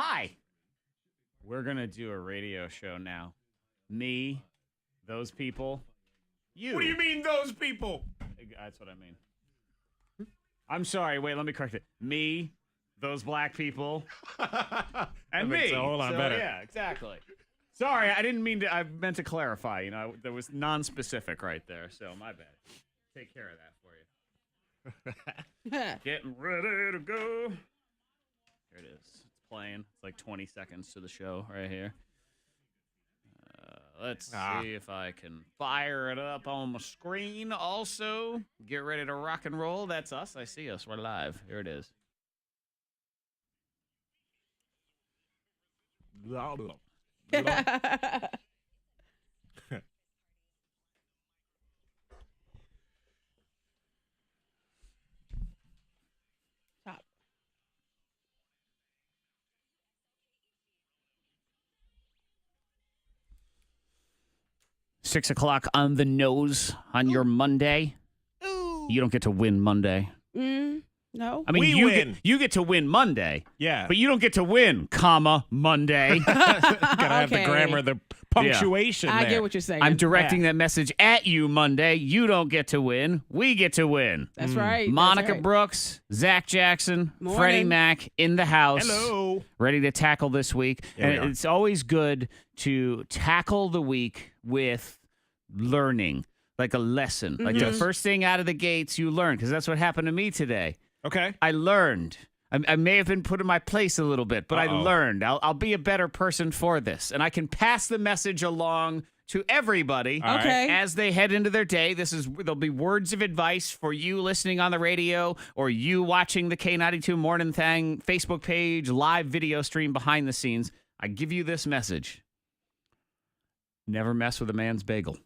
Hi. We're going to do a radio show now. Me, those people, you. What do you mean, those people? That's what I mean. I'm sorry. Wait, let me correct it. Me, those black people, and me. Hold on, better. Yeah, exactly. Sorry, I didn't mean to. I meant to clarify. You know, there was non-specific right there, so my bad. Take care of that for you. Getting ready to go. Here it is. It's playing. It's like 20 seconds to the show right here. Let's see if I can fire it up on my screen. Also, get ready to rock and roll. That's us. I see us. We're live. Here it is. Stop. Six o'clock on the nose on your Monday. Ooh. You don't get to win Monday. No. I mean, We win. You get to win Monday. Yeah. But you don't get to win, Monday. Gotta have the grammar, the punctuation I there. get what you're saying. I'm directing that message at you, Monday. You don't get to win. We get to win. That's right. Monica That's right. Brooks, Zach Jackson, Morning. Freddie Mac in the house. Hello. Ready to tackle this week. Yeah, we and are. it's always good to tackle the week with learning, like a lesson. Like the first thing out of the gates, you learn, because that's what happened to me today. Okay. I learned. I may have been put in my place a little bit, but I learned. I'll be a better person for this. And I can pass the message along to everybody All right. Okay. as they head into their day. There'll be words of advice for you listening on the radio or you watching the K92 Mornin Thang Facebook page, live video stream behind the scenes. I give you this message. Never mess with a man's bagel.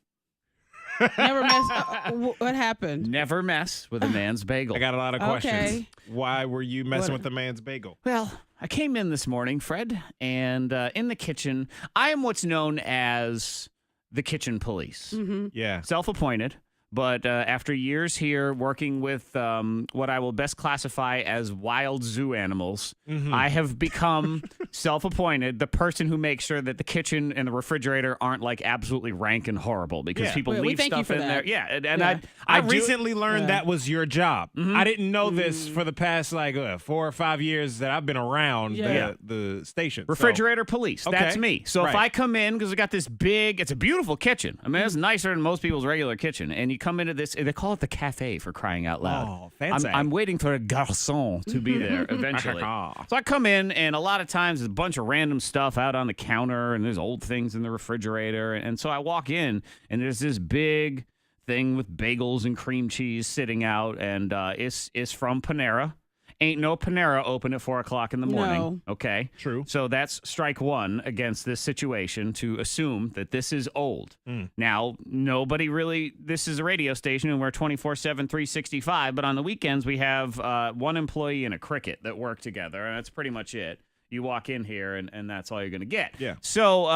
Never mess. What happened? Never mess with a man's bagel. I got a lot of questions. Okay. Why were you messing What? with the man's bagel? Well, I came in this morning, Fred, and in the kitchen, I am what's known as the kitchen police. Yeah. Self-appointed, but after years here working with what I will best classify as wild zoo animals, I have become self-appointed, the person who makes sure that the kitchen and the refrigerator aren't like absolutely rank and horrible because Yeah. people We leave thank you stuff for in there. that. Yeah, and Yeah. I do- recently learned that was your job. I didn't know this Mm. for the past 4 or 5 years that I've been around Yeah. the station. refrigerator police. That's Okay. me. So if Right. I come in, because I got this big, it's a beautiful kitchen. I mean, it's nicer than most people's regular kitchen. And you come into this, they call it the cafe for crying out loud. Oh, fancy. I'm waiting for a garçon to be there eventually. So I come in, and a lot of times there's a bunch of random stuff out on the counter, and there's old things in the refrigerator. And so I walk in, and there's this big thing with bagels and cream cheese sitting out, and it's from Panera. Ain't no Panera open at 4 o'clock in the morning. No. Okay. True. So that's strike one against this situation to assume that this is old. Now, nobody really, this is a radio station and we're 24/7, 365, but on the weekends we have one employee and a cricket that work together, and that's pretty much it. You walk in here and that's all you're going to get. Yeah. So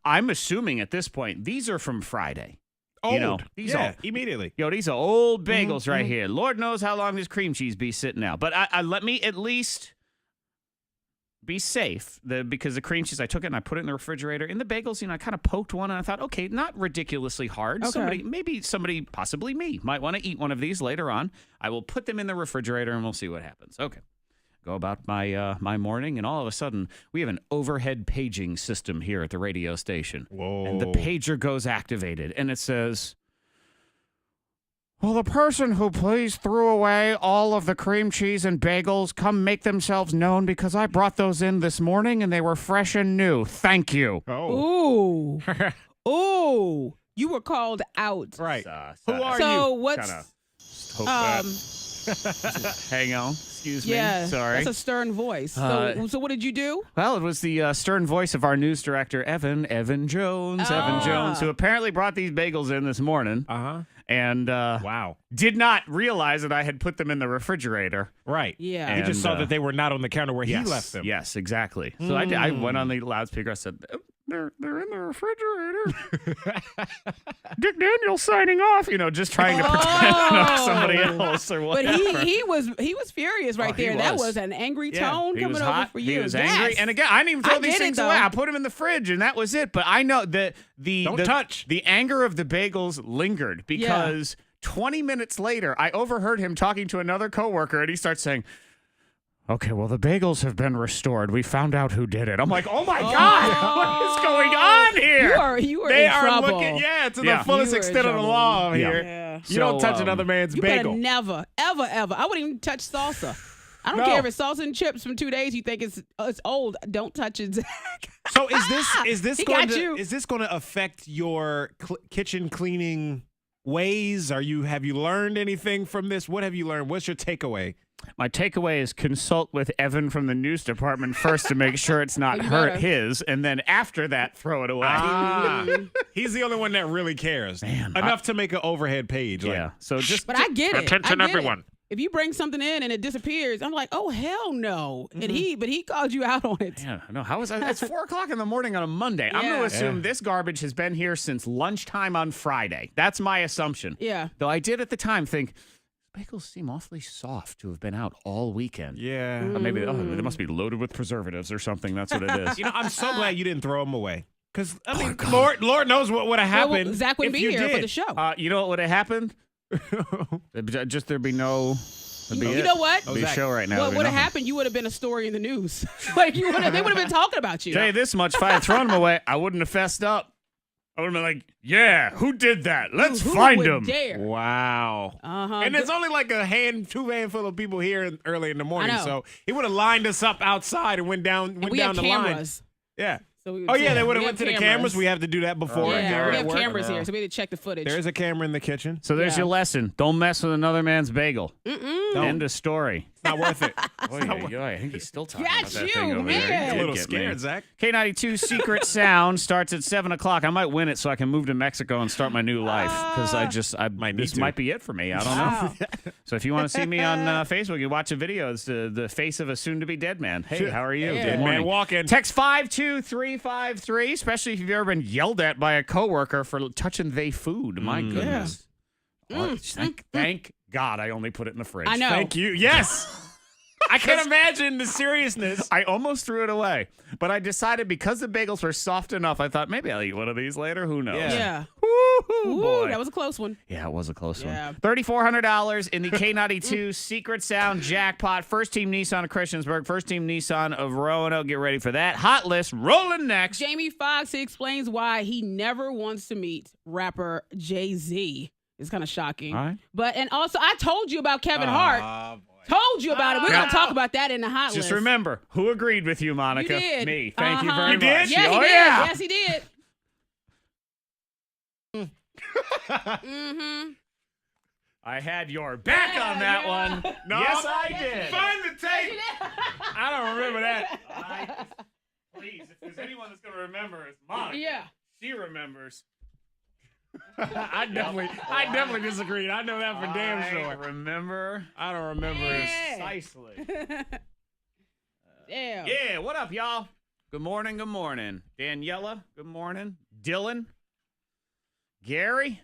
I'm assuming at this point, these are from Friday. Old. You know, these yeah, are immediately. Yo, these are old bagels right here. Lord knows how long this cream cheese be sitting out. But I let me at least be safe because the cream cheese, I took it and I put it in the refrigerator. In the bagels, I kind of poked one and I thought, okay, not ridiculously hard. Okay. Somebody, possibly me, might want to eat one of these later on. I will put them in the refrigerator and we'll see what happens. Okay. Go about my my morning, and all of a sudden, we have an overhead paging system here at the radio station. Whoa. And the pager goes activated, and it says, "Will the person who please threw away all of the cream cheese and bagels come make themselves known because I brought those in this morning and they were fresh and new. Thank you." Oh. Ooh. Ooh. You were called out. Right. Who are So you? what's Hang on. Excuse me. yeah, Sorry. that's a stern voice. So what did you do? Well, it was the stern voice of our news director, Evan Jones. Evan Jones, who apparently brought these bagels in this morning. Uh-huh. And Wow. did not realize that I had put them in the refrigerator. Right. Yeah. He just saw And, that they were not on the counter where he left them. Yes, exactly. So I went on the loudspeaker. I said, they're in the refrigerator. Dick Daniels signing off, just trying to pretend I'm somebody else or whatever. But he was furious right there. That was an angry tone he coming was over hot. for you. He was angry. And again, I didn't even throw these things away. I put them in the fridge, and that was it. But I know that the anger of the bagels lingered because 20 minutes later, I overheard him talking to another coworker, and he starts saying, "Okay, well, the bagels have been restored. We found out who did it." I'm like, "Oh my God, what is going on here?" You are they in are trouble. looking, to the fullest extent of the law here. Yeah. You don't touch another man's you bagel. Better never, ever, ever. I wouldn't even touch salsa. I don't care if it's salsa and chips from 2 days. You think it's old? Don't touch it, Zach. So is this going to affect your kitchen cleaning ways? Have you learned anything from this? What have you learned? What's your takeaway? My takeaway is consult with Evan from the news department first to make sure it's not his, and then after that, throw it away. He's the only one that really cares. Man, enough to make an overhead page. Yeah. So but I get it. Attention, everyone. If you bring something in and it disappears, I'm like, oh hell no. Mm-hmm. And he called you out on it. Yeah, no. How is that? It's 4:00 in the morning on a Monday. I'm going to assume this garbage has been here since lunchtime on Friday. That's my assumption. Yeah. Though I did at the time think, bagels seem awfully soft to have been out all weekend. Yeah. Maybe they must be loaded with preservatives or something. That's what it is. I'm so glad you didn't throw them away. Because, Lord knows what would have happened. Well, Zach wouldn't be here for the show. You know what would have happened? There'd be no... You know what? It'd be a show right now. What would have happened? You would have been a story in the news. They would have been talking about you. Tell you this much: if I had thrown them away, I wouldn't have fessed up. I would have been like, "Yeah, who did that? Let's find him." Dare? Wow. And there's only like two handful of people here early in the morning, so he would have lined us up outside and went down the cameras. line. Yeah. So they would have went to the cameras. We have to do that before. We have cameras here, so we had to check the footage. There's a camera in the kitchen. So there's your lesson. Don't mess with another man's bagel. End of story. It's not worth it. I think he's still talking about that thing over there. I'm a little scared, Zach. K92 Secret Sound starts at 7 o'clock. I might win it so I can move to Mexico and start my new life because this might be it for me. I don't know. So if you want to see me on Facebook, you watch a video. It's the face of a soon-to-be dead man. Hey, how are you? Yeah. Good morning. Man walking. Text 52353, especially if you've ever been yelled at by a coworker for touching they food. My goodness. Thank God I only put it in the fridge. I know. Thank you. Yes. I can imagine the seriousness. I almost threw it away, but I decided because the bagels were soft enough, I thought maybe I'll eat one of these later. Who knows? Yeah. Woo-hoo, boy. That was a close one. Yeah, it was a close one. $3,400 in the K92 Secret Sound jackpot. First Team Nissan of Christiansburg, First Team Nissan of Roanoke. Get ready for that. Hot list rolling next. Jamie Foxx explains why he never wants to meet rapper Jay-Z. It's kind of shocking. All right. And also, I told you about Kevin Hart. Told you about it. We're going to talk about that in the hot list. Just remember, who agreed with you, Monica? You did. Me. Thank you very much. Yeah, he did. Yeah. Yes, he did. Mm-hmm. I had your back on that one. No, yes, I did. Find the tape. I don't remember that. Please, if there's anyone that's going to remember, it's Monica. Yeah. She remembers. I definitely disagreed. I know that for damn sure. Remember? I don't remember Precisely. Damn. Yeah, what up, y'all? Good morning, good morning. Daniela, good morning. Dylan. Gary.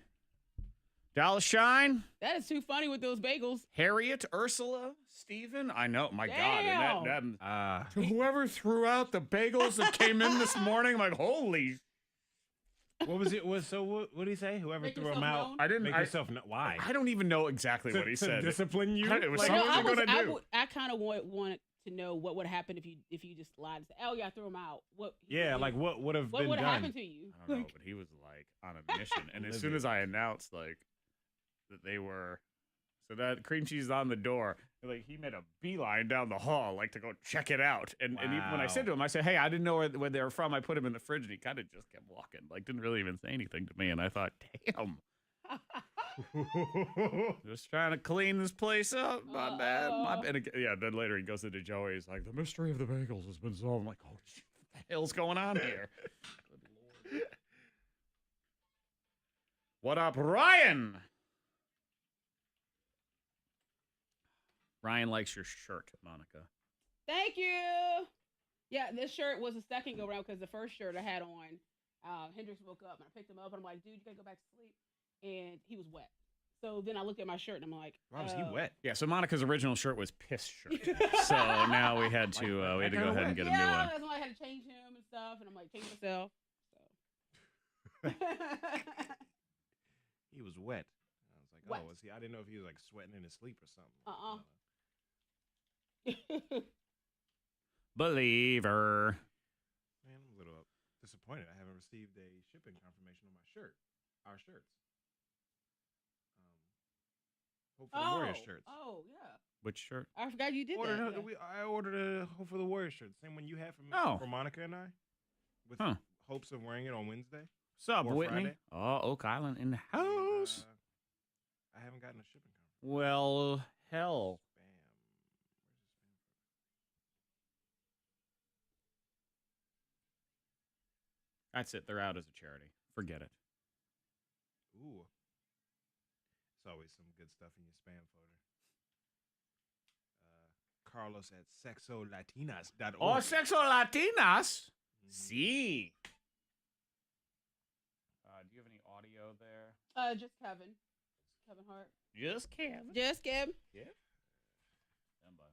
Dalshine. That is too funny with those bagels. Harriet, Ursula, Stephen. I know, my Damn. God. And whoever threw out the bagels that came in this morning, I'm like, holy. What was it? What did he say? Whoever threw them out. I didn't. Make yourself know. Why? I don't even know exactly what he said. Discipline you. It was like, something you're gonna do. I kind of wanted to know what would happen if you just lied and said, "Oh yeah, I threw them out." What would have been done? What would happen to you? I don't know, but he was like on a mission, and as soon as I announced like that they were, so that cream cheese is on the door. Like he made a beeline down the hall, like to go check it out. And even when I said to him, I said, "Hey, I didn't know where they were from." I put him in the fridge, and he kind of just kept walking, like didn't really even say anything to me. And I thought, "Damn, just trying to clean this place up. My bad, my bad." And yeah, then later he goes into Joey. He's like, "The mystery of the bagels has been solved." I'm like, "Oh, shit, what the hell's going on here?" Good Lord. What up, Ryan? Ryan likes your shirt, Monica. Thank you. Yeah, this shirt was a second go round because the first shirt I had on, Hendrix woke up and I picked him up and I'm like, dude, you gotta go back to sleep. And he was wet. So then I looked at my shirt and I'm like, why was he wet? Yeah, so Monica's original shirt was piss shirt. So now we had to go ahead and get a new one. That's why I had to change him and stuff. And I'm like, change myself. So. He was wet. I was like, Wet. oh, was he? I didn't know if he was like sweating in his sleep or something. Believer. Man, I'm a little disappointed. I haven't received a shipping confirmation on my shirt. Our shirts. Hope for the Warriors shirts. Oh, yeah. Which shirt? I forgot you did that. I ordered a Hope for the Warriors shirt. The same one you had for Monica and I. With hopes of wearing it on Wednesday. What's up, or Whitney? Friday. Oh, Oak Island in the house. I haven't gotten a shipping confirmation. Well, hell. That's it. They're out as a charity. Forget it. Ooh. There's always some good stuff in your spam folder. Carlos at sexolatinas.org. Oh, Sexolatinas? Sí. Do you have any audio there? Just Kevin. Kevin Hart. Just Kevin. Just Kevin. Yeah. Stand by.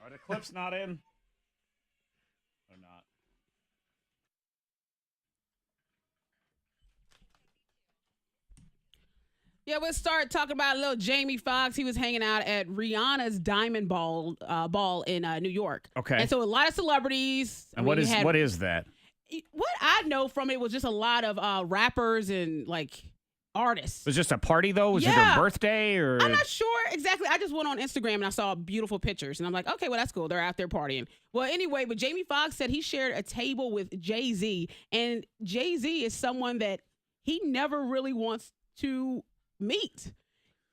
Are the clips not in? Or not? Yeah, we'll start talking about little Jamie Foxx. He was hanging out at Rihanna's Diamond Ball in New York. Okay. And so a lot of celebrities. And what is that? What I know from it was just a lot of rappers and like artists. Was it just a party though? Was it their birthday or? I'm not sure exactly. I just went on Instagram and I saw beautiful pictures and I'm like, okay, well that's cool. They're out there partying. Well, anyway, but Jamie Foxx said he shared a table with Jay-Z, and Jay-Z is someone that he never really wants to meet.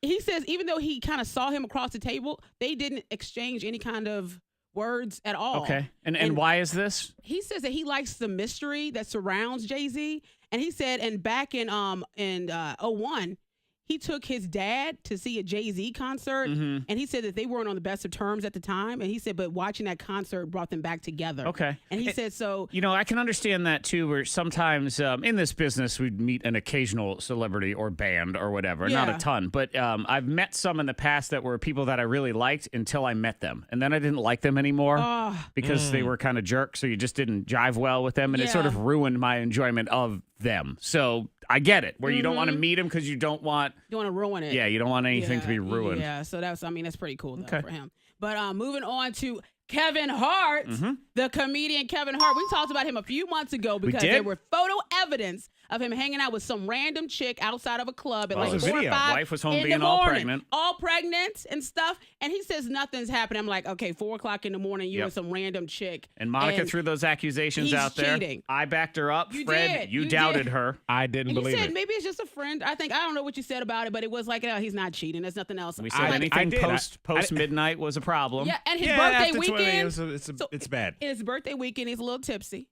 He says even though he kind of saw him across the table, they didn't exchange any kind of words at all. Okay. And why is this? He says that he likes the mystery that surrounds Jay-Z. And he said, and back in 01, he took his dad to see a Jay-Z concert, and he said that they weren't on the best of terms at the time. And he said, but watching that concert brought them back together. Okay. And he said, so. You know, I can understand that too, where sometimes in this business, we'd meet an occasional celebrity or band or whatever. Yeah. Not a ton, but I've met some in the past that were people that I really liked until I met them. And then I didn't like them anymore because they were kind of jerks. So you just didn't jive well with them. And it sort of ruined my enjoyment of them. So I get it, where you don't want to meet him because you don't want to ruin it. Yeah, you don't want anything to be ruined. Yeah, so that's pretty cool though, for him. But moving on to Kevin Hart, the comedian Kevin Hart. We talked about him a few months ago because there were photo evidence of him hanging out with some random chick outside of a club at like 4 or 5 Wife was home in being the all morning, all pregnant and stuff. And he says nothing's happening. I'm like, okay, 4 o'clock in the morning, you with some random chick. And Monica threw those accusations out there. Cheating. I backed her up. You Fred, did. you You doubted did. her. I didn't believe he said it. maybe it's just a friend. I don't know what you said about it, but it was like, he's not cheating. There's nothing else. We said anything post midnight was a problem. Yeah, and his birthday after 20, weekend. it's bad. His birthday weekend, he's a little tipsy.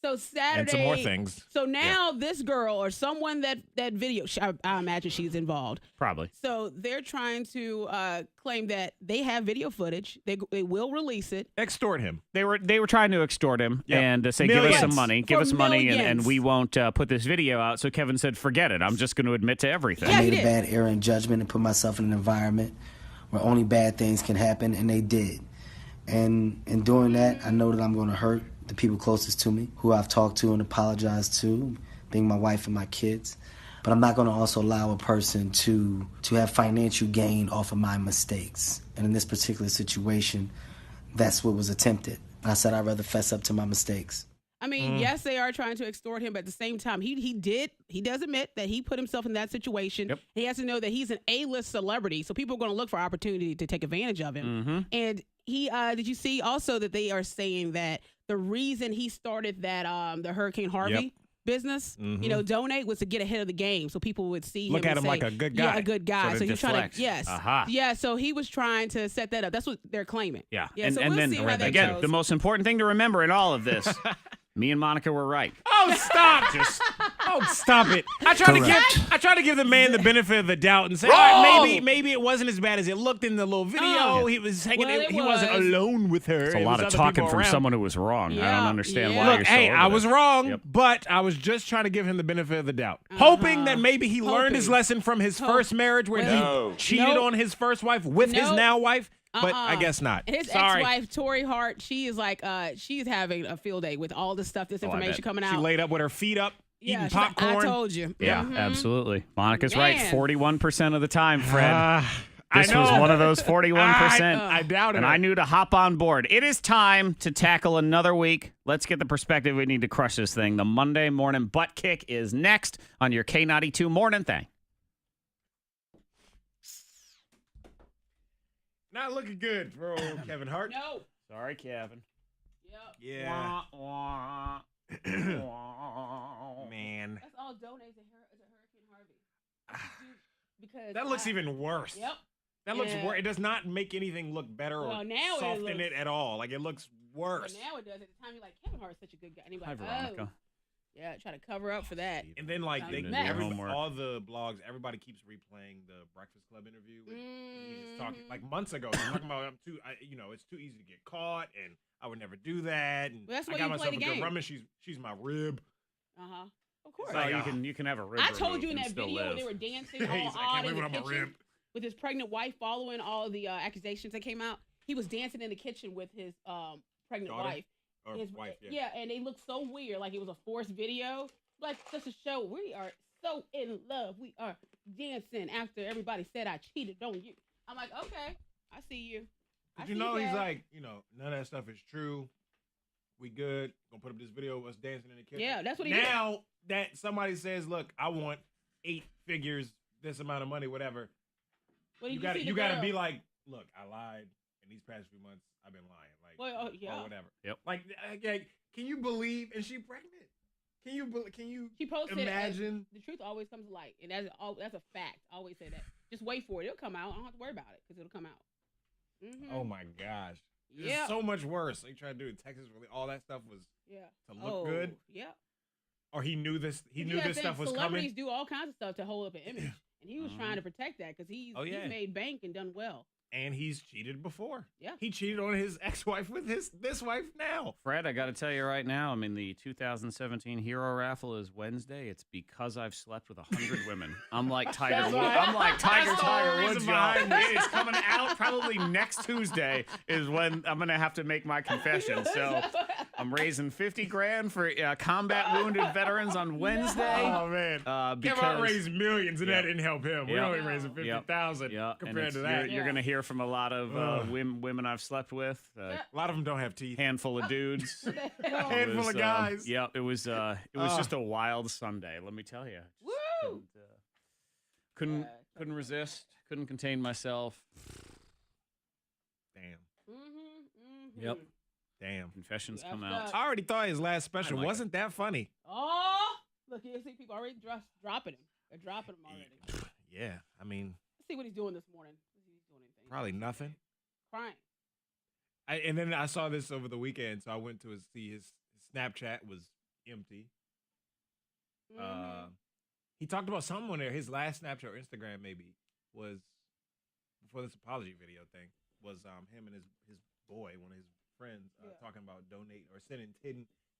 So Saturday. And some more things. So now this girl or someone that video, I imagine she's involved. Probably. So they're trying to claim that they have video footage. They will release it. Extort him. They were trying to extort him and say, Millions. give us some money. Give us money and we won't put this video out. So Kevin said, forget it. I'm just going to admit to everything. Yeah, I made a bad error in judgment and put myself in an environment where only bad things can happen, and they did. And in doing that, I know that I'm going to hurt the people closest to me, who I've talked to and apologized to, being my wife and my kids. But I'm not going to also allow a person to have financial gain off of my mistakes. And in this particular situation, that's what was attempted. I said I'd rather fess up to my mistakes. I mean, yes, they are trying to extort him, but at the same time, he does admit that he put himself in that situation. Yep. He has to know that he's an A-list celebrity, so people are going to look for opportunity to take advantage of him. And he did you see also that they are saying that the reason he started that the Hurricane Harvey business, donate, was to get ahead of the game, so people would see Look him at and him say, like a good guy. Yeah, a good guy. Sort So of he's trying deflect. to So he was trying to set that up. That's what they're claiming. Yeah. So we'll see how that again, goes. the most important thing to remember in all of this, Me and Monica were right. Oh, stop! Stop it! I tried to give the man the benefit of the doubt and say, all right, maybe it wasn't as bad as it looked in the little video. He was hanging. He wasn't alone with her. It's a lot of talking from someone who was wrong. I don't understand why. Look, hey, I was wrong, but I was just trying to give him the benefit of the doubt, hoping that maybe he learned his lesson from his first marriage when he cheated on his first wife with his now wife. But I guess not. His ex-wife, Tori Hart, she is like, she's having a field day with all this stuff, this information coming out. She laid up with her feet up, eating popcorn. I told you. Yeah, absolutely. Monica's right 41% of the time, Fred. This was one of those 41%. I doubted it. And I knew to hop on board. It is time to tackle another week. Let's get the perspective we need to crush this thing. The Monday morning butt kick is next on your K92 Morning Thang. Not looking good for old Kevin Hart. No. Sorry, Kevin. Yep. Yeah. Wah, Man. That's all donated to Hurricane Harvey. Because that looks even worse. Yep. That looks worse. It does not make anything look better or soften it at all. Like, it looks worse. Well, now it does. At the time, you're like, Kevin Hart's such a good guy. And Hi, Veronica. Yeah, try to cover up for that. And then, like, all the blogs, everybody keeps replaying the Breakfast Club interview. He's talking, like, months ago. He's talking about, it's too easy to get caught, and I would never do that. And that's why I got you myself play the a good game. woman. She's my rib. Of course. So you can have a rib. I told you in that video when they were dancing all odd in the kitchen with his pregnant wife following all the accusations that came out. He was dancing in the kitchen with his pregnant wife. Or his wife, yeah, and they looked so weird, like it was a forced video. Like, just to show we are so in love. We are dancing after everybody said I cheated on you. I'm like, okay, I see you. But he's like, none of that stuff is true. We good. Gonna put up this video of us dancing in the kitchen. Yeah, that's what he did. Now that somebody says, look, I want 8 figures, this amount of money, whatever. You gotta be like, look, I lied. In these past few months, I've been lying. Like, or whatever. Yep. Like, can you believe? And she pregnant. Can you she posted imagine? The truth always comes to light, and that's a fact. I always say that. Just wait for it; it'll come out. I don't have to worry about it because it'll come out. Oh my gosh! Yeah, it's so much worse. They tried to do it in Texas. Really, all that stuff was to look good. Yeah. Or he knew this. He knew this stuff was coming. Celebrities do all kinds of stuff to hold up an image, and he was trying to protect that because he's made bank and done well. And he's cheated before. Yeah. He cheated on his ex-wife with this wife now. Fred, I got to tell you right now, the 2017 Hero Raffle is Wednesday. It's because I've slept with 100 women. I'm like Tiger Woods. I'm like Tiger Woods, y'all. It is coming out probably next Tuesday is when I'm going to have to make my confession. So I'm raising $50,000 for combat wounded veterans on Wednesday. Oh, man. Kevin raised millions, and that didn't help him. We're only raising $50,000 compared to that. You're going to hear from a lot of women I've slept with. A lot of them don't have teeth. Handful of dudes. Handful of guys. It was just a wild Sunday. Let me tell you. Woo! Couldn't resist. Couldn't contain myself. Damn. Yep. Damn. Confessions come out. I already thought his last special wasn't that funny. Oh, look, you see people already dropping him. They're dropping him already. Yeah, I mean. Let's see what he's doing this morning. Probably nothing. Crying. And then I saw this over the weekend, so I went to see his Snapchat was empty. He talked about something on there. His last Snapchat or Instagram maybe was before this apology video thing was him and his boy, one of his friends, talking about donate or sending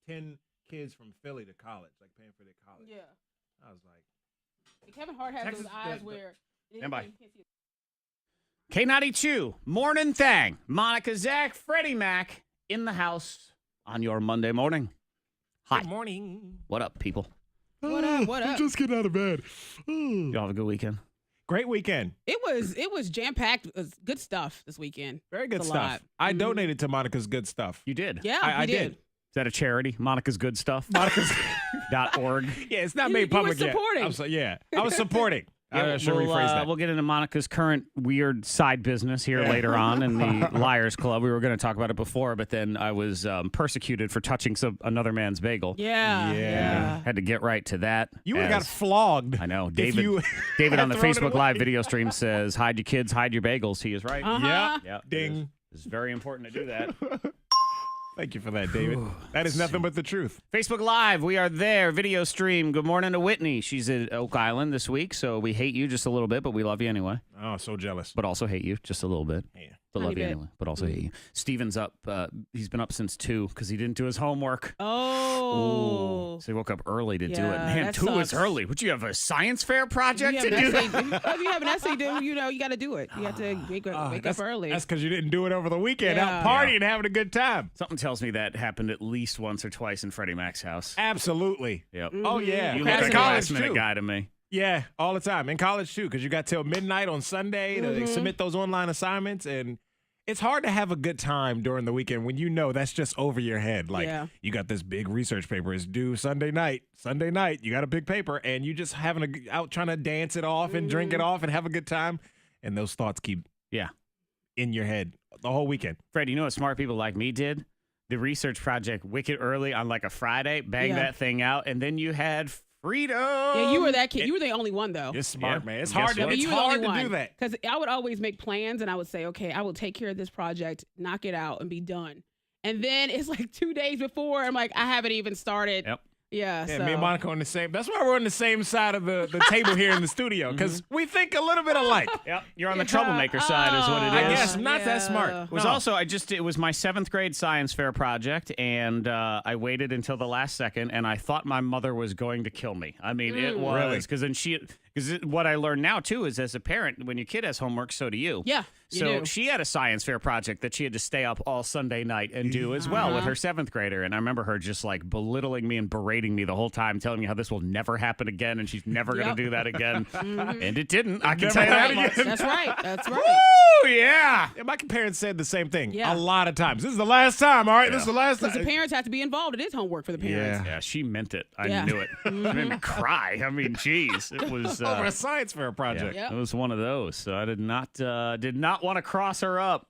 10 kids from Philly to college, like paying for their college. Yeah. I was like, and Kevin Hart has those eyes where. Stand by. K92 Mornin Thang. Monica, Zach, Freddie Mac in the house on your Monday morning. Hi. Good morning. What up, people? What up? What up? Just getting out of bed. Y'all have a good weekend? Great weekend. It was jam-packed. Good stuff this weekend. Very good stuff. I donated to Monica's Good Stuff. You did? Yeah, I did. Is that a charity? Monica's Good Stuff? Monica's.org. Yeah, it's not made public yet. Supporting. I was supporting. I should rephrase that. We'll get into Monica's current weird side business here later on in the Liars Club. We were going to talk about it before, but then I was persecuted for touching another man's bagel. Yeah. Had to get right to that. You would have got flogged. I know. David on the Facebook Live video stream says, hide your kids, hide your bagels. He is right. Yeah. Yep. Ding. It's very important to do that. Thank you for that, David. That is nothing but the truth. Facebook Live, we are there. Video stream. Good morning to Whitney. She's at Oak Island this week, so we hate you just a little bit, but we love you anyway. Oh, so jealous. But also hate you just a little bit. Yeah. But love you anyway, but also hate you. Steven's up. He's been up since 2 because he didn't do his homework. Oh. So he woke up early to do it. Yeah, Man, that 2 is sucks. early. Would you have a science fair project to do? If you have an essay due, you got to do it. You have to wake up early. That's because you didn't do it over the weekend. Yeah. Out partying, having a good time. Something tells me that happened at least once or twice in Freddie Mac's house. Absolutely. Yep. Oh, yeah. You look like a last minute guy to me. Yeah, all the time. In college, too, because you got till midnight on Sunday to submit those online assignments. And it's hard to have a good time during the weekend when you know that's just over your head. Like, you got this big research paper. It's due Sunday night. Sunday night, you got a big paper, and you just out trying to dance it off and drink it off and have a good time. And those thoughts keep in your head the whole weekend. Fred, you know what smart people like me did? The research project wicked early on like a Friday, bang that thing out, and then you had freedom. Yeah, you were that kid. You were the only one, though. You're smart, man. It's hard to do that. Because I would always make plans, and I would say, okay, I will take care of this project, knock it out, and be done. And then it's like 2 days before, I'm like, I haven't even started. Yep. Yeah, so. Me and Monica on the same. That's why we're on the same side of the table here in the studio, because we think a little bit alike. Yep, you're on the troublemaker side, is what it is. I guess not that smart. It was also it was my 7th grade science fair project, and I waited until the last second, and I thought my mother was going to kill me. I mean, it was because then what I learned now too is as a parent, when your kid has homework, so do you. Yeah. So she had a science fair project that she had to stay up all Sunday night and do as well with her 7th grader. And I remember her just like belittling me and berating me the whole time, telling me how this will never happen again and she's never going to do that again. And it didn't. I can tell you that again. That's right. That's right. Woo, yeah. My parents said the same thing Yeah. a lot of times. This is the last time, all right? This is the last time. Because the parents have to be involved. It is homework for the parents. Yeah, she meant it. I knew it. She made me cry. I mean, geez. It was... over a science fair project. Yeah. It was one of those. So I did not want to cross her up.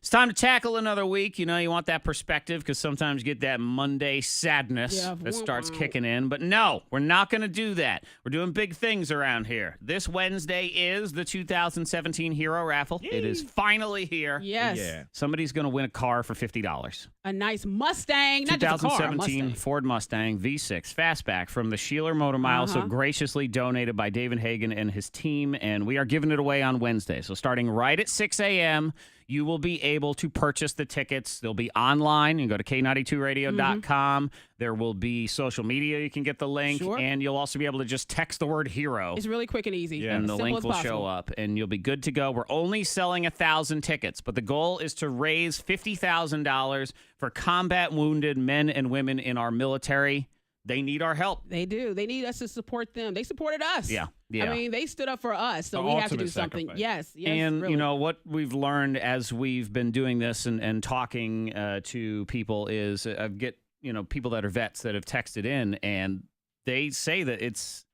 It's time to tackle another week. You know, you want that perspective because sometimes you get that Monday sadness that starts kicking in. But no, we're not going to do that. We're doing big things around here. This Wednesday is the 2017 Hero Raffle. Yay. It is finally here. Yes. Yeah. Somebody's going to win a car for $50. A nice Mustang. Not just a car, 2017 Mustang. Ford Mustang V6 Fastback from the Sheeler Motor Mile, so graciously donated by David Hagan and his team, and we are giving it away on Wednesday. So starting right at 6 a.m., you will be able to purchase the tickets. They'll be online. You can go to K92radio.com. There will be social media. You can get the link. Sure. And you'll also be able to just text the word hero. It's really quick and easy. Yeah. And the link will show up, and you'll be good to go. We're only selling 1,000 tickets, but the goal is to raise $50,000 for combat wounded men and women in our military. They need our help. They do. They need us to support them. They supported us. Yeah. I mean, they stood up for us, so we have to do something. Yes. And, really. you know, what we've learned as we've been doing this and talking to people is I get, you know, people that are vets that have texted in, and they say that it's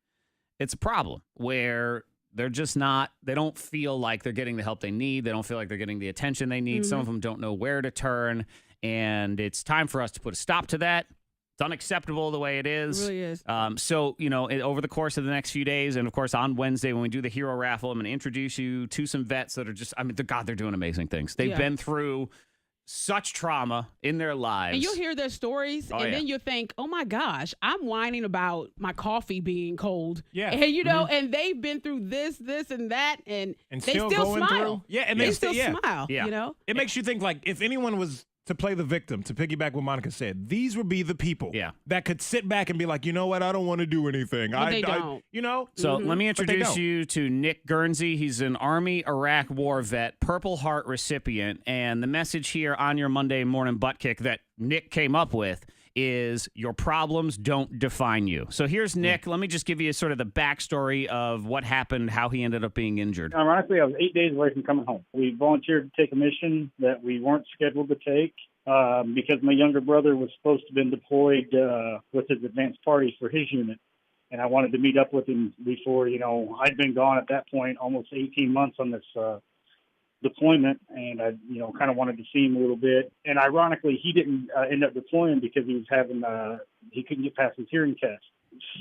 a problem where they're just not, they don't feel like they're getting the help they need. They don't feel like they're getting the attention they need. Some of them don't know where to turn, and it's time for us to put a stop to that. It's unacceptable the way it is. It really is. So, you know, over the course of the next few days, and of course on Wednesday when we do the Hero Raffle, I'm going to introduce you to some vets that are just, I mean, they're doing amazing things. They've been through such trauma in their lives. And you'll hear their stories, then you'll think, oh my gosh, I'm whining about my coffee being cold. Yeah. And, you know, and they've been through this, and that, and they still going smile. Through. Yeah, and they still smile, yeah. you know? It makes you think, like, if anyone was to play the victim, to piggyback what Monica said, these would be the people that could sit back and be like, you know what, I don't want to do anything. But they don't. You know? So let me introduce you to Nick Guernsey. He's an Army Iraq War vet, Purple Heart recipient, and the message here on your Monday morning butt kick that Nick came up with is your problems don't define you. So here's Nick. Let me just give you sort of the backstory of what happened, how he ended up being injured. Ironically, I was 8 days away from coming home. We volunteered to take a mission that we weren't scheduled to take because my younger brother was supposed to have been deployed with his advanced party for his unit. And I wanted to meet up with him before, you know, I'd been gone at that point almost 18 months on this deployment, and I, you know, kind of wanted to see him a little bit. And ironically, he didn't end up deploying because he was having he couldn't get past his hearing test.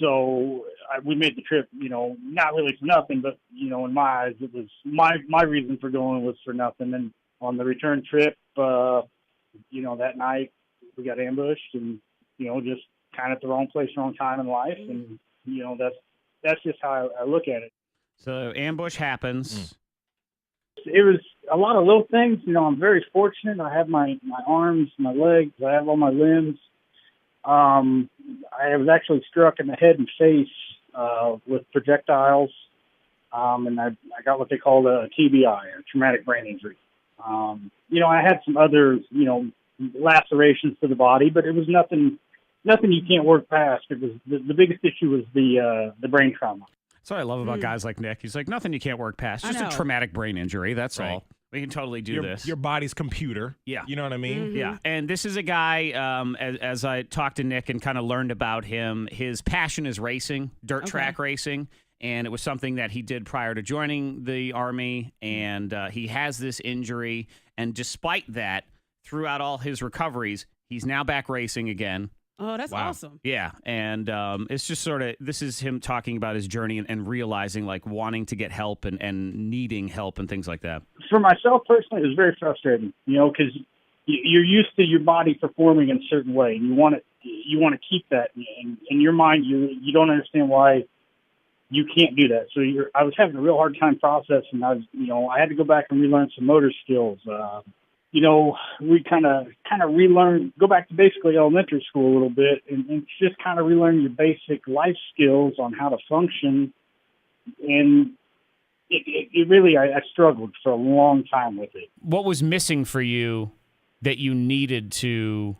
So we made the trip, not really for nothing, but, in my eyes, it was my reason for going was for nothing. And on the return trip, that night we got ambushed and, just kind of at the wrong place, wrong time in life. And, that's just how I look at it. So ambush happens. It was a lot of little things. I'm very fortunate. I have my arms, my legs, I have all my limbs. I was actually struck in the head and face with projectiles, and I got what they called a TBI, a traumatic brain injury. I had some other, lacerations to the body, but it was nothing you can't work past. It was the biggest issue was the brain trauma. That's what I love about guys like Nick. He's like, nothing you can't work past. Just a traumatic brain injury. That's all. We can totally do this. Your body's computer. Yeah. You know what I mean? Yeah. And this is a guy, as I talked to Nick and kind of learned about him, his passion is racing, dirt track racing. And it was something that he did prior to joining the Army. And he has this injury. And despite that, throughout all his recoveries, he's now back racing again. Oh, that's awesome. Yeah. And it's just sort of, this is him talking about his journey and realizing, like, wanting to get help and needing help and things like that. For myself personally, it was very frustrating, because you're used to your body performing in a certain way. And you want to keep that in your mind. You don't understand why you can't do that. So I was having a real hard time processing. I had to go back and relearn some motor skills. We kind of relearn, go back to basically elementary school a little bit and just kind of relearn your basic life skills on how to function. And it really, I struggled for a long time with it. What was missing for you that you needed to,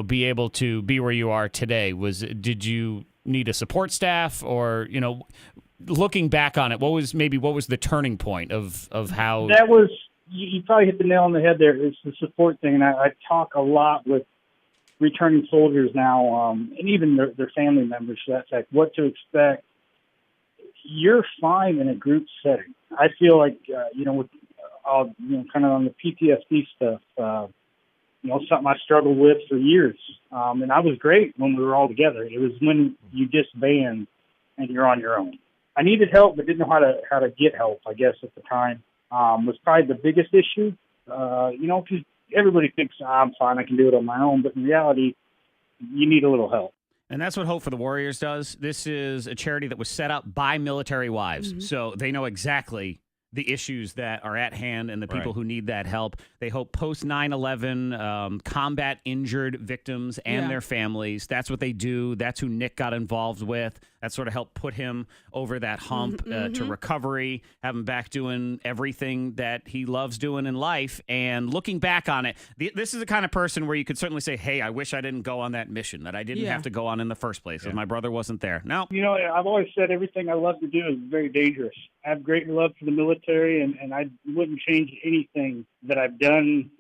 be able to be where you are today? Did you need a support staff or, looking back on it, what was the turning point of how that was? You probably hit the nail on the head there. It's the support thing. And I talk a lot with returning soldiers now, and even their family members, so that's like what to expect. You're fine in a group setting. I feel like, with kind of on the PTSD stuff, something I struggled with for years. And I was great when we were all together. It was when you disband and you're on your own. I needed help, but didn't know how to get help, I guess, at the time. Was probably the biggest issue, because everybody thinks I'm fine, I can do it on my own, but in reality, you need a little help. And that's what Hope for the Warriors does. This is a charity that was set up by military wives, so they know exactly the issues that are at hand and the people who need that help. They hope post 9/11 combat injured victims and their families. That's what they do. That's who Nick got involved with. That sort of helped put him over that hump to recovery, have him back doing everything that he loves doing in life. And looking back on it, this is the kind of person where you could certainly say, hey, I wish I didn't go on that mission, that I didn't have to go on in the first place, because my brother wasn't there. No. I've always said everything I love to do is very dangerous. I have great love for the military, and I wouldn't change anything that I've done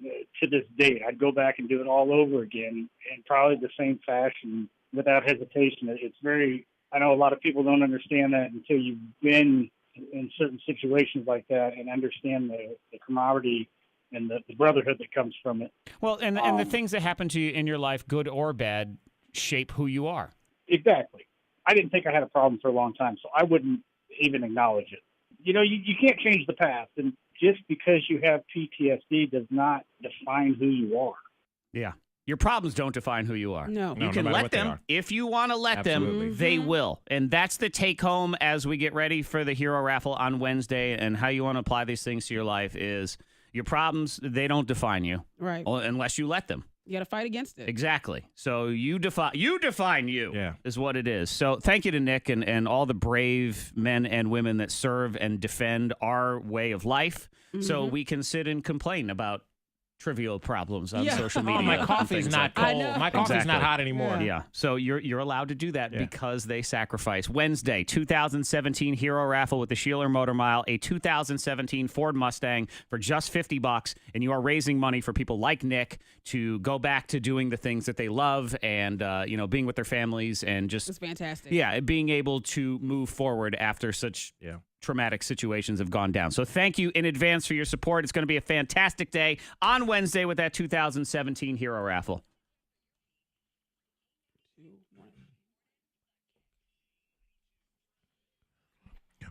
to this date. I'd go back and do it all over again, in probably the same fashion, without hesitation. It's very... I know a lot of people don't understand that until you've been in certain situations like that and understand the camaraderie and the brotherhood that comes from it. Well, and the things that happen to you in your life, good or bad, shape who you are. Exactly. I didn't think I had a problem for a long time, so I wouldn't even acknowledge it. You can't change the past, and just because you have PTSD does not define who you are. Yeah. Your problems don't define who you are. No. You can let them. If you want to let them, they will. And that's the take home as we get ready for the hero raffle on Wednesday. And how you want to apply these things to your life is your problems, they don't define you. Right. Unless you let them. You got to fight against it. Exactly. So you define you is what it is. So thank you to Nick and all the brave men and women that serve and defend our way of life so we can sit and complain about trivial problems on social media. Oh, my coffee's not cold. My coffee's not hot anymore. Yeah. So you're allowed to do that because they sacrifice. Wednesday, 2017 Hero Raffle with the Sheeler Motor Mile, a 2017 Ford Mustang for just $50, and you are raising money for people like Nick to go back to doing the things that they love and being with their families and just it's fantastic. Yeah, being able to move forward after such traumatic situations have gone down. So thank you in advance for your support. It's going to be a fantastic day on Wednesday with that 2017 Hero Raffle.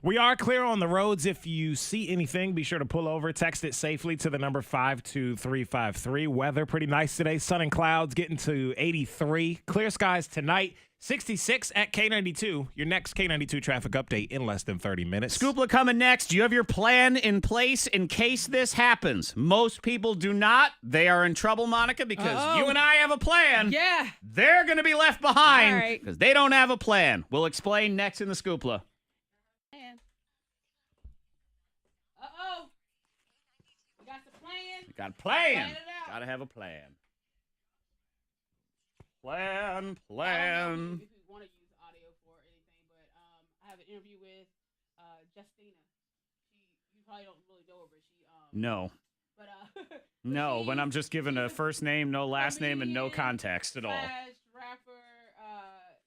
We are clear on the roads. If you see anything, be sure to pull over. Text it safely to the number 52353. Weather pretty nice today. Sun and clouds getting to 83. Clear skies tonight. 66 at K92. Your next K92 traffic update in less than 30 minutes. Scoopla coming next. Do you have your plan in place in case this happens? Most people do not. They are in trouble, Monica, because you and I have a plan. Yeah. They're going to be left behind All right. because they don't have a plan. We'll explain next in the Scoopla. Uh-oh. We got the plan. Got a plan. Plan it out. Got to have a plan. Plan. I don't know if we want to use audio for anything, but I have an interview with Justina. You probably don't really know her, but she No. But No, but I'm just giving a first name, no last name, and no context at all. Rapper.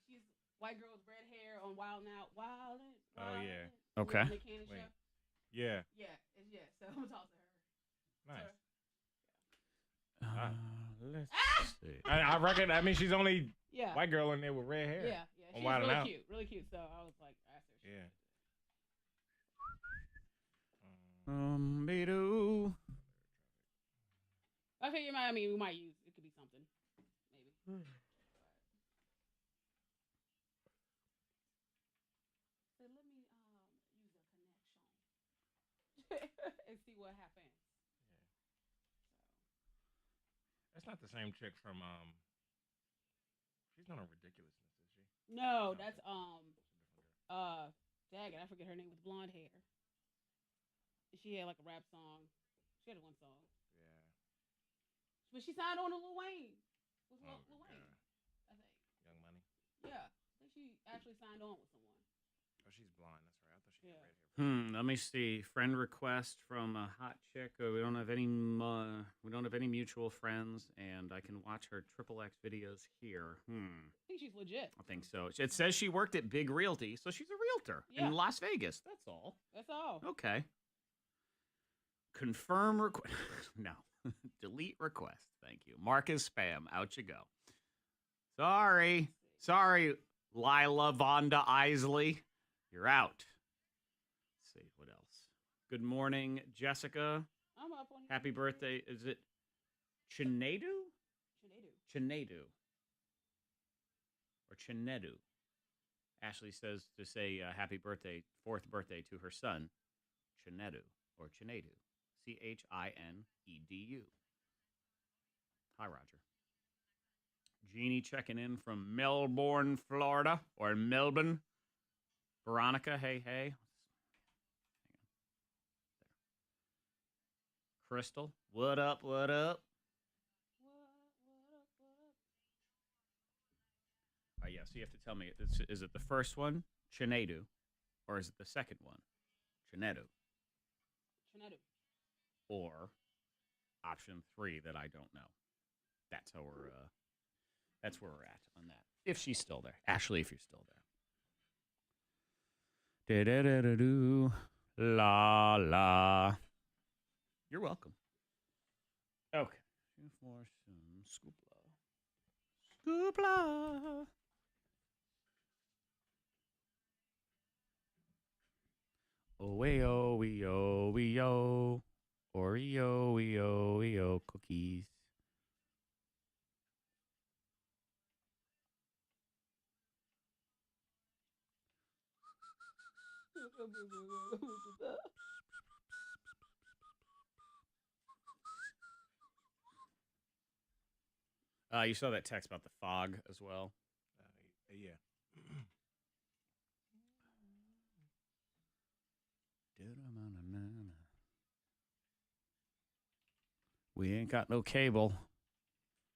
She's white girl with red hair on Wild Now. Wild. Oh, yeah. Okay. On the Cannon Wait. show. Yeah. Yeah. So I'm gonna talk to her. Nice. Let's see. I reckon. I mean, she's only Yeah. white girl in there with red hair. Yeah. On She's Wild really Now. cute. Really cute. So I was like, I asked her. Yeah. Be-doo. I figure we might use it. Could be something, maybe. So let me use a connection and see what happens. That's not the same chick from She's not on Ridiculousness, is she? No, that's dang it, I forget her name with blonde hair. She had like a rap song. She had one song. Yeah. But she signed on to Lil Wayne. With Lil Wayne, I think. Young Money. Yeah. I think she actually signed on with someone. Oh, she's blind. That's right. I thought she had red hair. Let me see. Friend request from a hot chick. We don't have any. We don't have any mutual friends, and I can watch her XXX videos here. I think she's legit. I think so. It says she worked at Big Realty, so she's a realtor Yeah. in Las Vegas. That's all. That's all. Okay. Confirm request. No. Delete request. Thank you. Mark as spam. Out you go. Sorry, Lila Vonda Isley. You're out. Let's see what else. Good morning, Jessica. I'm up on Happy birthday. Is it Chinedu? Chinedu. Or Chinedu. Ashley says to say happy birthday, 4th birthday to her son, Chinedu or Chinedu. Chinedu. Hi, Roger. Jeannie checking in from Melbourne, Florida, or Melbourne. Veronica, hey. Hang on. Crystal, what up? Yeah, so you have to tell me, is it the first one, Chinedu, or is it the second one, Chinedu? Or option 3 that I don't know. That's how that's where we're at on that. If she's still there. Ashley, if you're still there. Da-da-da-da-doo. La la. You're welcome. Okay. For some scoopla. Scoopla. Oh-way-oh, wee-oh, wee-oh. Oreo, wee-oh, wee-oh, cookies. You saw that text about the fog as well? Yeah. We ain't got no cable.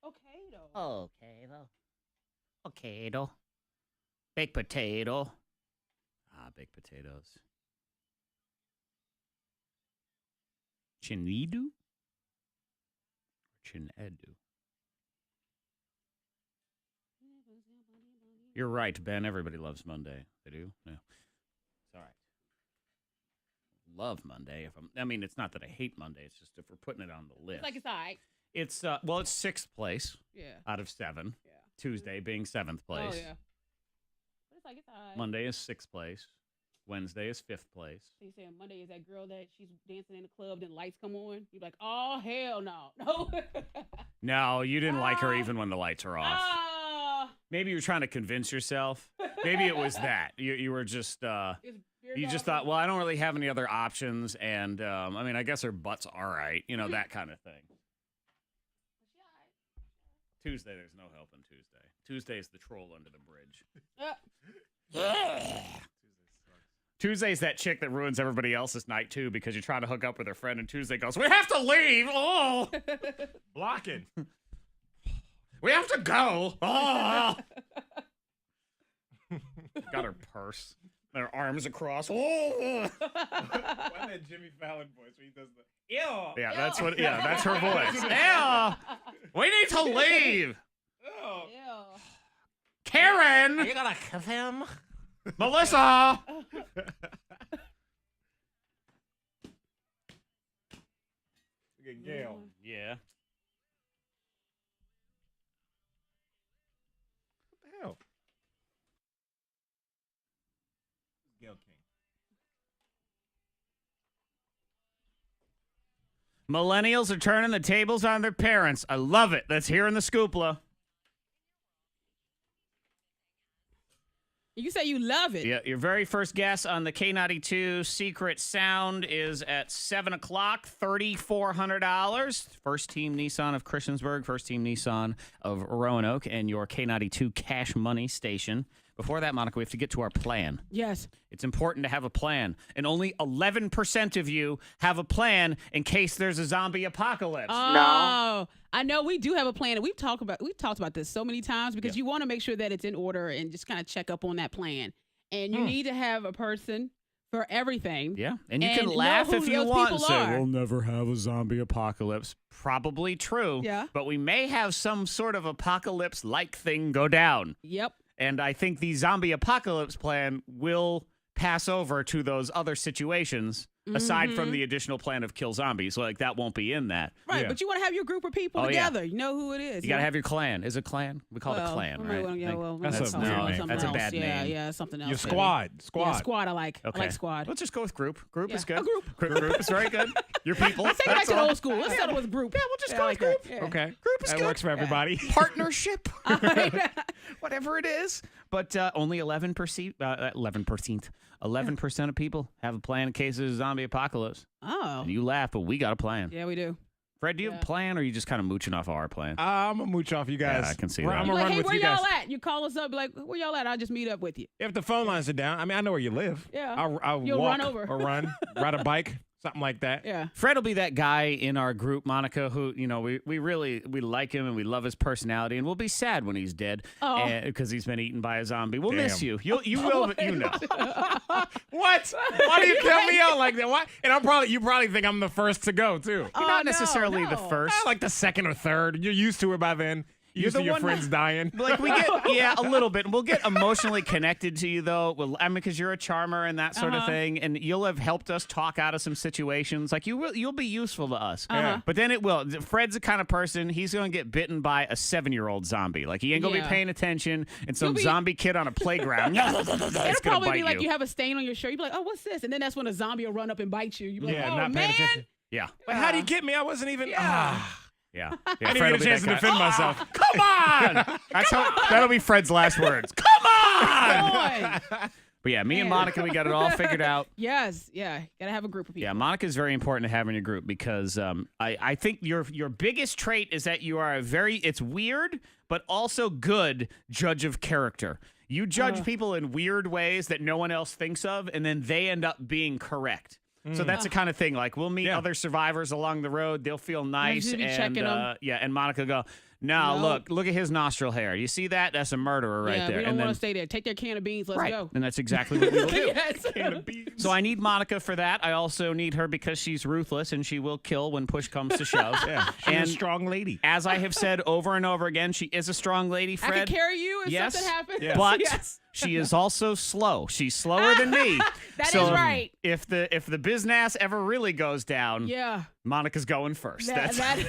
Okay, though. Okay, though. Baked potato. Baked potatoes. Chinedu? Chinedu. You're right, Ben. Everybody loves Monday. They do? No. It's all right. Love Monday. It's not that I hate Monday. It's just if we're putting it on the list. It's like it's all right. It's, it's 6th place. Yeah. Out of 7. Yeah. Tuesday being 7th place. Oh, yeah. But it's like it's all right. Monday is 6th place. Wednesday is 5th place. So you saying Monday is that girl that she's dancing in the club, then lights come on? You're like, oh, hell no. No. No, you didn't like her even when the lights are off. Ah. Maybe you're trying to convince yourself. Maybe it was that. You were just, you just thought, well, I don't really have any other options. And, I mean, I guess her butt's all right. You know, that kind of thing. Tuesday, there's no help on Tuesday. Tuesday is the troll under the bridge. Yeah. Tuesday's that chick that ruins everybody else's night, too, because you're trying to hook up with her friend, and Tuesday goes, we have to leave. Oh. Blocking. We have to go. Oh. Got her purse. Her arms across. Oh. Why that Jimmy Fallon voice where he does the ew? Yeah, that's what. Yeah, that's her voice. Ew. We need to leave. Ew. Karen. Are you gonna kiss him? Melissa. Look at Gail. Yeah. What the hell? Gail King. Millennials are turning the tables on their parents. I love it. That's here in the Scoopla. You say you love it. Yeah, your very first guess on the K92 Secret Sound is at 7 o'clock, $3,400. First Team Nissan of Christiansburg, First Team Nissan of Roanoke, and your K92 Cash Money station. Before that, Monica, we have to get to our plan. Yes. It's important to have a plan. And only 11% of you have a plan in case there's a zombie apocalypse. Oh, I know we do have a plan, and we've talked about this so many times because you want to make sure that it's in order and just kind of check up on that plan. And you need to have a person for everything. Yeah, and you can laugh if you want and say, are. we'll never have a zombie apocalypse. Probably true. Yeah. But we may have some sort of apocalypse-like thing go down. Yep. And I think the zombie apocalypse plan will pass over to those other situations aside from the additional plan of kill zombies. Like, that won't be in that. Right, but you want to have your group of people together. You know who it is. You got to have your clan. Is it clan? We call it a clan, right? That's a bad name. Yeah, something else. Your squad. Yeah, squad I like. Okay. I like squad. Let's just go with group. Group is good. A group. Group is very good. Your people. Let's take it back to the old school. Let's settle with group. Yeah, we'll just go with group. Yeah. Okay. Group is that good. works for everybody. Partnership. Whatever it is. But only 11% of people have a plan in case there's a zombie apocalypse. Oh. And you laugh, but we got a plan. Yeah, we do. Fred, do you have a plan, or are you just kind of mooching off our plan? I'm going to mooch off you guys. Yeah, I can see that. I'm You're going to like, run hey, with where you guys. y'all at? You call us up, like, where y'all at? I'll just meet up with you. If the phone lines are down, I mean, I know where you live. Yeah. I'll You'll walk run over. or ride a bike, something like that. Yeah. Fred will be that guy in our group, Monica, who, you know, we really like him and we love his personality, and we'll be sad when he's dead because he's been eaten by a zombie. We'll miss you. You will, you know. What? Why do you count me out like that? Why? And you probably think I'm the first to go too. You're not necessarily the first. I'm like the second or third. You're used to it by then. Used to your friends dying. Like, we get, a little bit. We'll get emotionally connected to you, though. Well, I mean, because you're a charmer and that sort of thing, and you'll have helped us talk out of some situations. Like, you'll be useful to us. Yeah. But then it will. Fred's the kind of person, he's going to get bitten by a 7-year-old zombie. Like, he ain't going to be paying attention, and some zombie kid on a playground. It'll probably be like you have a stain on your shirt. You'll be like, oh, what's this? And then that's when a zombie will run up and bite you. You'll be like, oh, not man. paying attention. Yeah. But how do you get me? I wasn't even. Yeah. I Fred didn't will get be a chance that to guy. defend myself. Come on! That'll be Fred's last words. Come on! But yeah, me and Monica, we got it all figured out. Yes, yeah. Gotta have a group of people. Yeah, Monica is very important to have in your group because I think your biggest trait is that you are it's weird, but also good judge of character. You judge people in weird ways that no one else thinks of, and then they end up being correct. So that's the kind of thing. Like, we'll meet other survivors along the road. They'll feel nice. And and Monica go, no, look at his nostril hair. You see that? That's a murderer right there. We don't want to stay there. Take their can of beans. Let's go. And that's exactly what we will do. Can of beans. So I need Monica for that. I also need her because she's ruthless and she will kill when push comes to shove. She's a strong lady. As I have said over and over again, she is a strong lady, Fred. I can carry you if something happens. Yes. But she is also slow. She's slower than me. That is right. If the business ever really goes down, Monica's going first. I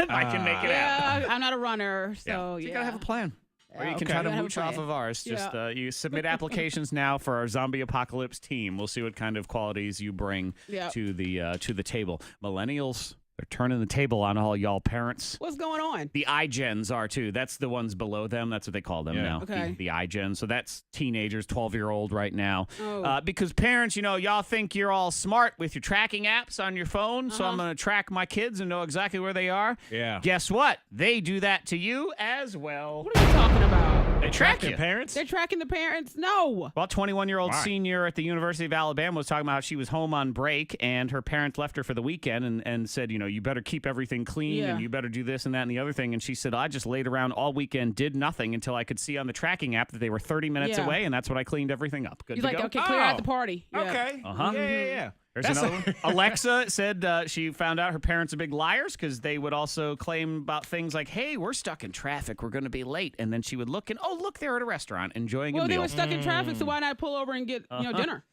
I can make it happen. I'm not a runner, so You gotta have a plan. Or you can Okay. try to Gotta have a mooch off plan. of ours. Just Yeah. you submit applications now for our zombie apocalypse team. We'll see what kind of qualities you bring Yep. to the table. Millennials, they're turning the table on all y'all parents. What's going on? The iGens are too. That's the ones below them. That's what they call them Yeah. now. Okay. The iGens. So that's teenagers, 12-year-old right now. Oh. Because parents, y'all think you're all smart with your tracking apps on your phone. So I'm going to track my kids and know exactly where they are. Yeah. Guess what? They do that to you as well. What are you talking about? They track Their you. parents? They're tracking the parents? No. Well, 21-year-old Why? senior at the University of Alabama was talking about how she was home on break and her parents left her for the weekend and said, you better keep everything clean Yeah. and you better do this and that and the other thing. And she said, I just laid around all weekend, did nothing until I could see on the tracking app that they were 30 minutes Yeah. away, and that's when I cleaned everything up. Good He's to like, go. okay, clear out Oh. the party. Yeah. Okay. Uh-huh. Yeah. There's That's another one. Alexa said she found out her parents are big liars because they would also claim about things like, hey, we're stuck in traffic. We're going to be late. And then she would look and, oh, look, they're at a restaurant enjoying Well, a they meal. were stuck in traffic, so why not pull over and get dinner?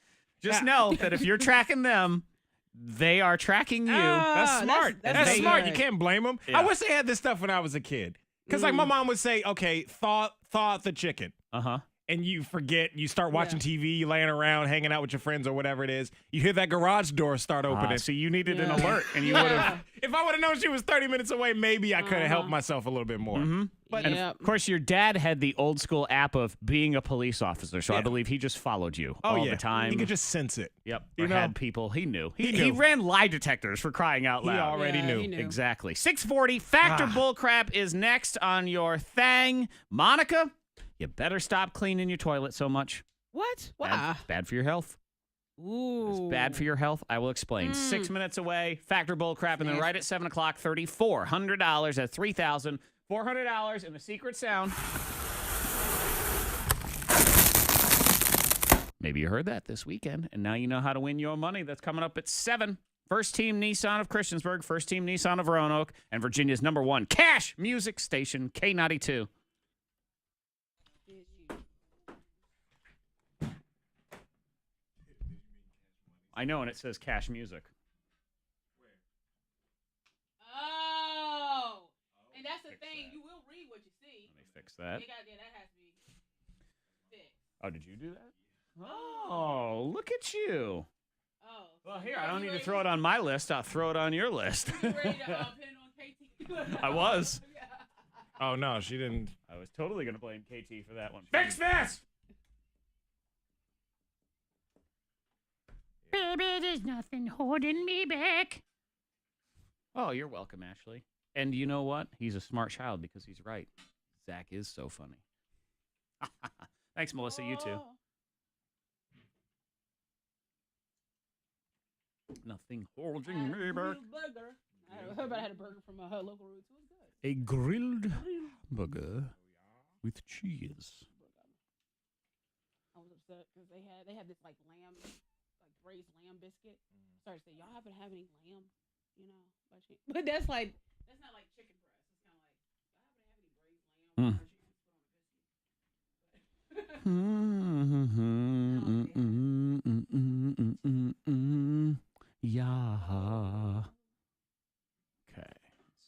Just know that if you're tracking them, they are tracking you. That's smart. That's they- smart. You can't blame them. Yeah. I wish they had this stuff when I was a kid. Because like my mom would say, okay, thaw the chicken. Uh-huh. And you forget, you start watching TV, you laying around, hanging out with your friends or whatever it is. You hear that garage door start opening. So you needed an Yeah. alert, and you would have. If I would have known she was 30 minutes away, maybe I could have helped myself a little bit more. But And of course, your dad had the old school app of being a police officer, so I Yeah. believe he just followed you Oh, all yeah. the time. He could just sense it. Yep. You Or know? had people. He knew. He He knew. ran lie detectors for crying out He loud. already Yeah, knew. he knew. Exactly. 640 Factor Bullcrap is next on your thang. Monica, you better stop cleaning your toilet so much. what? Bad, Why? bad for your health. Ooh. It's bad for your health. I will explain. 6 minutes away, Factor Bullcrap, and then right at 7 o'clock, $3,400 at $3,400 in the secret sound. Maybe you heard that this weekend, and now you know how to win your money. That's coming up at 7. First Team Nissan of Christiansburg, First Team Nissan of Roanoke, and Virginia's #1 cash music station, K92. I know, and it says cash music. Oh. And that's the thing. You will read what you see. Let me fix that. That has to be fixed. Oh, did you do that? Oh, look at you. Oh. Well, here, I don't need to throw it on my list. I'll throw it on your list. You ready to pin it on KT? I was. Oh, no, she didn't. I was totally going to blame KT for that one. Fix this! Baby, there's nothing holding me back. Oh, you're welcome, Ashley. And you know what? He's a smart child because he's right. Zach is so funny. Thanks, Melissa. You too. Nothing holding me back. Burger. I heard about I had a burger from a local Roots. It was good. A grilled burger with cheese. I was upset because they had this like lamb, like braised lamb biscuit. Sorry to say, y'all haven't had any lamb, but that's not like chicken breast. It's kind of like y'all haven't had any braised lamb. Or Yeah. Okay.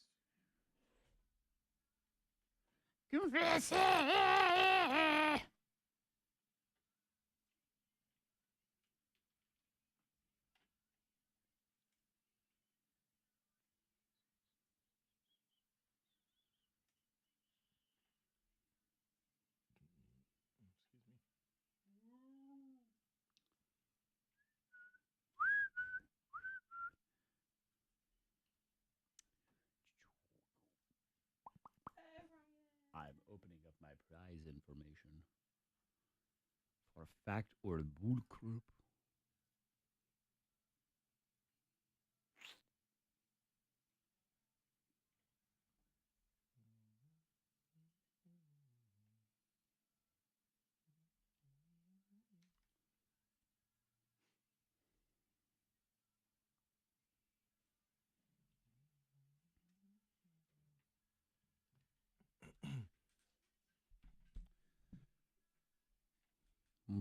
I'm opening up my prize information for fact or bullcrap.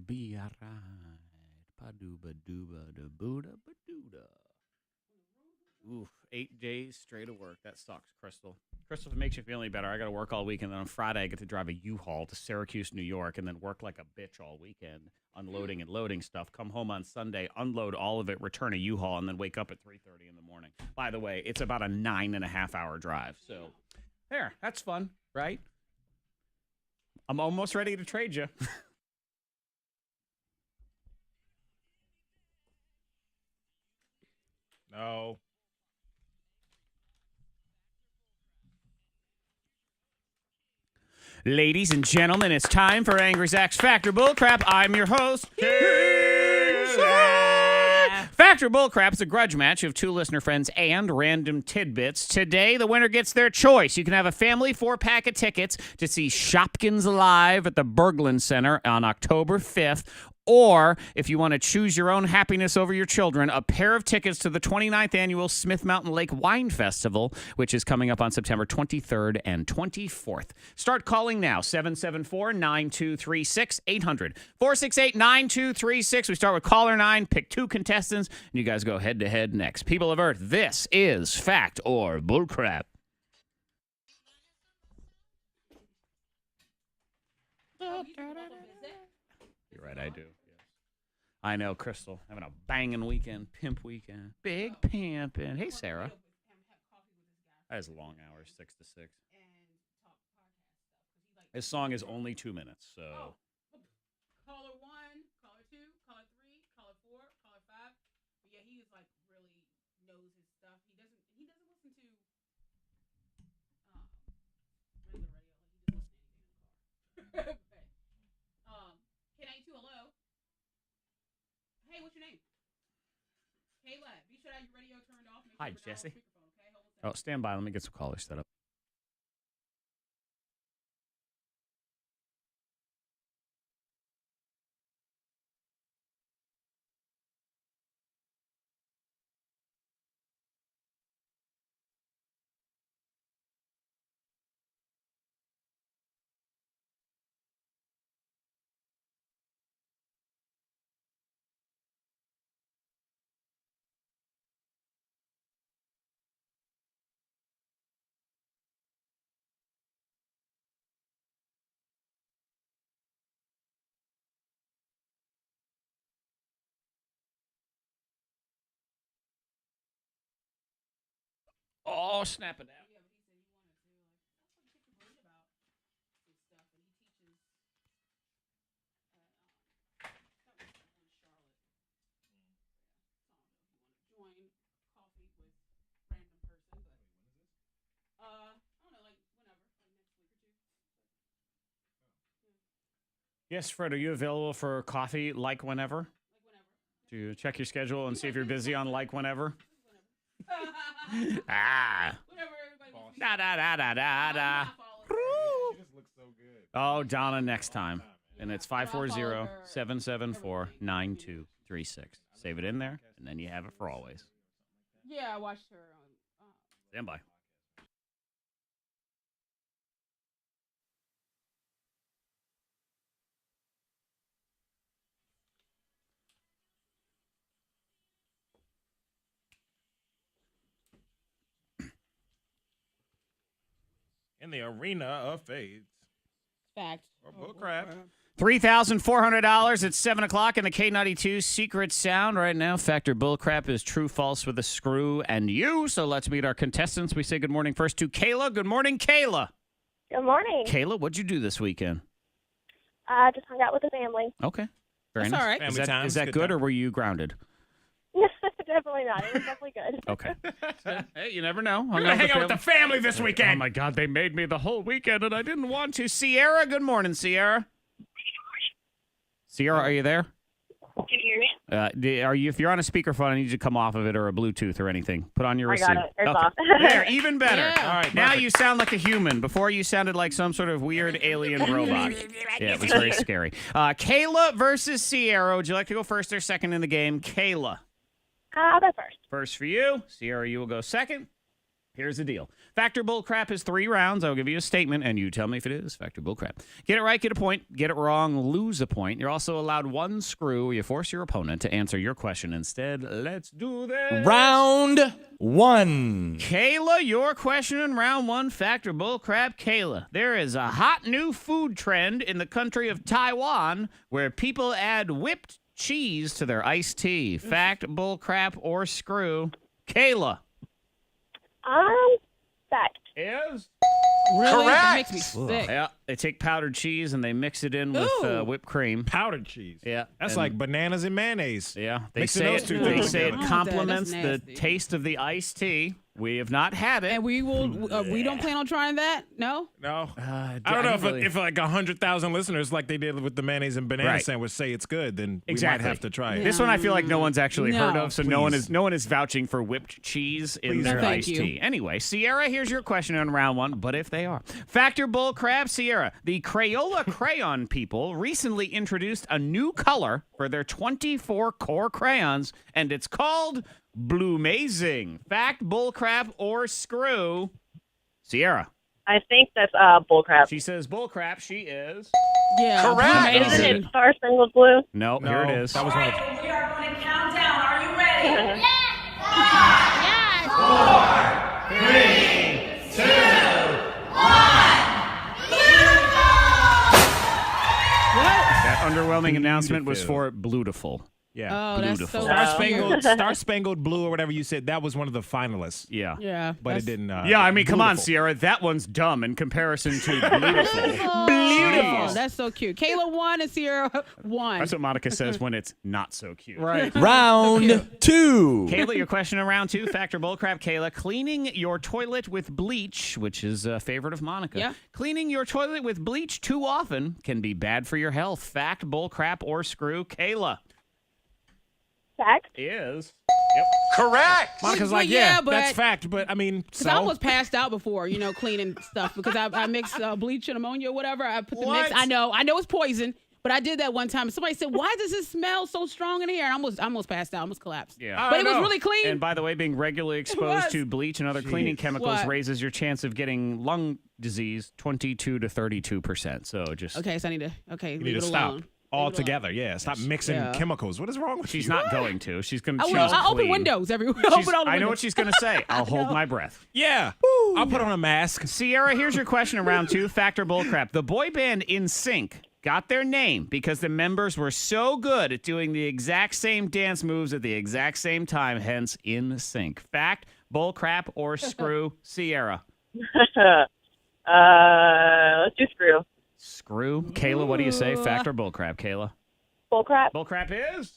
Be alright. Ba-dooba-dooba-da-booda-ba-dooda. Ooh, 8 days straight of work. That sucks, Crystal. Crystal, if it makes you feel any better, I got to work all weekend. Then on Friday, I get to drive a U-Haul to Syracuse, New York, and then work like a bitch all weekend, unloading and loading stuff. Come home on Sunday, unload all of it, return a U-Haul, and then wake up at 3:30 in the morning. By the way, it's about a 9.5-hour drive. So there, that's fun, right? I'm almost ready to trade you. No. Ladies and gentlemen, it's time for Angry Zach's Factor Bullcrap. I'm your host, Factor Bullcrap is a grudge match of two listener friends and random tidbits. Today, the winner gets their choice. You can have a family 4-pack of tickets to see Shopkins Live at the Berglund Center on October 5th. Or, if you want to choose your own happiness over your children, a pair of tickets to the 29th annual Smith Mountain Lake Wine Festival, which is coming up on September 23rd and 24th. Start calling now, 774-9236, 800-468-9236. We start with caller 9, pick 2 contestants, and you guys go head-to-head next. People of Earth, this is Fact or Bullcrap. You're right, I do. Yes. I know, Crystal. Having a banging weekend, pimp weekend. Big pimping. Hey, Sarah. That is long hours, 6 to 6. This song is only 2 minutes, so. Caller 1, caller 2, caller 3, caller 4, caller 5. But yeah, he is like really knows his stuff. He doesn't listen to regular radio. He just listens to anything in the car. K92, hello. Hey, what's your name? Kayla. Be sure to have your radio turned off. Make Hi, sure Jesse. okay? Hold on a second. Oh, stand by. Let me get some callers set up. Oh, snap it out. Yes, Fred, are you available for coffee like whenever? Do you check your schedule and see if you're busy on like whenever? Ah. Da da da da da da. She just looks so good. Oh, Donna next time. And it's 540-774-9236. Save it in there, and then you have it for always. Yeah, I watched her on. Stand by. In the arena of faith. Fact. Or Bullcrap. $3,400 at 7 o'clock in the K92 Secret Sound. Right now, Factor Bullcrap is true, false with a screw and you. So let's meet our contestants. We say good morning first to Kayla. Good morning, Kayla. Good morning. Kayla, what'd you do this weekend? Just hung out with the family. Okay. Very That's nice. all right. Family time. Is that good or were you grounded? Definitely not. It was definitely good. Okay. Hey, you never know. I'm going to hang out with the family this Oh, weekend. my God. They made me the whole weekend, and I didn't want to. Sierra, good morning, Sierra. Sierra, are you there? Can you hear me? Are you? If you're on a speakerphone, I need you to come off of it or a Bluetooth or anything. Put on your I receiver. got it. It's Okay. off. There, even better. Yeah. All right. Now you sound like a human. Before you sounded like some sort of weird alien robot. Yeah, it was very scary. Kayla versus Sierra. Would you like to go first or second in the game? Kayla. I'll go first. First for you. Sierra, you will go second. Here's the deal. Fact or bullcrap is 3 rounds. I'll give you a statement, and you tell me if it is fact or bullcrap. Get it right, get a point. Get it wrong, lose a point. You're also allowed 1 screw. You force your opponent to answer your question instead. Let's do this. Round 1. Kayla, your question in round 1, fact or bullcrap. Kayla, there is a hot new food trend in the country of Taiwan where people add whipped cheese to their iced tea. Fact, bullcrap, or screw. Kayla. Fact. Is? Really? Correct. That makes me sick. Yeah, they take powdered cheese and they mix it in with whipped cream. Powdered cheese. Yeah. That's and- like bananas and mayonnaise. Yeah, they Mixing say those it, two they things say it together. complements That's the nasty. taste of the iced tea. We have not had it. And we don't plan on trying that? No? No. I I don't know really- if like 100,000 listeners, like they did with the mayonnaise and banana Right. sandwich, say it's good, then Exactly. we might have to try it. This one I feel like no one's actually heard No. of, so no one is vouching for whipped cheese in Please their no. Thank iced you. tea. Anyway, Sierra, here's your question on round 1, but if they are. Factor bull crap, Sierra. The Crayola Crayon people recently introduced a new color for their 24 core crayons, and it's called Blue-mazing. Fact, bull crap, or screw. Sierra. I think that's bullcrap. She says bull crap. She is. Yeah. Correct. Amazing. Isn't it Star Spangled Blue? No, No, here it is. That was one of We are going to count down. Are you ready? That underwhelming announcement was for Blutiful. yeah. Oh, that's Beautiful. so Star Spangled Blue or whatever you said, that was one of the finalists. Yeah. Yeah. But that's- it didn't. Yeah, I mean, come on, Beautiful. Sierra. That one's dumb in comparison to Beautiful. Oh, that's so cute. Kayla won and Sierra won. That's what Monica says when it's not so cute. Right. Round 2. Kayla, your question in round 2, factor bullcrap. Kayla, cleaning your toilet with bleach, which is a favorite of Monica. Yeah. Cleaning your toilet with bleach too often can be bad for your health. Fact, bullcrap, or screw. Kayla Fact. is. Correct. Monica's Well, like, yeah, yeah, but- that's fact. But I mean, Because I almost passed out before, cleaning stuff because I mixed bleach and ammonia or whatever. I put the mix. I know it's poison, but I did that one time. Somebody said, "Why does it smell so strong in here?" And I almost passed out, almost collapsed. Yeah. But it was really clean. And by the way, being regularly exposed to bleach and other cleaning chemicals What? raises your chance of getting lung disease 22 to 32%. So just Okay, so I need to you leave need it to stop alone. altogether. Yeah, stop mixing Yeah. chemicals. What is wrong with she's you? not going to. She's going to I choose will. I'll open clean. windows everywhere. She's- Open all the I know windows. what she's going to say. I'll hold my breath. Yeah, I'll put on a mask. Sierra, here's your question in round 2. Factor bullcrap. The boy band NSYNC got their name because the members were so good at doing the exact same dance moves at the exact same time, hence NSYNC. Fact, bullcrap, or screw. Sierra. Let's do screw. Screw. Kayla, what do you say? Fact or bullcrap, Kayla? Bullcrap. Bullcrap is?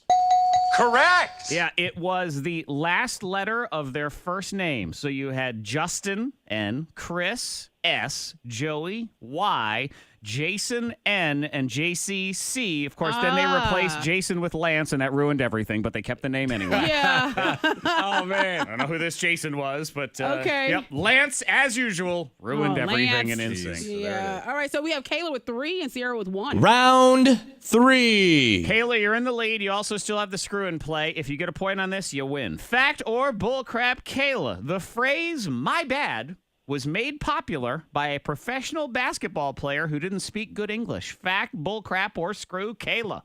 Correct. Yeah, it was the last letter of their first name. So you had Justin, N, Chris, S, Joey, Y, Jason, N, and JC, C. Of course, then they replaced Jason with Lance, and that ruined everything, but they kept the name anyway. Yeah. Oh, man. I don't know who this Jason was, but Okay. Yep, Lance, as usual, ruined Oh, everything Lance. in NSYNC. So there it Yeah. All right. So we have Kayla with 3 and Sierra with 1. Round 3. Kayla, you're in the lead. You also still have the screw in play. If you get a point on this, you win. Fact or bullcrap, Kayla. The phrase, my bad, was made popular by a professional basketball player who didn't speak good English. Fact, bullcrap, or screw, Kayla.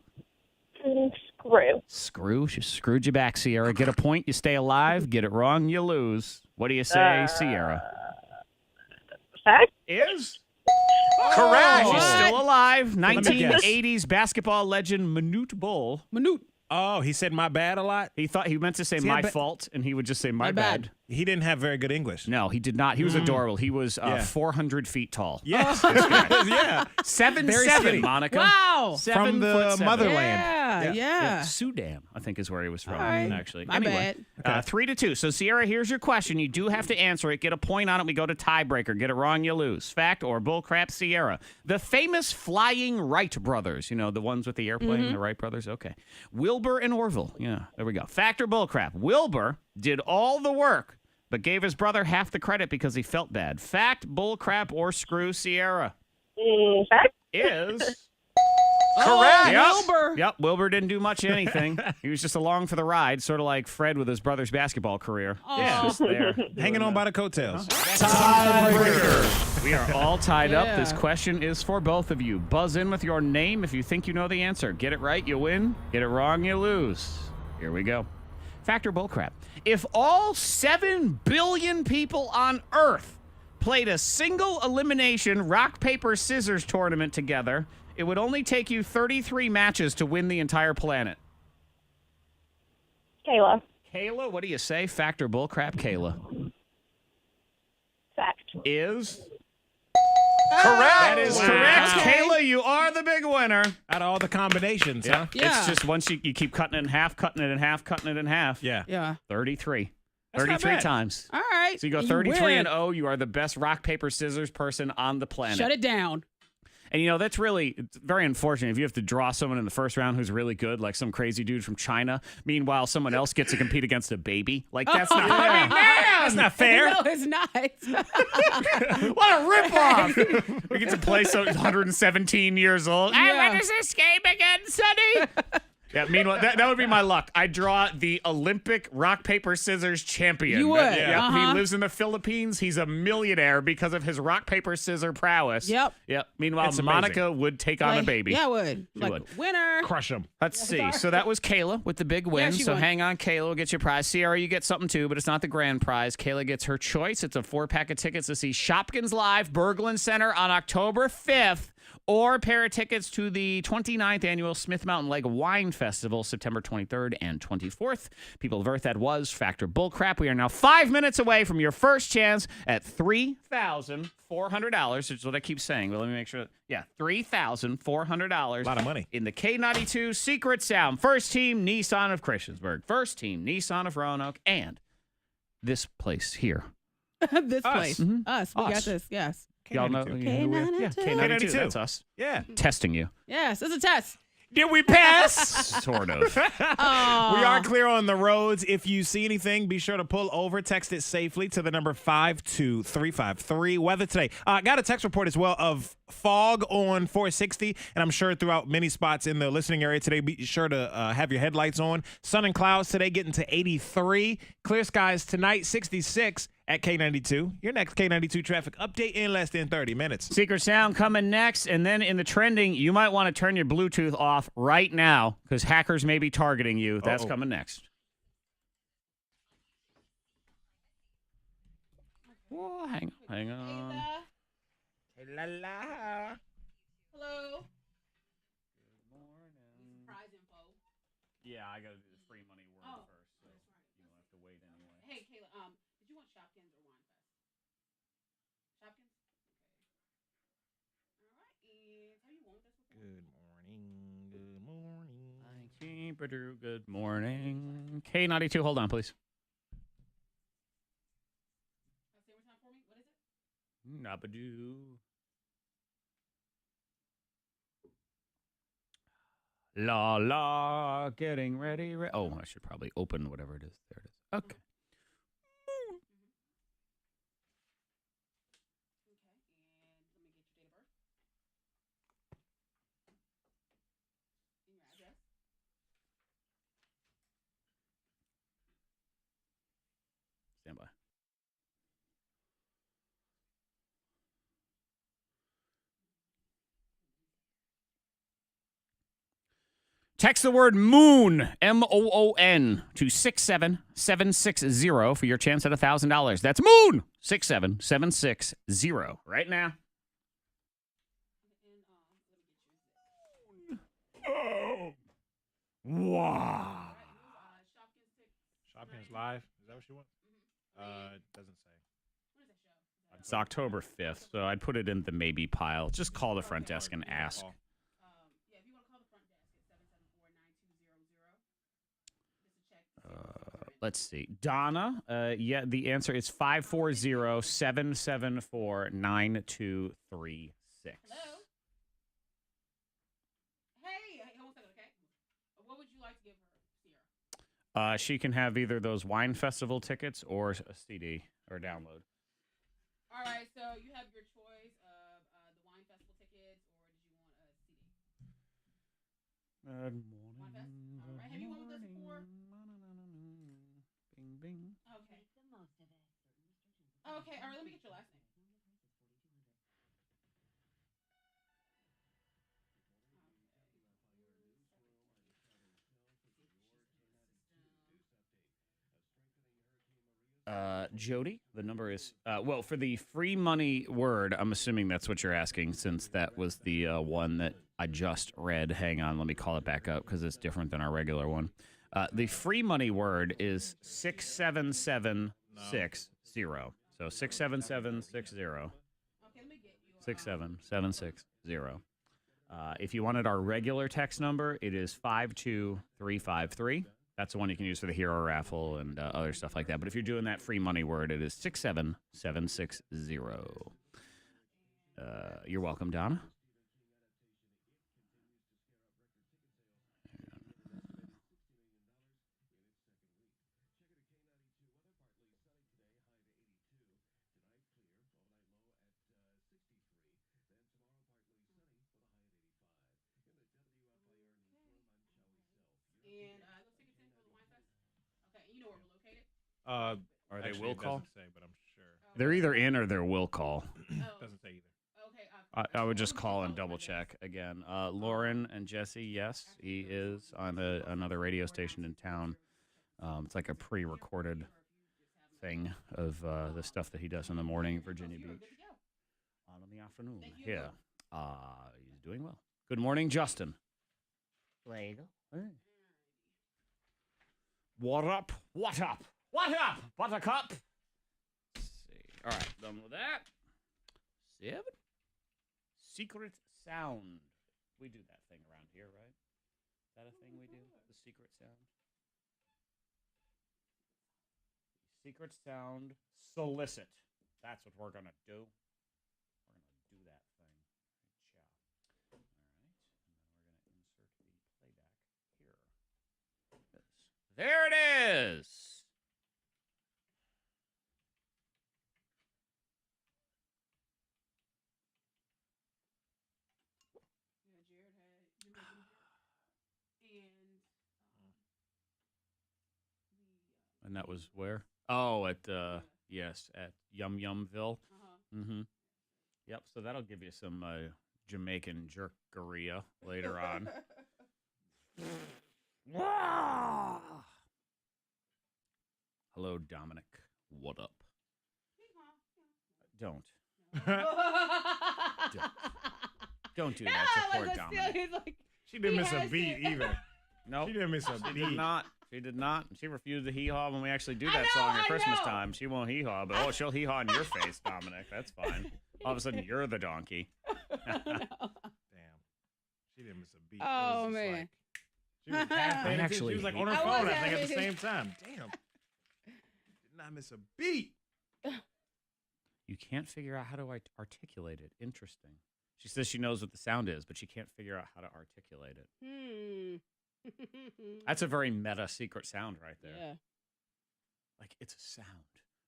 Screw. Screw. She screwed you back, Sierra. Get a point, you stay alive. Get it wrong, you lose. What do you say, Sierra? Fact. Is? Correct. She's still alive. me guess. 1980s basketball legend Manute Bol. Minute. Oh, he said my bad a lot. He thought he meant to say See, I my bet- fault, and he would just say my My bad. bad. He didn't have very good English. No, he did not. He was adorable. He was Yeah. 400 feet tall. Yes. yeah. 7'7", Very skinny. Monica. Wow. 7 From the foot 7. motherland. Yeah. Sudan, I think, is where he was from, All right. actually. My anyway, bad. 3-2. So, Sierra, here's your question. You do have to answer it. Get a point on it. We go to tiebreaker. Get it wrong, you lose. Fact or bullcrap, Sierra. The famous flying Wright brothers, the ones with the airplane, the Wright brothers? Okay. Wilbur and Orville. Yeah, there we go. Fact or bullcrap. Wilbur did all the work, but gave his brother half the credit because he felt bad. Fact, bullcrap, or screw, Sierra. Fact. Is... Correct. Oh, Wilbur. Yep, Wilbur didn't do much of anything. He was just along for the ride, sort of like Fred with his brother's basketball career. Yeah. Just there. Hanging on by the coattails. Tiebreaker. We are all tied up. This Yeah. question is for both of you. Buzz in with your name if you think you know the answer. Get it right, you win. Get it wrong, you lose. Here we go. Fact or bullcrap? If all 7 billion people on Earth played a single elimination rock, paper, scissors tournament together, it would only take you 33 matches to win the entire planet. Kayla. Kayla, what do you say? Fact or bullcrap, Kayla? Fact. Is? Correct. That is correct. Kayla, you are the big winner. Out of all the combinations, huh? Yeah. It's just once you keep cutting it in half, cutting it in half, cutting it in half. Yeah. Yeah. 33. That's not 33 bad. times. All right. So you go And 33 and win. 0. You are the best rock, paper, scissors person on the planet. Shut it down. And, that's it's very unfortunate if you have to draw someone in the first round who's really good, like some crazy dude from China. Meanwhile, someone else gets to compete against a baby. Like, that's not yeah. That's not fair. No, it's not. What a ripoff! We get to play some 117 years old. Hey, Yeah. when is this game again, Sonny? Yeah, meanwhile, that would be my luck. I draw the Olympic rock, paper, scissors champion. You would, Yep, uh-huh. He lives in the Philippines. He's a millionaire because of his rock, paper, scissor prowess. Yep. Meanwhile, It's amazing. Monica would take on a Like, baby. Yeah, I would. She Like, would. winner. Crush them. Let's see. So that was Kayla with the big win. she So won. hang on, Kayla. We'll get you a prize. Sierra, you get something too, but it's not the grand prize. Kayla gets her choice. It's a 4-pack of tickets to see Shopkins Live, Berglund Center on October 5th, or a pair of tickets to the 29th annual Smith Mountain Lake Wine Festival, September 23rd and 24th. People of Earth, that was Factor Bullcrap. We are now 5 minutes away from your first chance at $3,400, which is what I keep saying. But let me make sure. Yeah, $3,400. A lot of money. In the K92 Secret Sound. First team, Nissan of Christiansburg. First team, Nissan of Roanoke. And this place here. This place. Us. We got Us. this. Yes. Y'all know? K92. Yeah, K92. K92. That's us. Yeah. Testing you. Yes. It's a test. Did we pass? Sort of. We are clear on the roads. If you see anything, be sure to pull over. Text it safely to the number 52353. Weather today. Got a text report as well of fog on 460, and I'm sure throughout many spots in the listening area today. Be sure to have your headlights on. Sun and clouds today getting to 83. Clear skies tonight, 66 at K92. Your next K92 traffic update in less than 30 minutes. Secret Sound coming next. And then in the trending, you might want to turn your Bluetooth off right now because hackers may be targeting you. That's coming next. Whoa, hang on. La la. Hello. Yeah, I got to do the free money word first, so you don't have to wait anyway. Hey, Kayla. Did you want Shopkins or Wine Fest? Shopkins. Okay. All right. And have you won with this before? Good morning. Good morning. Good morning. K92, hold on, please. Say one time for me. What is it? Nabadoo. La la, getting ready. Oh, I should probably open whatever it is. There it is. Okay. Stand by. Text the word moon, MOON, to 67760 for your chance at $1,000. That's moon, 67760 right now. Oh. Wow. Shopkins Live. Is that what you want? It doesn't say. It's October 5th, so I'd put it in the maybe pile. Just call the front desk and ask. Let's see. Donna, yeah, the answer is 540-774-9236. Hello? Hey, hold on a second, okay? What would you like to give her, Sierra? She can have either those wine festival tickets or a CD or download. All right, so you have your choice of the wine festival tickets, or did you want a CD? Good morning. All right. Have you won with us before? Bing, bing. Okay. Okay. All right. Let me get your last name. Jody, the number is, well, for the free money word, I'm assuming that's what you're asking since that was the one that I just read. Hang on, let me call it back up because it's different than our regular one. The free money word is 67760. So 67760. Okay, let me get you. 67760. If you wanted our regular text number, it is 52353. That's the one you can use for the hero raffle and other stuff like that. But if you're doing that free money word, it is 67760. You're welcome, Donna. And let's take it in for the wine fest. Okay, you know where we're located? Are they Actually, will it call? doesn't say, but I'm sure. They're either in or they're will call. Doesn't say either. Okay. I would just call and double check again. Lauren and Jesse, yes, he is on another radio station in town. It's like a pre-recorded thing of the stuff that he does in the morning, Virginia Beach. On in the afternoon here. He's doing well. Good morning, Justin. Bagel. Hey. What up? What up? What up, Buttercup? Let's see. All right, done with that. 7. Secret sound. We do that thing around here, right? Is that a thing we do? The secret sound? Secret sound solicit. That's what we're going to do. We're going to do that thing. Good job. All right. And then we're going to insert the playback here. There it is. Yeah, Jared had Jamaican And that was where? Oh, at yes, at Yum Yumville. Mm-hmm. Yep. So that'll give you some Jamaican jerkeria later on. Hello, Dominic. What up? Don't. Don't do that to poor Dominic. She didn't miss a beat either. No, She didn't miss a she beat. did not. She did not. She refused to hee-haw when we actually do that song at Christmas time. She won't hee-haw, but she'll hee-haw in your face, Dominic. That's fine. All of a sudden, you're the donkey. Damn. She didn't miss a beat. Oh, man. Like, she was half paying attention. She was like on her phone, I think, at the same time. Damn. Did not miss a beat. You can't figure out how to articulate it. Interesting. She says she knows what the sound is, but she can't figure out how to articulate it. That's a very meta secret sound right there. Yeah. Like, it's a sound,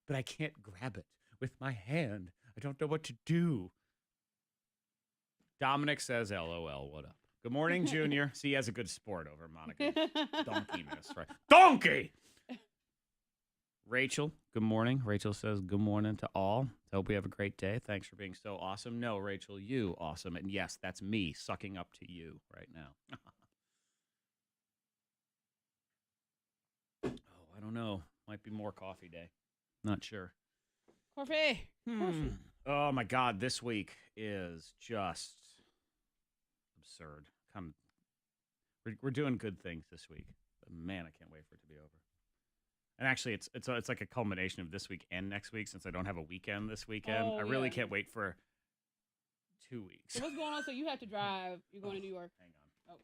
but I can't grab it with my hand. I don't know what to do. Dominic says, LOL, what up? Good morning, Junior. See, he has a good sport over Monica's donkeyness, right? Donkey! Rachel, good morning. Rachel says, good morning to all. Hope we have a great day. Thanks for being so awesome. No, Rachel, you awesome. And yes, that's me sucking up to you right now. Oh, I don't know. Might be more coffee day. Not sure. Coffee. Oh, my God. This week is just absurd. We're doing good things this week. But man, I can't wait for it to be over. And actually, it's like a culmination of this week and next week since I don't have a weekend this weekend. Oh, I really yeah. can't wait for 2 weeks. So what's going on? So you have to drive. You're going to New York. Hang on. Oh.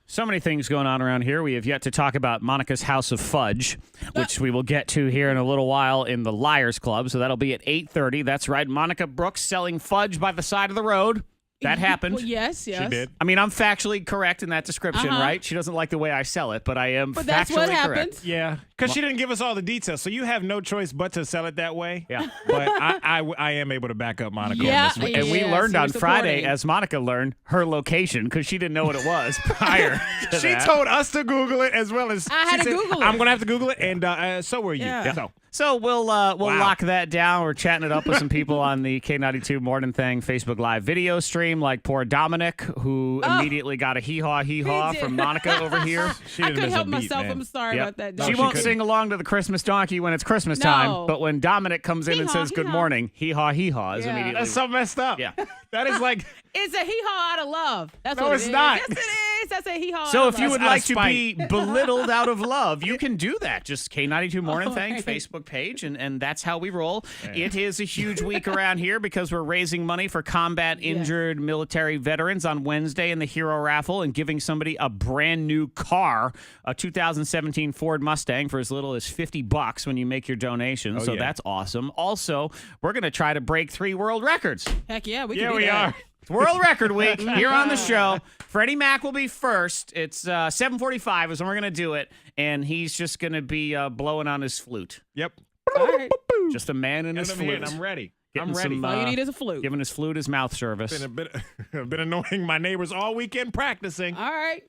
So many things going on around here. We have yet to talk about Monica's House of Fudge, which we will get to here in a little while in the Liars Club. So that'll be at 8:30. That's right. Monica Brooks selling fudge by the side of the road. That happened. Well, yes. She did. I mean, I'm factually correct in that description, right? She doesn't like the way I sell it, but I am But factually that's what happened. correct. Yeah, because she didn't give us all the details, so you have no choice but to sell it that way. Yeah. But I am able to back up Monica Yeah, on this one. And we Yes, learned we're on Friday, supporting. as Monica learned, her location because she didn't know what it was prior to She that. told us to Google it as well as I had she to said, Google it. I'm going to have to Google it, and so were you. Yeah. So we'll lock that down. We're chatting it up with some people on the K92 Mornin Thang Facebook Live video stream, like poor Dominic, who immediately got a hee-haw He hee-haw did. from Monica over here. She I didn't couldn't miss a help beat, myself. man. I'm sorry Yep. about that. She Dog. won't sing along to the Christmas donkey when it's Christmas time, but when Dominic comes in and Hee-haw, says good hee-haw. morning, hee-haw hee-haw is Yeah. immediately. That's so messed up. Yeah. That is like, It's a hee-haw out of love. That's No, what it's it is. not. Yes, it is. That's a hee-haw So out if of you love. would out of like to be spite. belittled out of love, you can do that. Just K92 Mornin All Thang right. Facebook page, and that's how we roll. It is a huge week around here because we're raising money for combat injured military veterans on Wednesday in the Hero Raffle and giving somebody a brand new car, a 2017 Ford Mustang, for as little as $50 when you make your donation. So yeah. that's awesome. Also, we're going to try to break 3 world records. Heck yeah, we yeah, can do we that. are. It's World Record Week here on the show. Freddie Mac will be first. It's 7:45 is when we're going to do it, and he's just going to be blowing on his flute. Yep. All right. Just a man in his And I'm here, flute. and I'm ready. Getting I'm ready. some, All you need is a flute. Giving his flute his mouth service. Been a bit, I've been annoying my neighbors all weekend practicing. All right.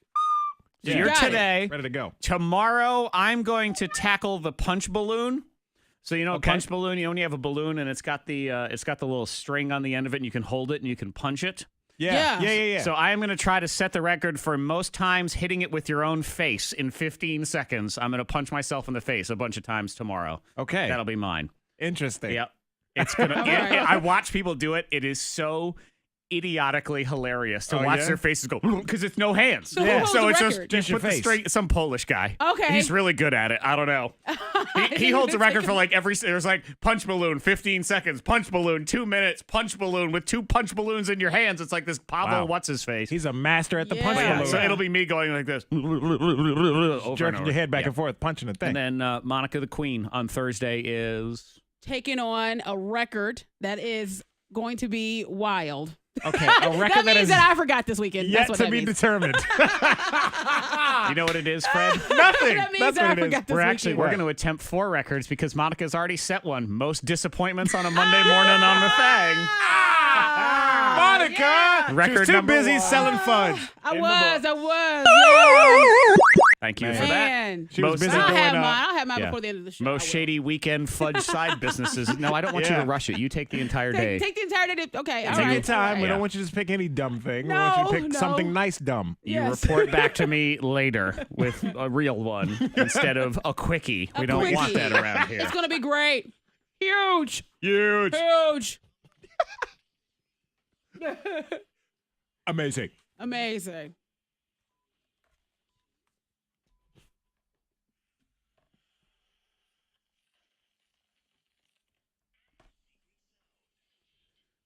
So Yeah. you're Got it. today. Ready to go. Tomorrow, I'm going to tackle the punch balloon. So you know, Okay. punch balloon. You only have a balloon, and it's got the little string on the end of it, and you can hold it and you can punch it. Yeah. So I am going to try to set the record for most times hitting it with your own face in 15 seconds. I'm going to punch myself in the face a bunch of times tomorrow. Okay. That'll be mine. Interesting. Yep. It's gonna. right. I watch people do it. It is so idiotically hilarious to Oh, watch yeah? their faces go because it's no hands. So who holds So the it's record? just your put the face. string. Some Polish guy. Okay. He's really good at it. I don't know. He holds the record for like there's like punch balloon 15 seconds, punch balloon 2 minutes, punch balloon with 2 punch balloons in your hands. It's like this Pavel Wow. what's his face. He's a master at the Yeah. punch Yeah, balloon. so it'll be me going like this, over jerking and over. your head back Yeah. and forth, punching the thing. And then Monica the Queen on Thursday is Taking on a record that is going to be wild. Okay, a record that means is that I forgot this weekend. yet That's what to that be means. determined. you know what it is, Fred? Nothing. That means That's that I what it is. forgot this We're weekend. going to attempt 4 records because Monica's already set one. Most disappointments on a Monday morning on the thing. Monica, Yeah. Record she was too number busy 1. selling fudge. I in the was. Thank you Man. for that. Man. She was Most- busy I'll doing have mine. I'll have mine yeah. before the end of the show. Most I will. shady weekend fudge side businesses. No, I don't want you Yeah. to rush it. You take the entire day. Take the entire day. Okay, all Take right. your time. all right. We Yeah. don't want you to just pick any dumb thing. we No, want you to pick no. something nice dumb. You Yes. report back to me later with a real one instead of a quickie. We don't want quickie. that around here. It's gonna be great. Huge. Huge. Huge. Amazing. Amazing.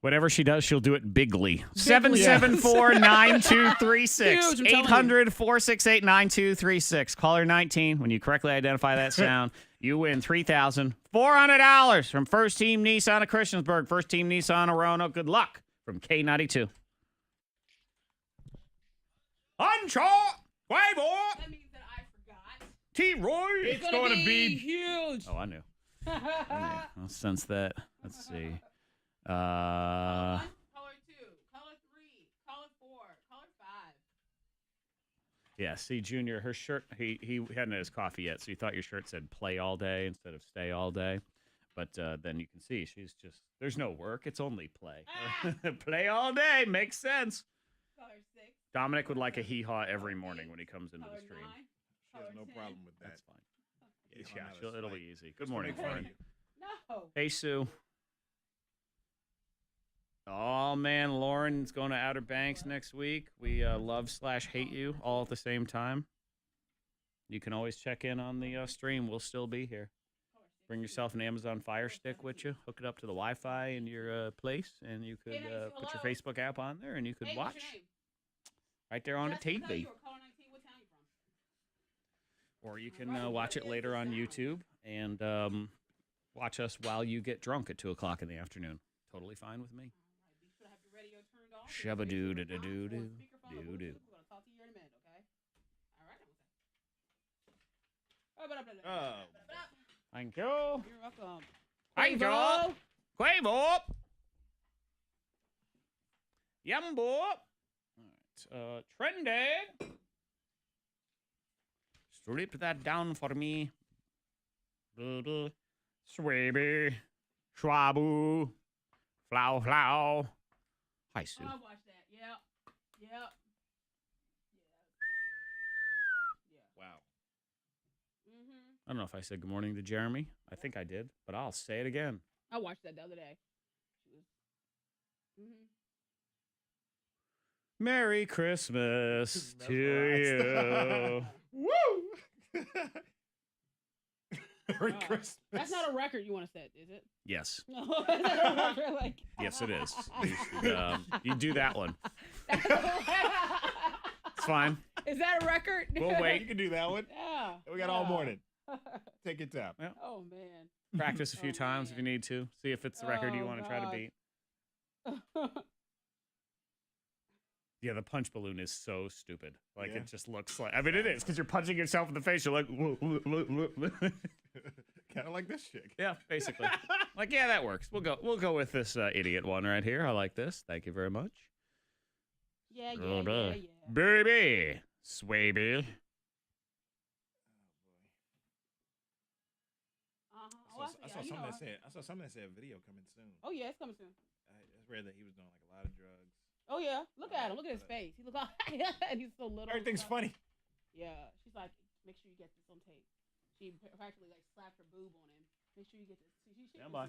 Whatever she does, she'll do it bigly. Bigly. 774-9236. Huge, I'm telling you. 800-468-9236. Caller 19. When you correctly identify that sound, you win $3,400 from First Team Nissan of Christiansburg. First Team Nissan of Roanoke. Good luck from K92. Unshot! Quavo! That means that I forgot. T-Roy! It's gonna be huge. Oh, I knew. I'll sense that. Let's see. Color 2, color 3, color 4, color 5. Yeah, see, Junior, her shirt, he hadn't had his coffee yet, so he thought your shirt said play all day instead of stay all day. But then you can see she's just, there's no work. It's only play. Play all day. Makes sense. Color 6. Dominic would like a hee-haw every morning when he comes into the stream. 9. She has no problem with that. That's fine. It'll be easy. Good morning, make fun Lauren. of you. No. Hey, Sue. Oh, man, Lauren's going to Outer Banks next week. We love/hate you all at the same time. You can always check in on the stream. We'll still be here. Bring yourself an Amazon Fire Stick with you. Hook it up to the Wi-Fi in your place, and you could put your Facebook app on there, and you could watch right there on the TV. Or you can watch it later on YouTube and watch us while you get drunk at 2 o'clock in the afternoon. Totally fine with me. Be sure to have your radio turned on. Shabba-doo-da-da-doo-doo. We're gonna talk to you in a minute, okay? All right. Thank you. You're welcome. Thank you. Quavo. Yumbo. All right. Trending. Strip that down for me. Swaby. Schwabu. Flow, flow. Hi, Sue. Oh, I watched that. Yep. Wow. I don't know if I said good morning to Jeremy. I think I did, but I'll say it again. I watched that the other day. Merry Christmas to you. Woo! Merry Christmas. That's not a record you want to set, is it? Yes. No, that's not a record, like. Yes, it is. You do that one. It's fine. Is that a record? We'll wait. You can do that one. Yeah. We got all morning. Take your time. Yeah. Oh, man. Practice a few times if you need to. See if it's the record you want to try to beat. Yeah, the punch balloon is so stupid. Like, it just looks like... I mean, it is, because you're punching yourself in the face. You're like... Kind of like this chick. Yeah, basically. Like, yeah, that works. We'll go with this idiot one right here. I like this. Thank you very much. Yeah. Baby. Swaby. I saw something that said video coming soon. Oh, yeah, it's coming soon. I read that he was doing like a lot of drugs. Oh, yeah. Look at him. Look at his face. He looks all... He's so little. Everything's funny. Yeah. She's like, make sure you get this on tape. She practically like slapped her boob on him. Make sure you get this. Stand by.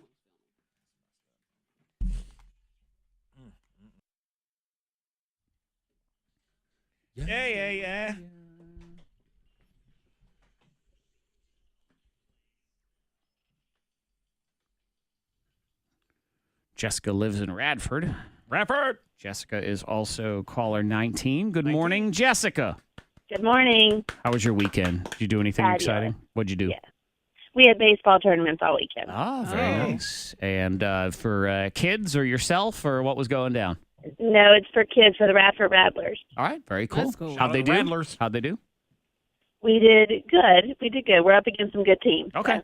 Yeah. Jessica lives in Radford. Jessica is also caller 19. Good 19. morning, Jessica. Good morning. How was your weekend? Did you do anything Fabulous. exciting? What'd you do? Yeah. We had baseball tournaments all weekend. Ah, very nice. And for kids or yourself, or what was going down? No, it's for kids, for the Radford Rattlers. All right, very cool. That's cool. How'd they do? Rattlers. How'd they do? We did good. We're up against some good teams. Okay.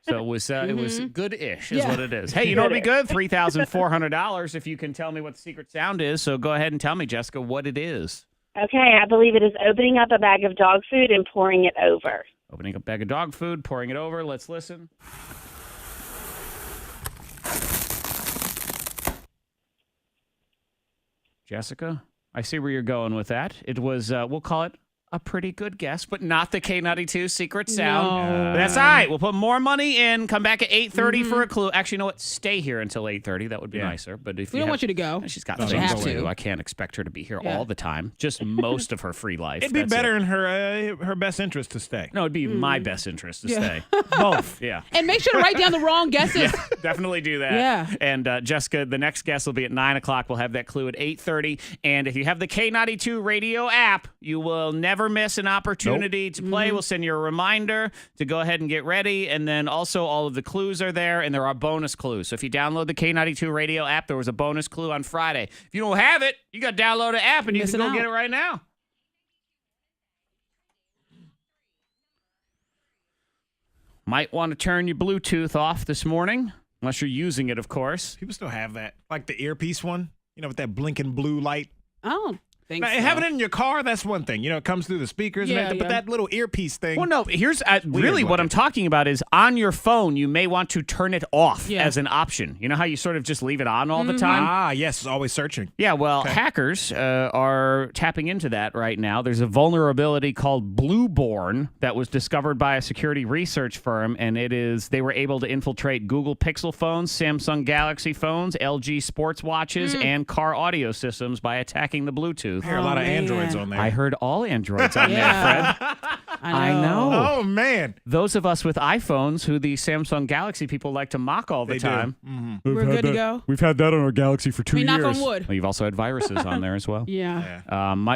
So it was good-ish is Yeah. what it is. Hey, you know what'd be good? $3,400 if you can tell me what the secret sound is. So go ahead and tell me, Jessica, what it is. Okay, I believe it is opening up a bag of dog food and pouring it over. Opening a bag of dog food, pouring it over. Let's listen. Jessica, I see where you're going with that. It was, we'll call it a pretty good guess, but not the K92 secret sound. No. That's all right. We'll put more money in. Come back at 8:30 for a clue. Actually, you know what? Stay here until 8:30. That would be nicer. But if We don't want you to go. She's got You things have to to. do. I can't expect her to be here Yeah. all the time. Just most of her free life. It'd be That's better it. in her best interest to stay. No, it'd be my best interest to Yeah. stay. Both. Yeah. And make sure to write down the wrong guesses. Definitely do that. Yeah. And Jessica, the next guest will be at 9 o'clock. We'll have that clue at 8:30. And if you have the K92 radio app, you will never miss an opportunity to play. We'll send you a reminder to go ahead and get ready. And then also all of the clues are there, and there are bonus clues. So if you download the K92 radio app, there was a bonus clue on Friday. If you don't have it, you got to download the app, and you Missing can go out. get it right now. Might want to turn your Bluetooth off this morning, unless you're using it, of course. People still have that. Like the earpiece one, with that blinking blue light. I don't think Now, so. having it in your car, that's one thing. It comes through the speakers. Yeah, But yeah. that little earpiece thing. Well, no, here's really what I'm talking about is on your phone, you may want to turn it off Yeah. as an option. You know how you sort of just leave it on all the time? Ah, yes, it's always searching. Yeah, well, hackers are tapping into that right now. There's a vulnerability called Blueborn that was discovered by a security research firm, and they were able to infiltrate Google Pixel phones, Samsung Galaxy phones, LG sports watches, and car audio systems by attacking the Bluetooth. I hear a lot of man. Androids on there. I heard all Androids on Yeah. there, Fred. I know. Oh, man. Those of us with iPhones who the Samsung Galaxy people like to mock all the time. Mm-hmm. We're good to go. We've had that on our Galaxy for 2 years. Knock on wood. Well, you've also had viruses on there as well. Yeah.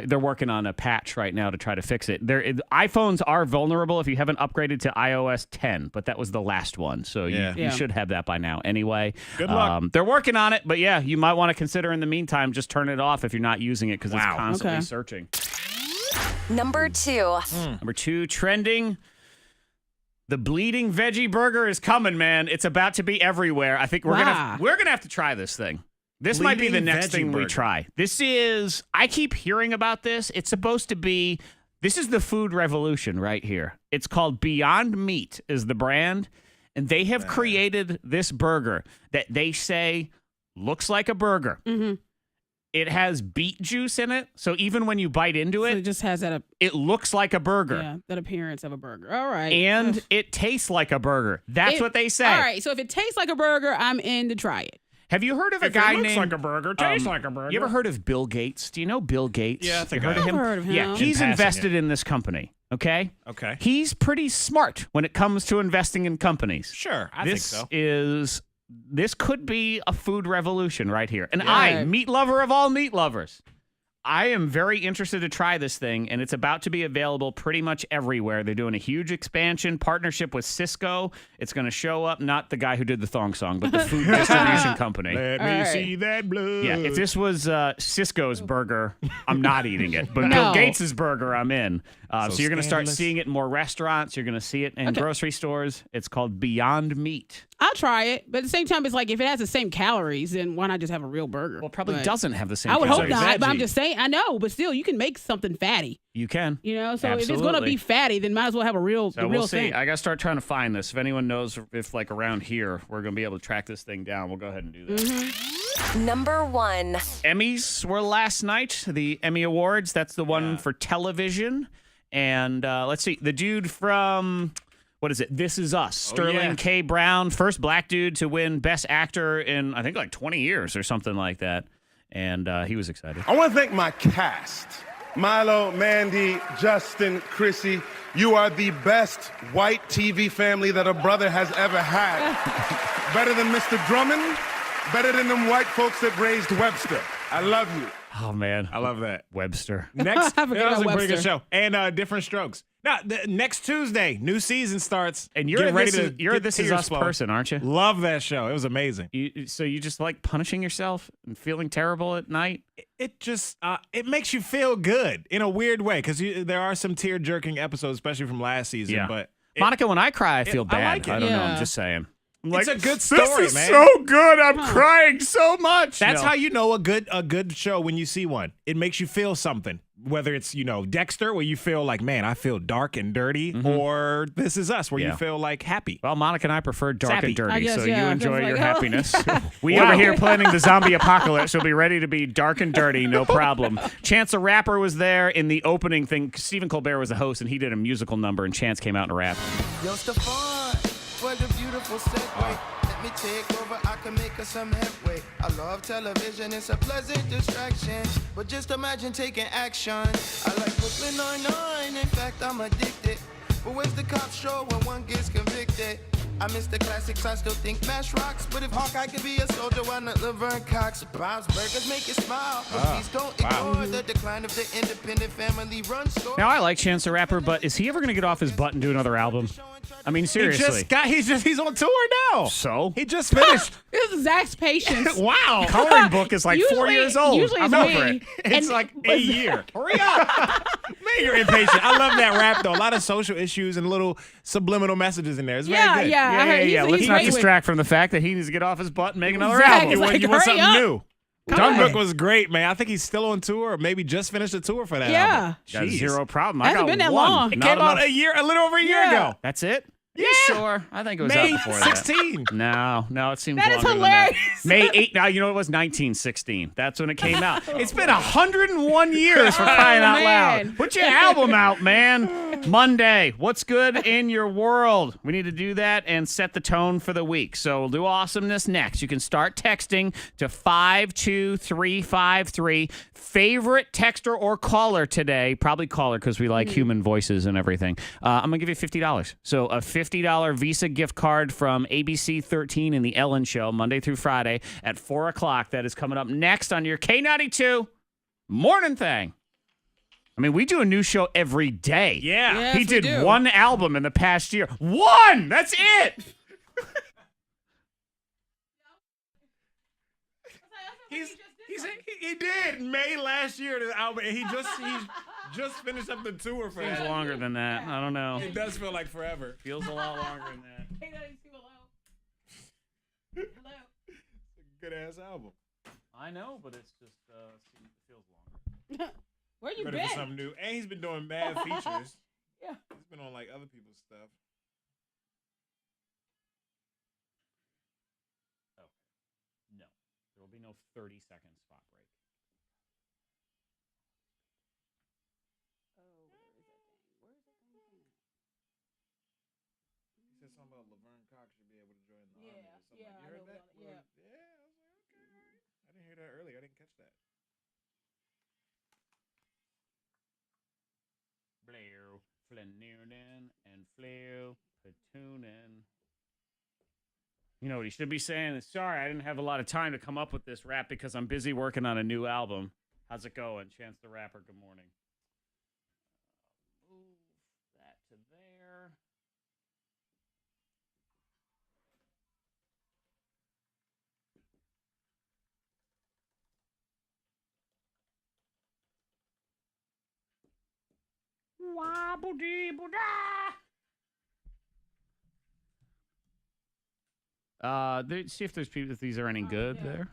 They're working on a patch right now to try to fix it. iPhones are vulnerable if you haven't upgraded to iOS 10, but that was the last one. So you should have that by now anyway. Good luck. They're working on it, but yeah, you might want to consider in the meantime just turn it off if you're not using it because it's constantly searching. Number 2. Number 2, trending. The bleeding veggie burger is coming, man. It's about to be everywhere. I think we're gonna have to try this thing. This might be the next thing we try. I keep hearing about this. It's supposed to be, this is the food revolution right here. It's called Beyond Meat is the brand, and they have created this burger that they say looks like a burger. Mm-hmm. It has beet juice in it, so even when you bite into it, it just has it looks like a burger. Yeah, that appearance of a burger. All right. And it tastes like a burger. That's what they say. All right, so if it tastes like a burger, I'm in to try it. Have you heard of a guy named... looks like a burger, tastes like a burger. You ever heard of Bill Gates? Do you know Bill Gates? Yeah, I think you heard of him? I've heard of him. Yeah, he's invested in this company, okay? Okay. He's pretty smart when it comes to investing in companies. Sure, I think so. This could be a food revolution right here. And I, meat lover of all meat lovers, I am very interested to try this thing, and it's about to be available pretty much everywhere. They're doing a huge expansion partnership with Cisco. It's going to show up, not the guy who did the thong song, but the food distribution company. Let me see that blood. Yeah, if this was Cisco's burger, I'm not eating it. But Bill Gates' burger, I'm in. So you're going to start seeing it in more restaurants. You're going to see it in grocery stores. It's called Beyond Meat. I'll try it, but at the same time, it's like if it has the same calories, then why not just have a real burger? Well, it probably doesn't have the same I would calories. hope not, but I'm just saying, I know, but still, you can make something fatty. You can. You know, so if it's Absolutely. going to be fatty, then might as well have a real, So the real we'll see. thing. I got to start trying to find this. If anyone knows if, like, around here, we're going to be able to track this thing down, we'll go ahead and do that. Mm-hmm. Number 1. Emmys were last night, the Emmy Awards. That's the one for television. And let's see, the dude from... What is it? This Is Us. Sterling K. Brown, first black dude to win Best Actor in, I think, like 20 years or something like that. And he was excited. I want to thank my cast. Milo, Mandy, Justin, Chrissy. You are the best white TV family that a brother has ever had. Better than Mr. Drummond. Better than them white folks that raised Webster. I love you. Oh, man. I love that. Webster. Next, I forget that was about a pretty good Webster. show. And Different Strokes. Now, next Tuesday, new season starts. And you're Get a This Is Us flowing. person, aren't you? Love that show. It was amazing. So you just like punishing yourself and feeling terrible at night? It just it makes you feel good in a weird way because there are some tear-jerking episodes, especially from last season. Yeah. But Monica, when I cry, I feel bad. like it. I don't know. Yeah. I'm just saying. I'm It's like, a good story, this is man. so good. I'm crying so much. That's how you know a good show when you see one. It makes you feel something. Whether it's, Dexter, where you feel like, man, I feel dark and dirty, or This Is Us, where you feel like happy. Well, Monica and I prefer dark Sappy. and dirty, I guess, so yeah, you I enjoy was your like, oh. happiness. We over here planning the zombie apocalypse. We'll be ready to be dark and dirty, no problem. Chance the Rapper was there in the opening thing. Stephen Colbert was the host, and he did a musical number, and Chance came out and rapped. Yo, Stefan, what a beautiful segue. Let me take over, I can make us some headway. I love television, it's a pleasant distraction. But just imagine taking action. I like Brooklyn Nine-Nine, in fact, I'm addicted. But where's the cop show when one gets convicted? I miss the classics, I still think MASH rocks. But if Hawkeye could be a soldier, why not Laverne Cox? Bob's Burgers make you smile. But please don't ignore the decline of the independent family-run store. Now, I like Chance the Rapper, but is he ever going to get off his butt and do another album? I mean, seriously. He's on tour now. So? He just finished. This is Zach's patience. Wow. Coloring book is like 4 years old. Usually I'm it's over me. it. It's like a year. Hurry up. Man, you're impatient. I love that rap, though. A lot of social issues and little subliminal messages in there. It's very good. Yeah. I heard he's Let's not great with- distract from the fact that he needs to get off his butt and make another Zach album. is like, You want hurry something up. new. Dunkirk was great, man. I think he's still on tour, or maybe just finished a tour for that album. Got Jeez. zero problem. I Hasn't got been that one. long. It Not came out enough- a little over a year ago. That's it? Yeah, sure. I think it was May out before 16. that. No, it seems That is longer hilarious. than that. May 8. Now, you know, it was 1916. That's when it came out. It's been 101 years for crying out loud. man. Put your album out, man. Monday, what's good in your world? We need to do that and set the tone for the week. So we'll do awesomeness next. You can start texting to 52353. Favorite texter or caller today, probably caller because we like human voices and everything. I'm going to give you $50. So a $50 Visa gift card from ABC 13 and The Ellen Show, Monday through Friday at 4 o'clock. That is coming up next on your K92 Morning Thang. I mean, we do a new show every day. Yeah. Yes, He we did do. one album in the past year. One! That's it! He did May last year the album, and he's just finished up the tour for Seems that. longer than that. I don't know. It does feel like forever. Feels a lot longer than that. Good ass album. I know, but it's just feels longer. Where you Ready been? for something new, and he's been doing mad features. Yeah. He's been on like other people's stuff. No. There will be no 30-second spot break. He said something about Laverne Cox should be able to join the army or something. yeah, You I heard know that? about it, yeah. Yeah, I was like, okay. I didn't hear that earlier. I didn't catch that. Blair, Flanneerden, and Flair, Petoonin. You know what he should be saying is, sorry, I didn't have a lot of time to come up with this rap because I'm busy working on a new album. How's it going? Chance the Rapper, good morning. Move that to there. See if there's people, if these are any good there.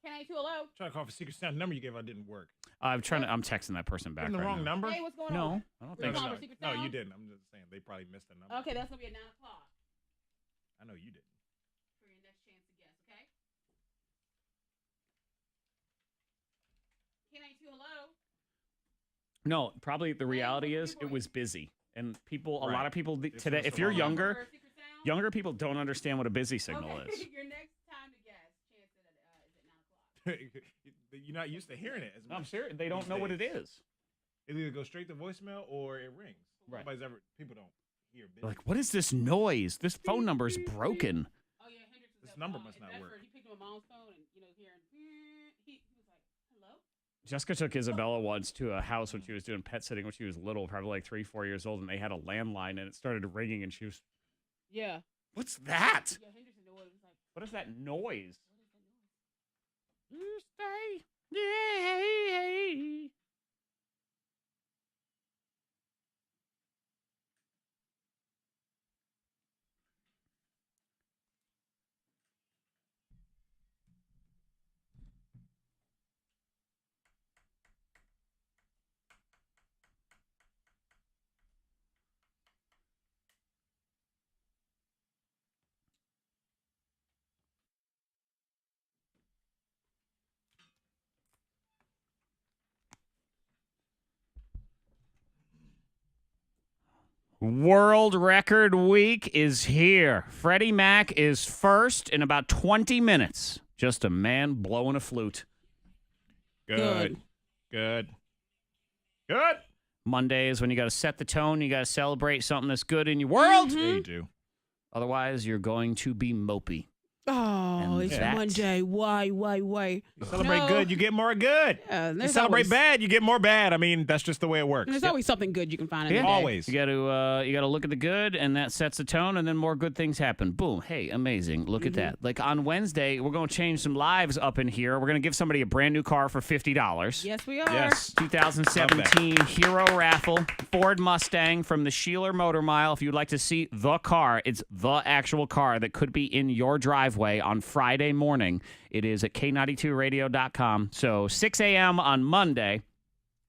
K92, hello. Trying to call for secret sound number you gave out didn't work. I'm texting that person back. In the right wrong now. number? Hey, what's going No, on? I don't We're think calling so. for secret No, sound? you didn't. I'm just saying they probably missed the number. Okay, that's gonna be at 9 o'clock I know you didn't. for your next chance to guess. Okay. K92, hello. No, probably the reality is it was busy. And people, a Right. lot of people It's today, been if so you're long. younger, For a secret sound? younger people don't understand what a busy signal Okay. is. Your next time to guess, chance is at 9 o'clock. You're not used to hearing it. As No, I'm much serious. They don't these know what it days. is. It either goes straight to voicemail or it rings. Right. People don't hear busy. Like, what is this noise? This phone number is broken. Oh yeah, Hendrix was This at number must not Bedford. work. He picked up my mom's phone and hearing he was like, "Hello." Jessica took Isabella once to a house when she was doing pet sitting when she was little, probably like 3-4 years old, and they had a landline and it started ringing and she was, Yeah. what's that? Yeah, Hendrix knew what it was like. What is that noise? What is that noise? You stay. Yeah. World Record Week is here. Freddie Mac is first in about 20 minutes. Just a man blowing a flute. Good. Monday is when you got to set the tone. You got to celebrate something that's good in your world. Yeah, you do. Otherwise, you're going to be mopey. Oh, And it's that- Monday. Why? You celebrate No. good, you get more good. You There's celebrate always, bad, you get more bad. I mean, that's just the way it works. There's always something good you can find in Yeah. the day. Always. You got to look at the good, and that sets the tone, and then more good things happen. Boom! Hey, amazing! Look at that. Like on Wednesday, we're going to change some lives up in here. We're going to give somebody a brand new car for $50. Yes, we are. Yes. 2017 Hero raffle Ford Mustang from the Sheeler Motor Mile. If you'd like to see the car, it's the actual car that could be in your driveway on Friday morning. It is at K92radio.com. So 6 a.m. on Monday.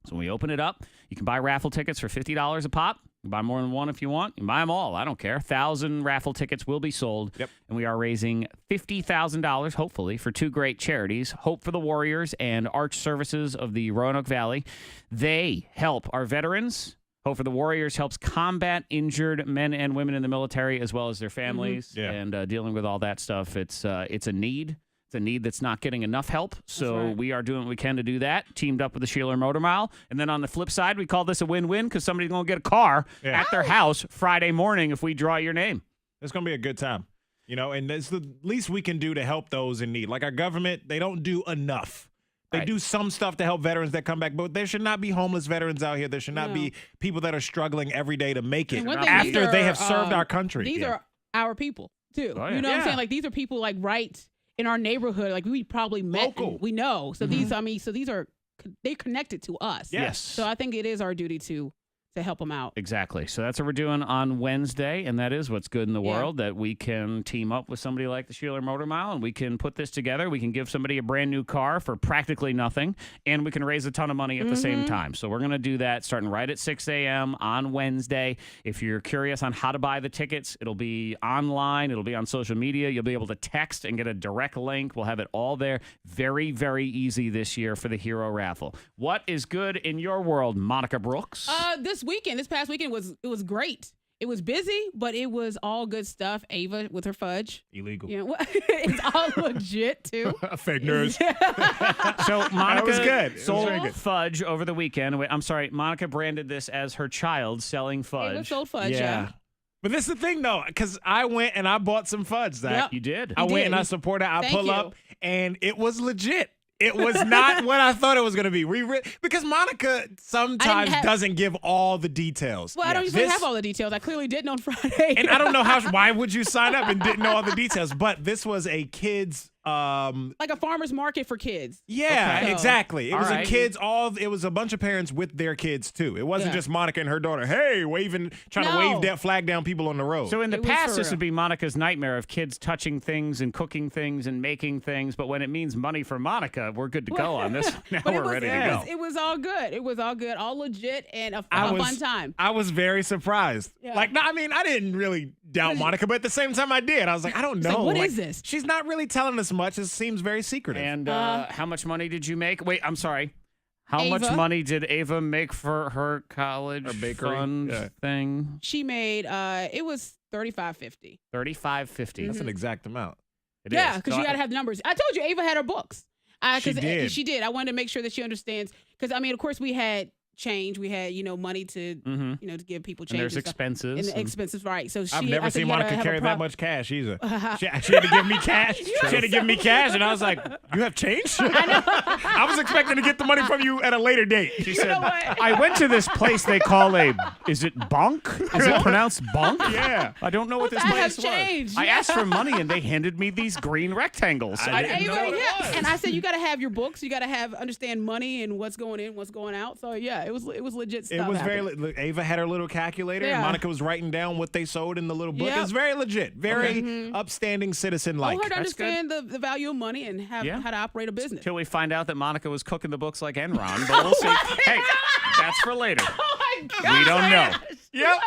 So when we open it up, You can buy raffle tickets for $50 a pop. You can buy more than one if you want. You can buy them all. I don't care. 1,000 raffle tickets will be sold. Yep. And we are raising $50,000, hopefully, for two great charities, Hope for the Warriors and Arch Services of the Roanoke Valley. They help our veterans. Hope for the Warriors helps combat injured men and women in the military as well as their families and dealing with all that stuff. It's a need. It's a need that's not getting enough help. So we are doing what we can to do that, teamed up with the Sheeler Motor Mile. And then on the flip side, we call this a win-win because somebody's going to get a car at their house Friday morning if we draw your name. It's going to be a good time. And that's the least we can do to help those in need. Like our government, they don't do enough. They do some stuff to help veterans that come back, but there should not be homeless veterans out here. There should not be people that are struggling every day to make it after they have served our country. These are our people, too. Oh, yeah. You know what I'm saying? Like, these are people, like, right in our neighborhood. Like, we probably met. Local. We know. So these are, they're connected to us. Yes. So I think it is our duty to help them out. Exactly. So that's what we're doing on Wednesday, and that is what's good in the world, that we can team up with somebody like the Sheeler Motor Mile, and we can put this together. We can give somebody a brand new car for practically nothing, and we can raise a ton of money at the same time. So we're going to do that starting right at 6 a.m. on Wednesday. If you're curious on how to buy the tickets, it'll be online. It'll be on social media. You'll be able to text and get a direct link. We'll have it all there. Very, very easy this year for the Hero Raffle. What is good in your world, Monica Brooks? This past weekend was great. It was busy, but it was all good stuff. Ava with her fudge. Illegal. It's all legit, too. Fake news. So Monica was good. sold Very good. fudge over the weekend. Wait, I'm sorry. Monica branded this as her child selling fudge. Ava sold fudge, yeah. But this is the thing, though, because I went and I bought some fudge, Zach. Yep. You did. I went and I supported. I pull up, and it was legit. It was not what I thought it was going to be. Because Monica sometimes doesn't give all the details. Well, I don't usually have all the details. I clearly didn't on Friday. And I don't know why would you sign up and didn't know all the details. But this was a kid's like a farmer's market for kids. Yeah, Okay. exactly. It was right. a kids it was a bunch of parents with their kids too. It wasn't just Monica and her daughter, hey, trying to wave that flag down people on the road. So in the It was past, for this real. would be Monica's nightmare of kids touching things and cooking things and making things. But when it means money for Monica, we're good to go on this. Now But we're ready to go. It was all good. It was all good, all legit, and a fun time. I was very surprised. Yeah. I didn't really doubt Monica, but at the same time I did. I was like, I don't know. What is this? She's not really telling us much. It seems very secretive. And how much money did you make? Wait, I'm sorry. How much Ava? money did Ava make for her college bakery? fund thing? She made it was $35.50. $35.50. That's an exact amount. It Yeah, is. because So you got to have the numbers. I told you Ava had her books. She did. She did. I wanted to make sure that she understands. Because, I mean, of course, we had change. We had, money to, to give people change. And there's stuff. expenses. And the expenses, right. So I've never seen Monica carry that much cash either. She had to give me cash. She had to give me cash, and I was like, "You have change?" I was expecting to get the money from you at a later date. She said, I went to this place they call is it bonk? Is it pronounced bonk? Yeah. I don't know what this I place have changed. was. I asked for money, and they handed me these green rectangles. I didn't know what it was. And I said, you got to have your books. You got to understand money and what's going in, what's going out. So, yeah, it was legit stuff. It was happening. look, Ava had her little calculator, and Yeah. Monica was writing down what they sold in the little book. Yep. It was very legit, very upstanding citizen-like. I want her to That's good. understand the value of money and how to operate a business. Until we find out that Monica was cooking the books like Enron, but we'll see. Hey, that's for later. Oh, my God. We don't know. Yep.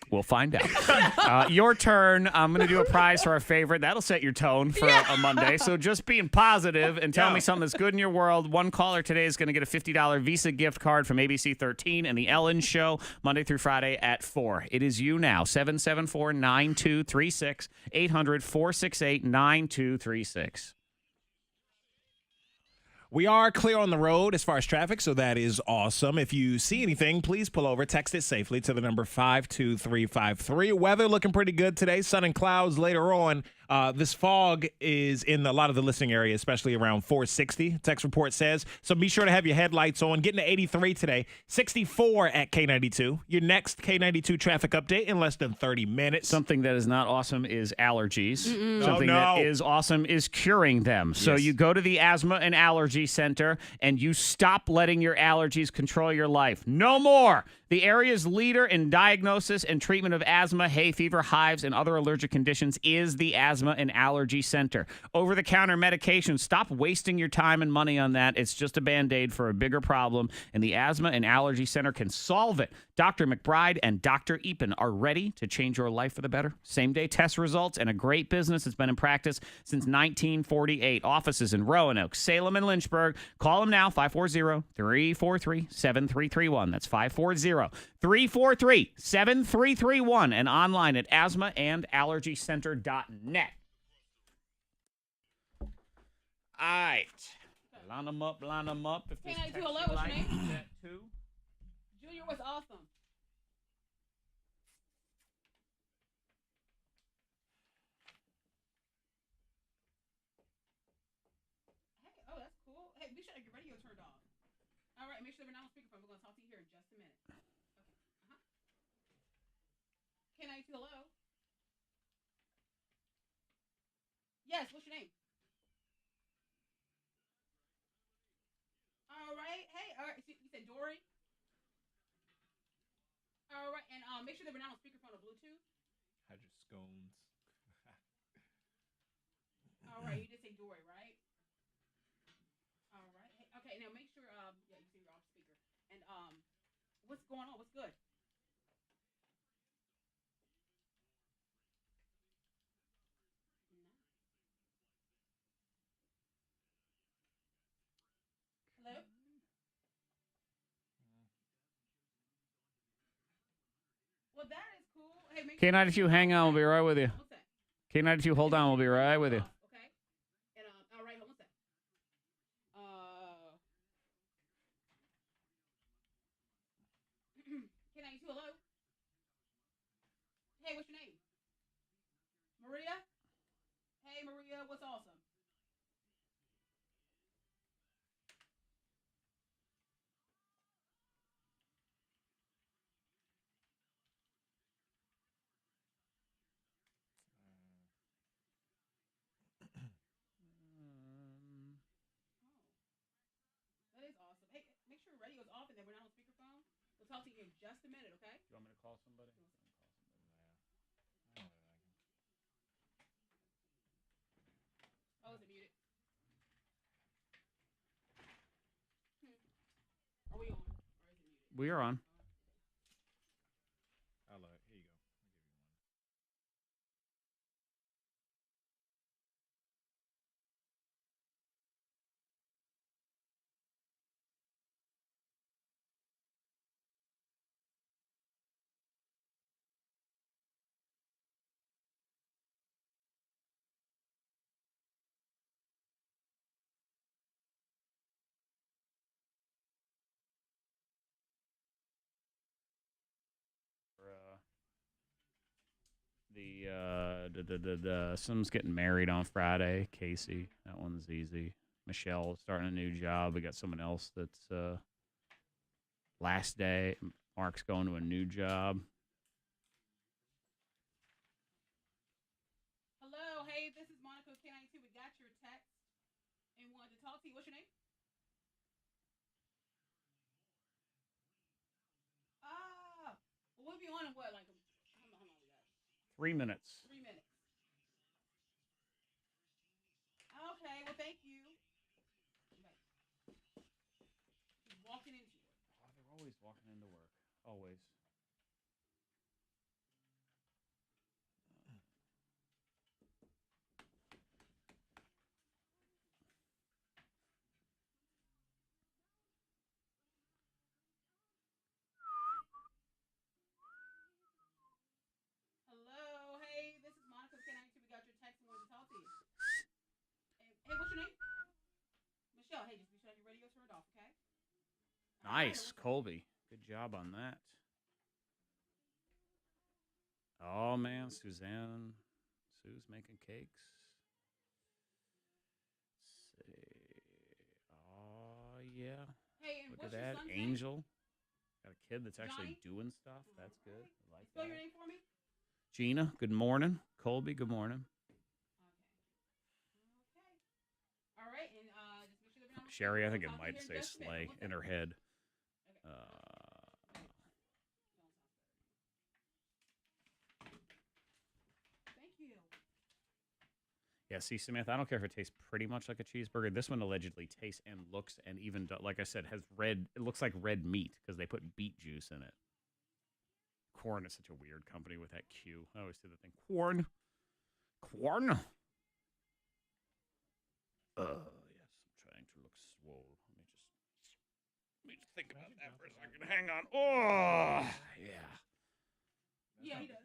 We'll find out. Your turn. I'm going to do a prize for our favorite. That'll set your tone for a Monday. So just being positive and tell me something that's good in your world. One caller today is going to get a $50 Visa gift card from ABC 13 and The Ellen Show, Monday through Friday at 4. It is you now, 774-9236, 800-468-9236. We are clear on the road as far as traffic, so that is awesome. If you see anything, please pull over. Text it safely to the number 52353. Weather looking pretty good today. Sun and clouds later on. This fog is in a lot of the listening area, especially around 460, text report says. So be sure to have your headlights on. Getting to 83 today, 64 at K92. Your next K92 traffic update in less than 30 minutes. Something that is not awesome is allergies. Something Oh, no. that is awesome is curing them. So Yes. you go to the Asthma and Allergy Center and you stop letting your allergies control your life. No more. The area's leader in diagnosis and treatment of asthma, hay fever, hives, and other allergic conditions is the Asthma Asthma and Allergy Center. Over-the-counter medication. Stop wasting your time and money on that. It's just a Band-Aid for a bigger problem, and the Asthma and Allergy Center can solve it. Dr. McBride and Dr. Epen are ready to change your life for the better. Same-day test results and a great business that's been in practice since 1948. Offices in Roanoke, Salem, and Lynchburg. Call them now, 540-343-7331. That's 540-343-7331, and online at asthmaandallergycenter.net. All right. Line them up, line them up. If this K92, text hello, you what's like, your name? that too. Junior was awesome. Hey, oh, that's cool. Hey, be sure to get radio turned off. All right, make sure we're not on speakerphone. We're going to talk to you here in just a minute. Okay. K92, hello. Yes, what's your name? All right. Hey, all right. You said Dory? All right, and make sure that we're not on speakerphone or Bluetooth. Hydra scones. All right, you did say Dory, right? All right. Hey, okay, now make sure yeah, you see you're off speaker. And what's going on? What's good? Hello? Well, that is cool. Hey, make K92, hang on. We'll be right with you. K92, hold on. We'll be right with you. Okay. And all right, hold on a second. K92, hello. Hey, what's your name? Maria. Hey, Maria, what's awesome? That is awesome. Hey, make sure your radio's off and that we're not on speakerphone. We'll talk to you in just a minute, okay? You want me to call somebody? Oh, is it muted? Are we on? Or is it muted? We are on. I'll here you go. Someone's getting married on Friday. Casey, that one's easy. Michelle starting a new job. We got someone else that's last day. Mark's going to a new job. Hello, hey, this is Monica K92. We got your text and wanted to talk to you. What's your name? Ah, well, we'll be on in what, like, how long we got? 3 minutes. 3 minutes. Okay, well, thank you. Bye. Just walking into it. Oh, they're always walking into work. Always. Hello, hey, this is Monica K92. We got your text and wanted to talk to you. Hey, what's your name? Michelle, hey, just be sure your radio turned off, okay? Nice, Colby. Good job on that. Oh, man, Suzanne. Sue's making cakes. Let's see. Oh, yeah. Hey, and look what's at your that. son's Angel. Got a kid that's actually Johnny? doing stuff. That's good. I like Spell that. your name for me. Gina, good morning. Colby, good morning. Okay. All right, and just make sure that we're not. Sherry, I think it We'll talk might to you say here in just a minute. Slay One in her second. head. Thank you. Yeah, see, Samantha, I don't care if it tastes pretty much like a cheeseburger. This one allegedly tastes and looks and even, like I said, has red. It looks like red meat because they put beet juice in it. Corn is such a weird company with that Q. I always say the thing. Corn. Yes, I'm trying to look swole. Let me just think about that for a second. Hang on. Oh, yeah. Yeah, he does.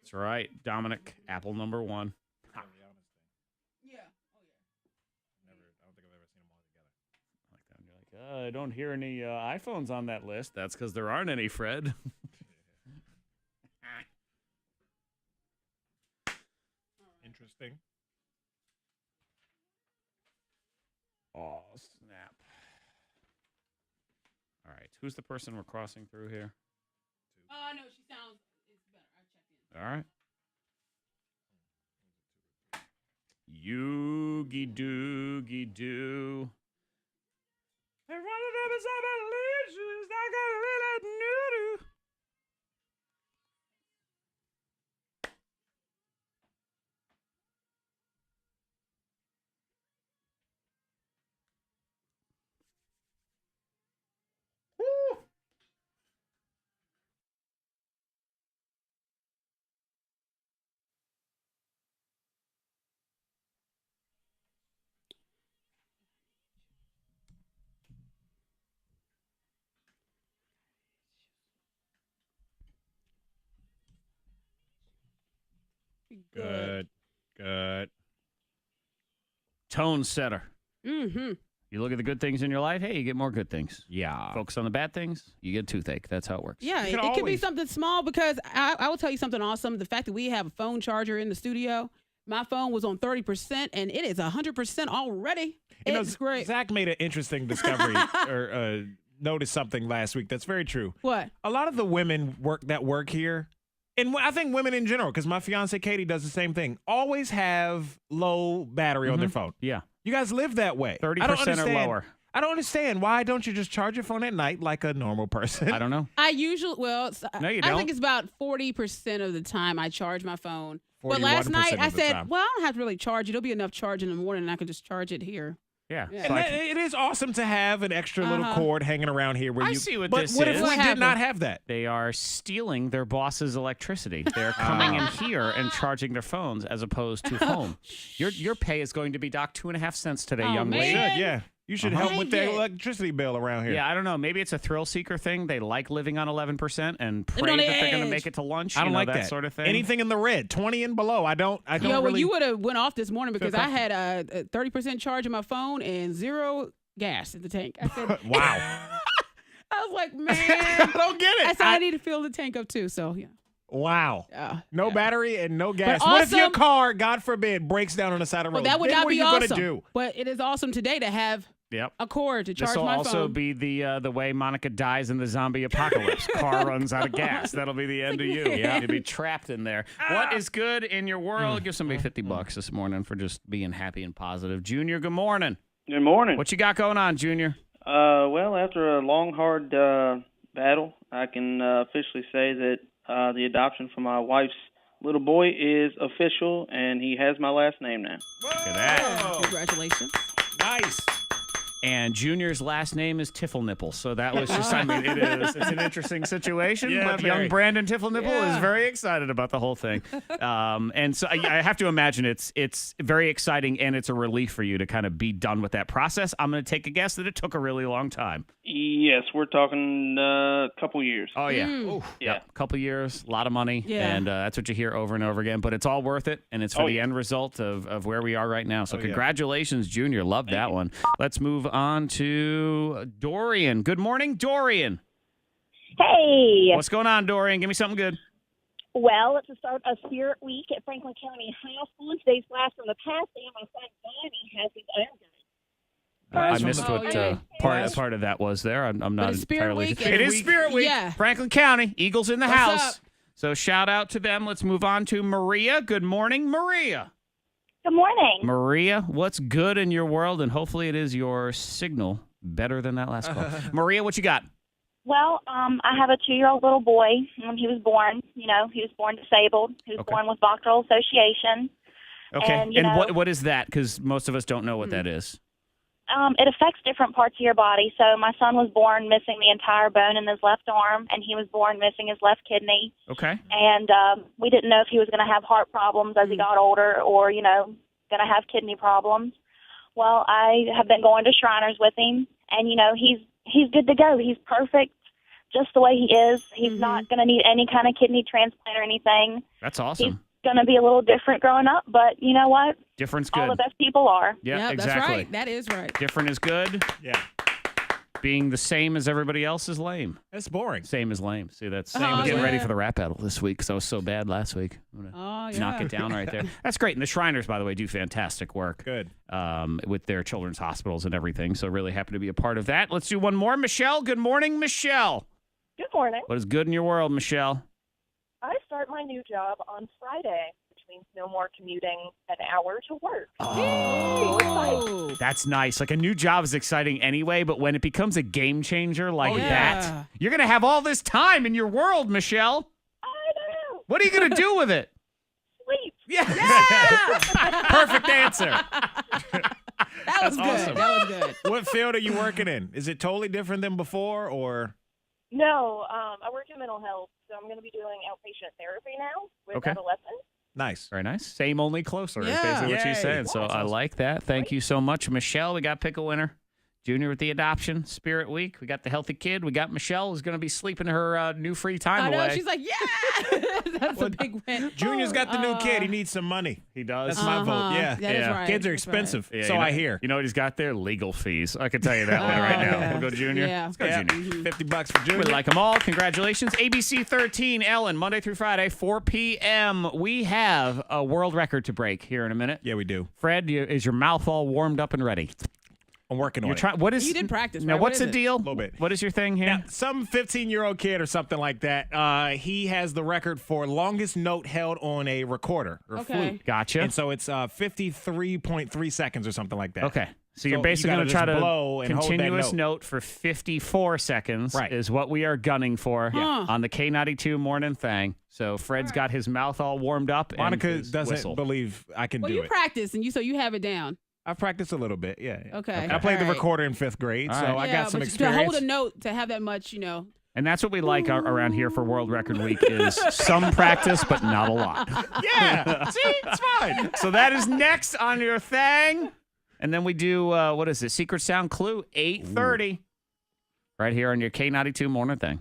That's right. Dominic, apple number 1. Yeah. I don't think I've ever seen them all together. Like that. And you're like, I don't hear any iPhones on that list. That's because there aren't any, Fred. Interesting. Oh, snap. All right. Who's the person we're crossing through here? No, she sounds it's better. I checked in. All right. Yoogie doogie doo. And one of them is evolutions. I got a little noodoo. Woo! Good. Tone setter. Mm-hmm. You look at the good things in your life, hey, you get more good things. Yeah. Focus on the bad things, you get a toothache. That's how it works. Yeah, it could be something small because I will tell you something awesome. The fact that we have a phone charger in the studio, my phone was on 30% and it is 100% already. It's great. Zach made an interesting discovery or noticed something last week that's very true. What? A lot of the women that work here, and I think women in general, because my fiance Katie does the same thing, always have low battery on their phone. Yeah. You guys live that way. 30% or lower. I don't understand. Why don't you just charge your phone at night like a normal person? I don't know. I usually, No, you I don't. think it's about 40% of the time I charge my phone. But 41% last night I of the said, time. well, I don't have to really charge it. It'll be enough charge in the morning and I can just charge it here. Yeah. Yeah. So And it is awesome to have an extra little cord hanging around here. Where I you see what but this what is. if What we did happened? not have that? They are stealing their boss's electricity. They're coming in here and charging their phones as opposed to home. Your pay is going to be docked 2.5 cents today, Oh, young man. lady. Should, yeah. You should help with the Dang it. electricity bill around here. Yeah, I don't know. Maybe it's a thrill seeker thing. They like living on 11% and pray on that the they're going to edge. make it to lunch. I don't you know, like that sort of thing. Anything in the red, 20 and below. I don't Yo, well, really. you would have went off this morning because I comfortable. had a 30% charge in my phone and 0 gas in the tank. I said, Wow. I was like, man. I don't get it. I said I need to fill the tank up too. So, yeah. Wow. No yeah. battery and no gas. But What if your awesome- car, God forbid, breaks down on the side of the Well, road? that would Then not what be are you awesome. gonna do? But it is awesome today to have Yep. a cord to charge This will my also phone. be the way Monica dies in the zombie apocalypse. Car runs out of gas. That'll be the end of you. Yeah, you'll be trapped in there. What is good in your world? Give somebody $50 this morning for just being happy and positive. Junior, good morning. Good morning. What you got going on, Junior? Well, after a long, hard battle, I can officially say that the adoption for my wife's little boy is official, and he has my last name now. Look at that. Congratulations. Nice. And Junior's last name is Tifflenipple, so that was just, I mean, it's an interesting situation, Yeah, but very. young Brandon Tifflenipple Yeah. is very excited about the whole thing. And so I have to imagine it's very exciting and it's a relief for you to kind of be done with that process. I'm going to take a guess that it took a really long time. Yes, we're talking a couple years. Oh, yeah. Mm. Yeah. A couple years, a lot of money, Yeah. and that's what you hear over and over again, but it's all worth it, and it's for Oh, the yeah. end result of where we are right now. So Oh, yeah. congratulations, Junior. Love that one. Let's move on to Dorian. Good morning, Dorian. Hey. What's going on, Dorian? Give me something good. Well, it's the start of Spirit Week at Franklin County High School. And today's blast from the past, and my son Donnie has his own gun. I from missed the- what yeah. part of that was there. I'm not it's Spirit entirely Week sure. and It is Spirit Week. Yeah. Franklin County, Eagles in the What's house. up? So shout out to them. Let's move on to Maria. Good morning, Maria. Good morning. Maria, what's good in your world? And hopefully it is your signal better than that last call. Maria, what you got? Well, I have a 2-year-old little boy. When he was born, he was born disabled. He was Okay. born with Bachelor Association. Okay. And, what is that? Because most of us don't know what that is. It affects different parts of your body. So my son was born missing the entire bone in his left arm, and he was born missing his left kidney. Okay. And we didn't know if he was going to have heart problems as he got older or, going to have kidney problems. Well, I have been going to Shriners with him, and, he's good to go. He's perfect just the way he is. He's not going to need any kind of kidney transplant or anything. That's awesome. He's going to be a little different growing up, but you know what? Different's good. All the best people are. Yeah, exactly. That's right. That is right. Different is good. Yeah. Being the same as everybody else is lame. That's boring. Same as lame. See, I'm getting ready for the rap battle this week because I was so bad last week. I'm going to knock it down right there. That's great. And the Shriners, by the way, do fantastic work. Good. With their children's hospitals and everything. So really happy to be a part of that. Let's do one more. Michelle, good morning, Michelle. Good morning. What is good in your world, Michelle? I start my new job on Friday, which means no more commuting an hour to work. Oh, that's nice. Like a new job is exciting anyway, but when it becomes a game changer like that, you're going to have all this time in your world, Michelle. I know. What are you going to do with it? Sleep. Yeah. Perfect answer. That was good. Awesome. That was good. What field are you working in? Is it totally different than before, or? No, I work in mental health, so I'm going to be doing outpatient therapy now with adolescents. Nice. Very nice. Same, only closer. Yeah. Is basically what Yay. she's saying. So I like that. Thank you so much, Michelle. We got pick a winner. Junior with the adoption spirit week. We got the healthy kid. We got Michelle who's going to be sleeping her new free time I know. away. She's like, yeah. That's a big win. Junior's got the new kid. He needs some money. He does. That's my vote. Yeah. That is right. Kids are That's expensive, Yeah, so you know, I hear. You know what he's got there? Legal fees. I can tell you that one right now. yeah. We'll go Junior. Yeah. Let's go Yeah. Junior. $50 for Junior. We like them all. Congratulations. ABC 13, Ellen, Monday through Friday, 4 p.m. We have a world record to break here in a minute. Yeah, we do. Fred, is your mouth all warmed up and ready? I'm working on it. What is You did practice, Now, right? what's What the is it? deal? A little bit. What is your thing here? Now, some 15-year-old kid or something like that, he has the record for longest note held on a recorder or flute. Gotcha. And so it's 53.3 seconds or something like that. Okay. So you're So basically you going to gotta try just to blow and hold that continuous note. note for 54 seconds Right. is what we are gunning for Yeah. on the K92 Morning Thang. So Fred's got his mouth all warmed up. and Monica his doesn't whistle. believe I can Well, do you it. practice, and you have it down. I've practiced a little bit, yeah. Okay. I played the All right. recorder in 5th grade, All so right. I got some but experience. To hold a note, to have that much, And that's what we like around here for World Record Week is some practice, but not a lot. Yeah, see, it's fine. So that is next on your thing. And then we do, what is it, Secret Sound Clue, 8:30. Right here on your K92 Morning Thing.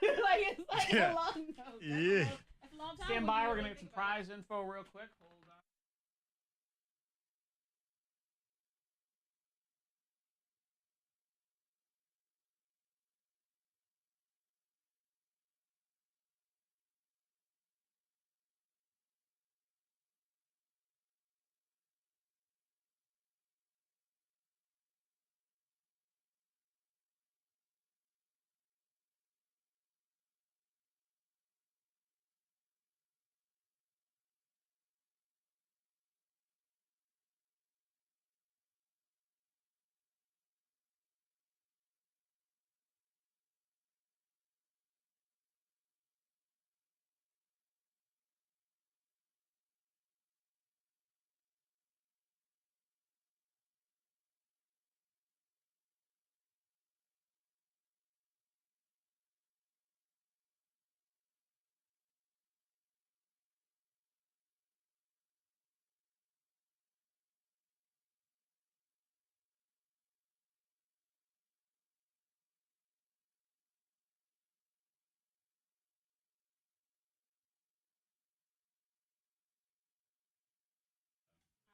it's like Yeah. a long note. Yeah. That's a long time. Stand by. We're going to get some prize info real quick. Hold on.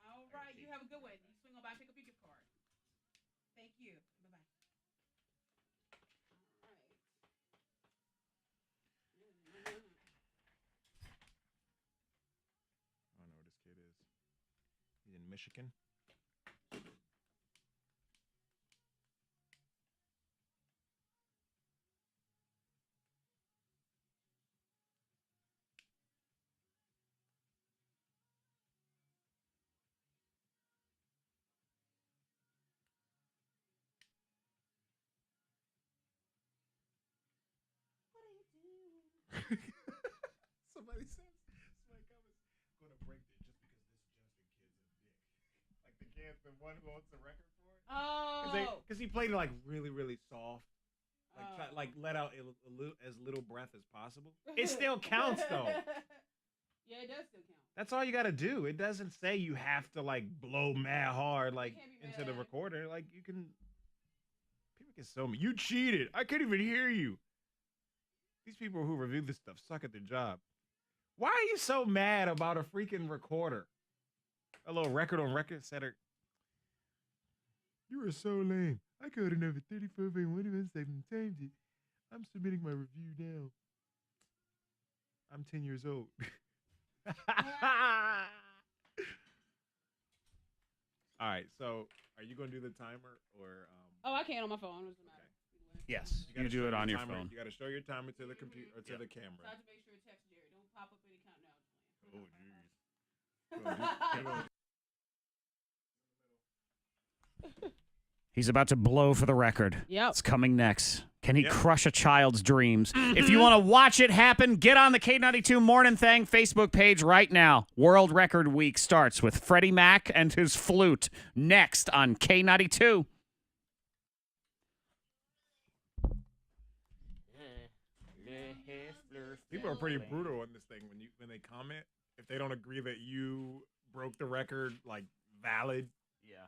All right, you have a good one. You swing on by and pick up your gift card. Thank you. Bye-bye. I don't know where this kid is. He's in Michigan. Somebody comments, going to break it just because this Justin kid's a dick. Like the kid, the one who owns the record for it. Oh. Because he played it like really, really soft. Like let out as little breath as possible. It still counts though. Yeah, it does still count. That's all you got to do. It doesn't say you have to like blow mad hard like into the recorder. Like you can. People can sue me. You cheated. I couldn't even hear you. These people who review this stuff suck at their job. Why are you so mad about a freaking recorder? A little record on record setter. You are so lame. I got another 34.1 and timed it. I'm submitting my review now. I'm 10 years old. All right, so are you going to do the timer or? Oh, I can't on my phone. Doesn't matter. Yes, you do it on your phone. You got to show your timer to the computer or to the camera. So I have to make sure it texts Jerry. Don't pop up any countdown. Oh, jeez. He's about to blow for the record. Yep. It's coming next. Can he crush a child's dreams? If you want to watch it happen, get on the K92 Mornin Thang Facebook page right now. World Record Week starts with Freddie Mac and his flute next on K92. People are pretty brutal on this thing when they comment. If they don't agree that you broke the record, like valid. Yeah.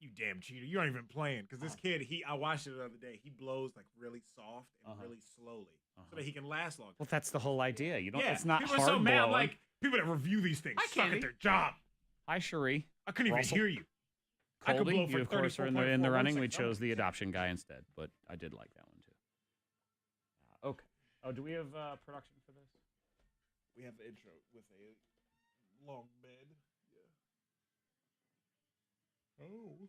You damn cheater. You aren't even playing. Because this kid, I watched it the other day. He blows like really soft and really slowly so that he can last longer. Well, that's the whole idea. You don't. Yeah, It's not people hard are so mad. blowing. Like people that review these things Hi, suck Candy. at their job. Hi, Cherie. I couldn't even Russell. hear you. I could Colby, blow for you of course are in the 34.4 running. We seconds. chose the adoption guy instead, but I did like that one too. Okay. Oh, do we have production for this? We have the intro with a long bed. Yeah. Oh.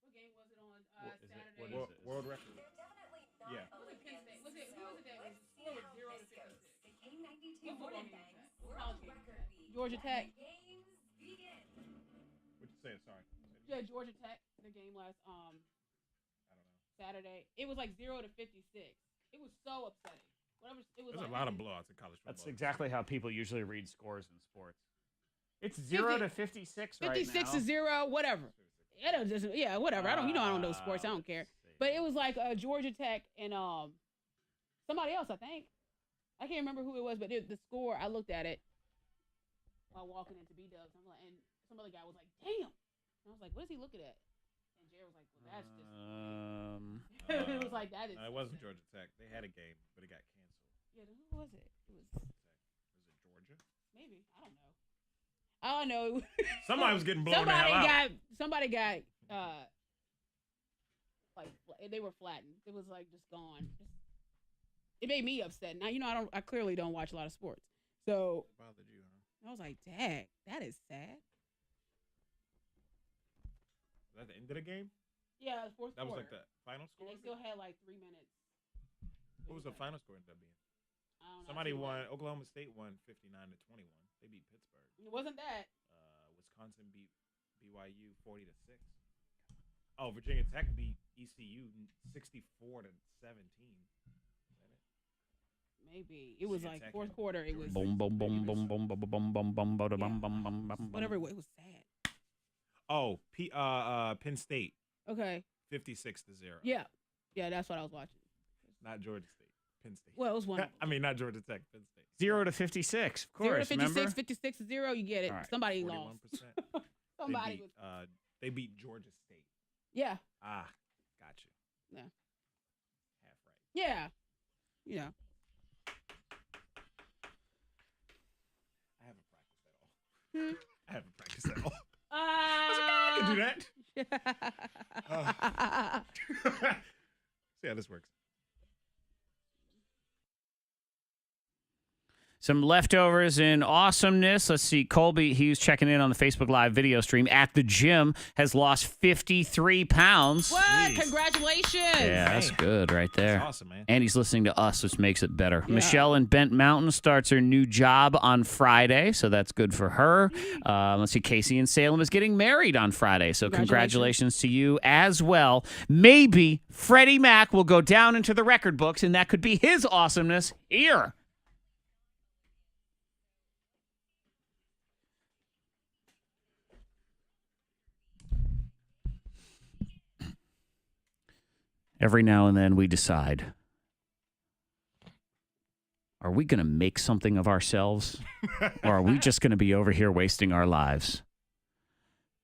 What game was it on Saturday? What is it? World record. Yeah. Was it Penn State? Who was it that was score was 0 to 56? K92 Mornin Thang. College game was that? Georgia Tech. What you saying? Sorry. Yeah, Georgia Tech. The game last Saturday. It was like 0 to 56. It was so upsetting. There's a lot of blowouts in college football. That's exactly how people usually read scores in sports. It's 0 to 56 right now. 56 to 0, whatever. Yeah, whatever. I don't know sports. I don't care. But it was like Georgia Tech and somebody else, I think. I can't remember who it was, but the score, I looked at it while walking into B-Dubs. I'm like, and some other guy was like, damn. And I was like, what is he looking at? And Jared was like, well, that's just. It was like, that is. It wasn't Georgia Tech. They had a game, but it got canceled. Yeah, who was it? It was Georgia? maybe. I don't know. All I know. Somebody was getting blown the hell out. Somebody got like they were flattened. It was like just gone. It made me upset. Now I clearly don't watch a lot of sports. So It bothered you, huh? I was like, dang, that is sad. Was that the end of the game? Yeah, the fourth That was quarter. like the final And score? they still had like 3 minutes. What was the final score ended up being? I don't know. Somebody won. Oklahoma State won 59 to 21. They beat Pittsburgh. It wasn't that. Wisconsin beat BYU 40 to 6. Oh, Virginia Tech beat ECU 64 to 17. Maybe it was Virginia like Tech fourth and quarter. It was Boom, boom, boom, boom, boom, boom, boom, boom, boom, boom, boom, boom, boom, boom. whatever. It was sad. Oh, Penn State Okay. 56 to 0. Yeah, that's what I was watching. Not Georgia State. Penn State. Well, it was one. Of them. I mean, not Georgia Tech. Penn State. 0 to 56, of course. 0 to 56, remember? 56 to 0. You get it. All right. Somebody 41%. lost. Somebody was. They beat Georgia State. Yeah. Ah, got you. Yeah. Half right. Yeah. Yeah. I haven't practiced at all. I haven't practiced at all. I can do that. See how this works. Some leftovers in awesomeness. Let's see. Colby, he was checking in on the Facebook Live video stream at the gym, has lost 53 pounds. What? Jeez. Congratulations. Yeah, that's good right there. That's awesome, man. And he's listening to us, which makes it better. Yeah. Michelle in Bent Mountain starts her new job on Friday, so that's good for her. Let's see. Casey in Salem is getting married on Friday, so congratulations to you as well. Maybe Freddie Mac will go down into the record books, and that could be his awesomeness here. Every now and then we decide, are we going to make something of ourselves? Or are we just going to be over here wasting our lives?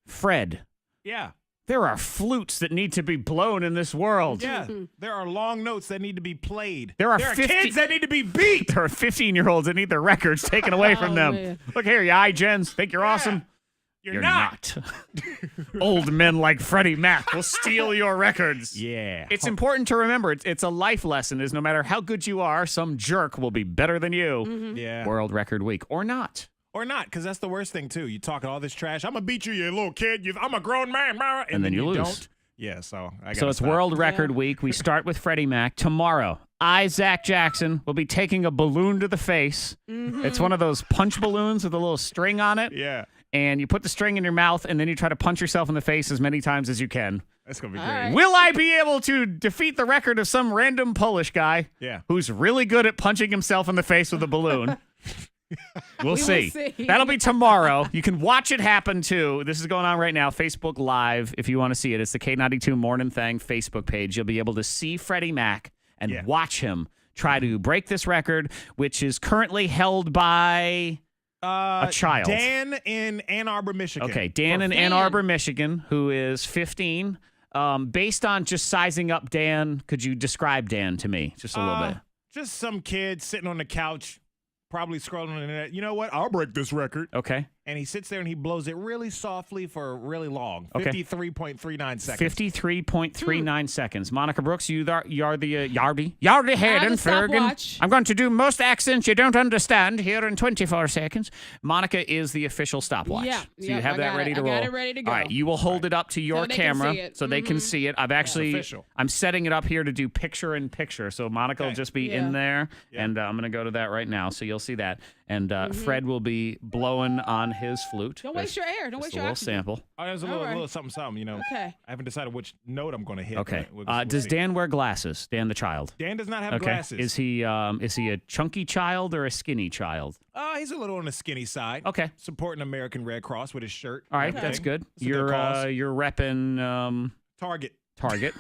Fred. Yeah. There are flutes that need to be blown in this world. Yeah. There are long notes that need to be played. There are kids that need to be beat. There are 15-year-olds that need their records taken away from them. Man. Look here, you iGens. Think you're awesome? You're not. Old men like Freddie Mac will steal your records. Yeah. It's important to remember. It's a life lesson is no matter how good you are, some jerk will be better than you. Yeah. World Record Week. Or not. Or not, because that's the worst thing, too. You talking all this trash. I'm going to beat you, you little kid. I'm a grown man. And then you lose. Don't. Yeah, so I So it's World Record Week. We start with Freddie Mac. Tomorrow, Zach Jackson, will be taking a balloon to the face. It's one of those punch balloons with a little string on it. Yeah. And you put the string in your mouth, and then you try to punch yourself in the face as many times as you can. That's going to be All great. right. Will I be able to defeat the record of some random Polish guy who's really good at punching himself in the face with a balloon? We'll see. That'll be tomorrow. You can watch it happen, too. This is going on right now, Facebook Live, if you want to see it. It's the K92 Mornin Thang Facebook page. You'll be able to see Freddie Mac and watch him try to break this record, which is currently held by... a child. Dan in Ann Arbor, Michigan. Okay, Dan in Ann Arbor, Michigan, who is 15. Based on just sizing up Dan, could you describe Dan to me just a little bit? Just some kid sitting on the couch, probably scrolling on the internet. You know what? I'll break this record. Okay. And he sits there and he blows it really softly for really long. Okay. 53.39 seconds. 53.39 seconds. Monica Brooks, you are the Yardy Hayden Fergan. stopwatch. I'm going to do most accents you don't understand here in 24 seconds. Monica is the official stopwatch. Yeah. So you have that ready to roll. I got it ready to go. All right, you will hold it up to your they can camera see it. so they can see it. I've actually, official. I'm setting it up here to do picture in picture. So Monica will just be in there, and I'm going to go to that right now. So you'll see that. And Fred will be blowing on his flute. Don't waste your air. Don't waste your little oxygen. sample. Oh, there's a little something, you know. Okay. I haven't decided which note I'm going to hit. Okay. We'll Does see. Dan wear glasses? Dan the child. Dan does not have Okay. glasses. Is he a chunky child or a skinny child? He's a little on the skinny side. Okay. Supporting American Red Cross with his shirt. All right, and that's everything. good. It's a good cause. You're repping Target.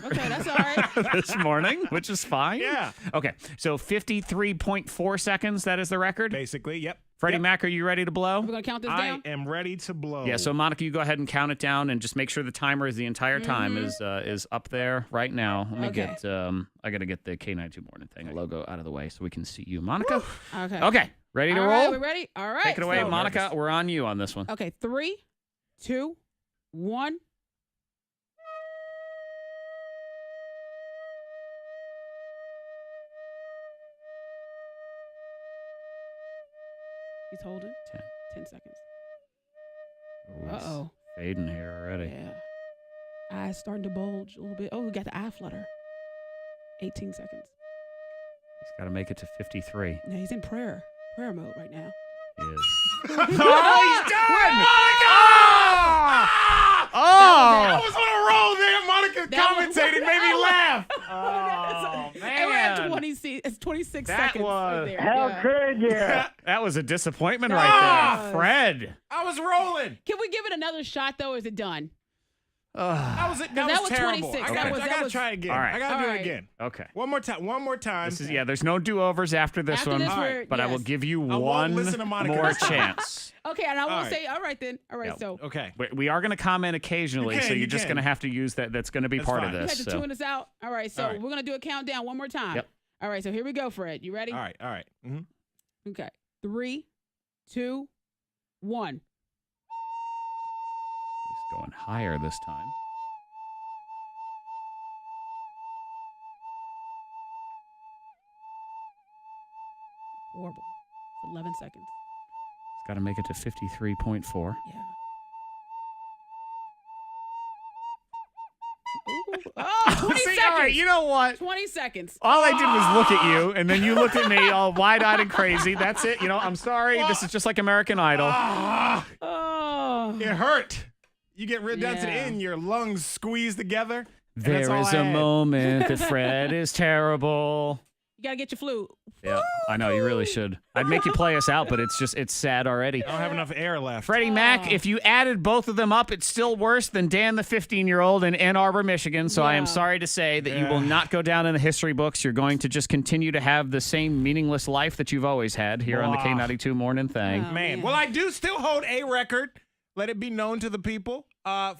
Okay, that's all right. this morning, which is fine. Yeah. Okay. So 53.4 seconds, that is the record. Basically, yep. Freddie Mac, are you ready to blow? We're going to count this I down? am ready to blow. Yeah, so Monica, you go ahead and count it down and just make sure the timer is the entire time is up there right now. Let me get I got to get the K92 Mornin Thang logo out of the way so we can see you, Monica. Okay. Okay. Ready to All roll? right, we ready? All right. Take it away, so- Monica. We're on you on this one. Okay, 3, 2, 1. He's holding. 10 seconds. Ooh, it's Uh-oh. Fading here already. Yeah. Eyes starting to bulge a little bit. Oh, we got the eye flutter. 18 seconds. He's got to make it to 53. Yeah, he's in prayer mode right now. He is. Oh, he's done! Monica! I was on a roll there. Monica commentating made me laugh. Oh, And we're at man. 26 That seconds. was- right there. How Yeah. could you? That was a disappointment right there. Fred. I was rolling. Can we give it another shot, though, or is it done? That was that was terrible. 26. I That got to was- try again. All right. I got to All do right. it again. Okay. One more time. This is there's no do-overs after this After one. this, All we're- right, but I will yes. give you I won't one listen to Monica more this time. chance. Okay, and I will All right. say, all right then. All right, Yep. so Okay. We are going to comment occasionally, You can, so you're you just can. going to have to use that. That's going to be That's part fine. of you this. had to So. tune us out. All right, so All right. we're going to do a countdown one more time. Yep. All right, so here we go, Fred. You ready? All right. Mm-hmm. Okay. 3, 2, 1. He's going higher this time. Horrible. 11 seconds. It's got to make it to 53.4. Yeah. Oh, 20 See, seconds. all right, you know what? 20 seconds. All I did was look at you, and then you looked at me all wide-eyed and crazy. That's it. I'm sorry. This is just like American Idol. Oh. It hurt. You get down to the Yeah. end, your lungs squeeze together. There is a moment that Fred is terrible. You got to get your flute. Yeah, I know. You really should. I'd make you play us out, but it's sad already. I don't have enough air left. Freddie Mac, if you added both of them up, it's still worse than Dan the 15-year-old in Ann Arbor, Michigan. So I am sorry to say that you will not go down in the history books. You're going to just continue to have the same meaningless life that you've always had here on the K92 Morning Thang. Oh, Man, well, I do still hold a record. Let it be known to the people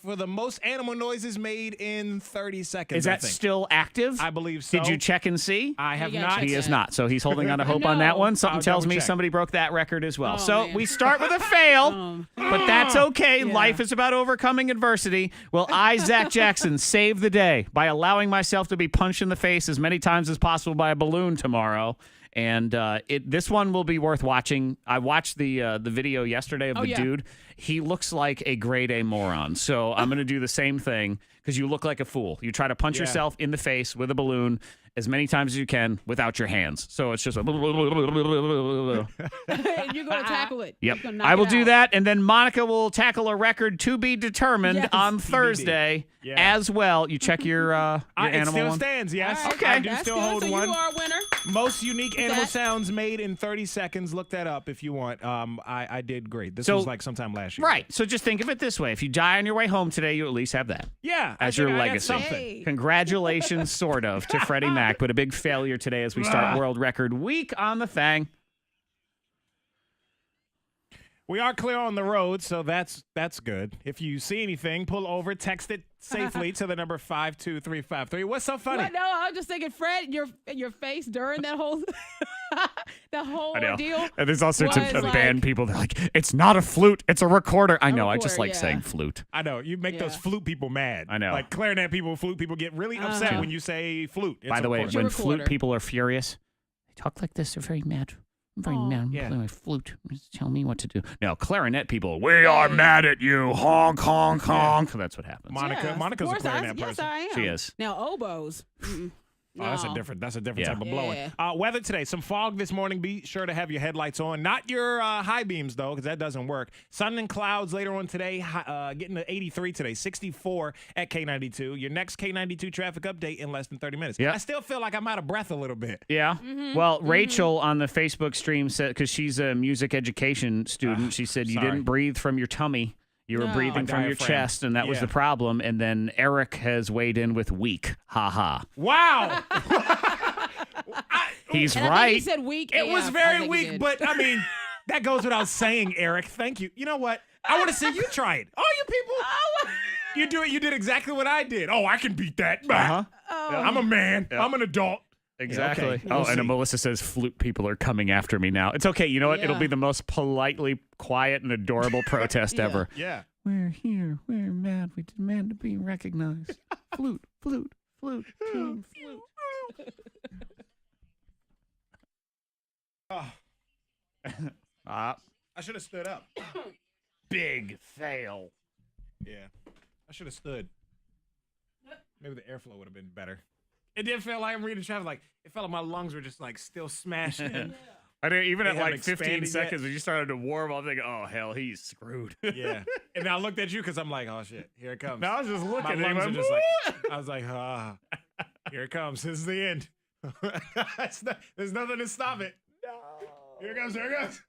for the most animal noises made in 30 seconds. Is that still active? I believe so. Did you check and see? I have not. He is not. So he's holding on to hope on that one. Something I'll tells me double-check. somebody broke that record as well. Oh, so man. we start with a fail, but that's okay. Yeah. Life is about overcoming adversity. Well, I, Zach Jackson, saved the day by allowing myself to be punched in the face as many times as possible by a balloon tomorrow. And this one will be worth watching. I watched the video yesterday of the dude. He looks like a grade A moron. So I'm going to do the same thing because you look like a fool. You try to punch yourself in the face with a balloon as many times as you can without your hands. So it's just a... And you're going to tackle it. Yep. You're gonna knock I will it do out. that. And then Monica will tackle a record to be determined Yes. on TBD. Thursday as well. You check your It animal still one. stands, yes. All right, Okay. I do that's still good. hold So one. you are a winner. Most unique animal that- sounds made in 30 seconds. Look that up if you want. I did great. This So- was like sometime last year. Right. So just think of it this way. If you die on your way home today, you at least have that. Yeah. As I your think I got legacy. something. Hey. Congratulations, sort of, to Freddie Mac, but a big failure today as we start World Record Week on the Thang. We are clear on the road, so that's good. If you see anything, pull over, text it safely to the number 52353. What's so funny? What? No, I was just thinking, Fred, your face during that whole that whole I know. ordeal. And there's all sorts of was band people. They're like, it's not a flute, it's a recorder. I know. I just recorder, like yeah. saying flute. I know. You make those Yeah. flute people mad. I know. Like clarinet people, flute people get really upset when you say flute. By the way, It's a when recorder. flute people are furious, they talk like this. They're very mad. I'm very mad. I'm playing my flute. Just tell me what to do. Now, clarinet people, we are mad at you. Honk, honk, honk. That's what happens. Monica's a clarinet person. Yes, I am. She is. Now, oboes. Mm-mm. Oh, that's a No. different Yeah. type of blowing. Yeah. Weather today, some fog this morning. Be sure to have your headlights on. Not your high beams, though, because that doesn't work. Sun and clouds later on today, getting to 83 today, 64 at K92. Your next K92 traffic update in less than 30 minutes. Yeah. I still feel like I'm out of breath a little bit. Yeah. Well, Rachel on the Facebook stream said, because she's a music education student, she said you sorry. didn't breathe from your tummy. You were No. breathing My from your diaphragm. chest, and that was Yeah. the problem. And then Eric has weighed in with weak. Ha ha. Wow. He's And I think right. he said weak. It AF. was I very think he weak, did. but I mean, that goes without saying, Eric. Thank you. You know what? I want to see you try it. Oh, you people. You do it. You did exactly what I did. Oh, I can beat that. Uh-huh. I'm a man. Yeah. I'm an adult. Exactly. Okay, Oh, we'll and see. Melissa says flute people are coming after me now. It's okay. You know what? It'll Yeah. be the most politely quiet and adorable protest Yeah. ever. Yeah. We're here. We're mad. We demand to be recognized. Flute, flute, flute, team, flute. Oh, Ah, I should have stood up. big fail. Yeah. I should have stood. Maybe the airflow would have been better. It did feel like I'm reading traffic. Like it felt like my lungs were just like still smashing. I didn't even They at haven't like 15 expanded yet. seconds when you started to warm up, I'm thinking, oh hell, he's screwed. Yeah. And I looked at you because I'm like, oh shit, here it comes. Now I was just My looking at lungs him. are just like, I was like, here it comes. This is the end. There's nothing to stop it. No. Here it goes. Here it goes.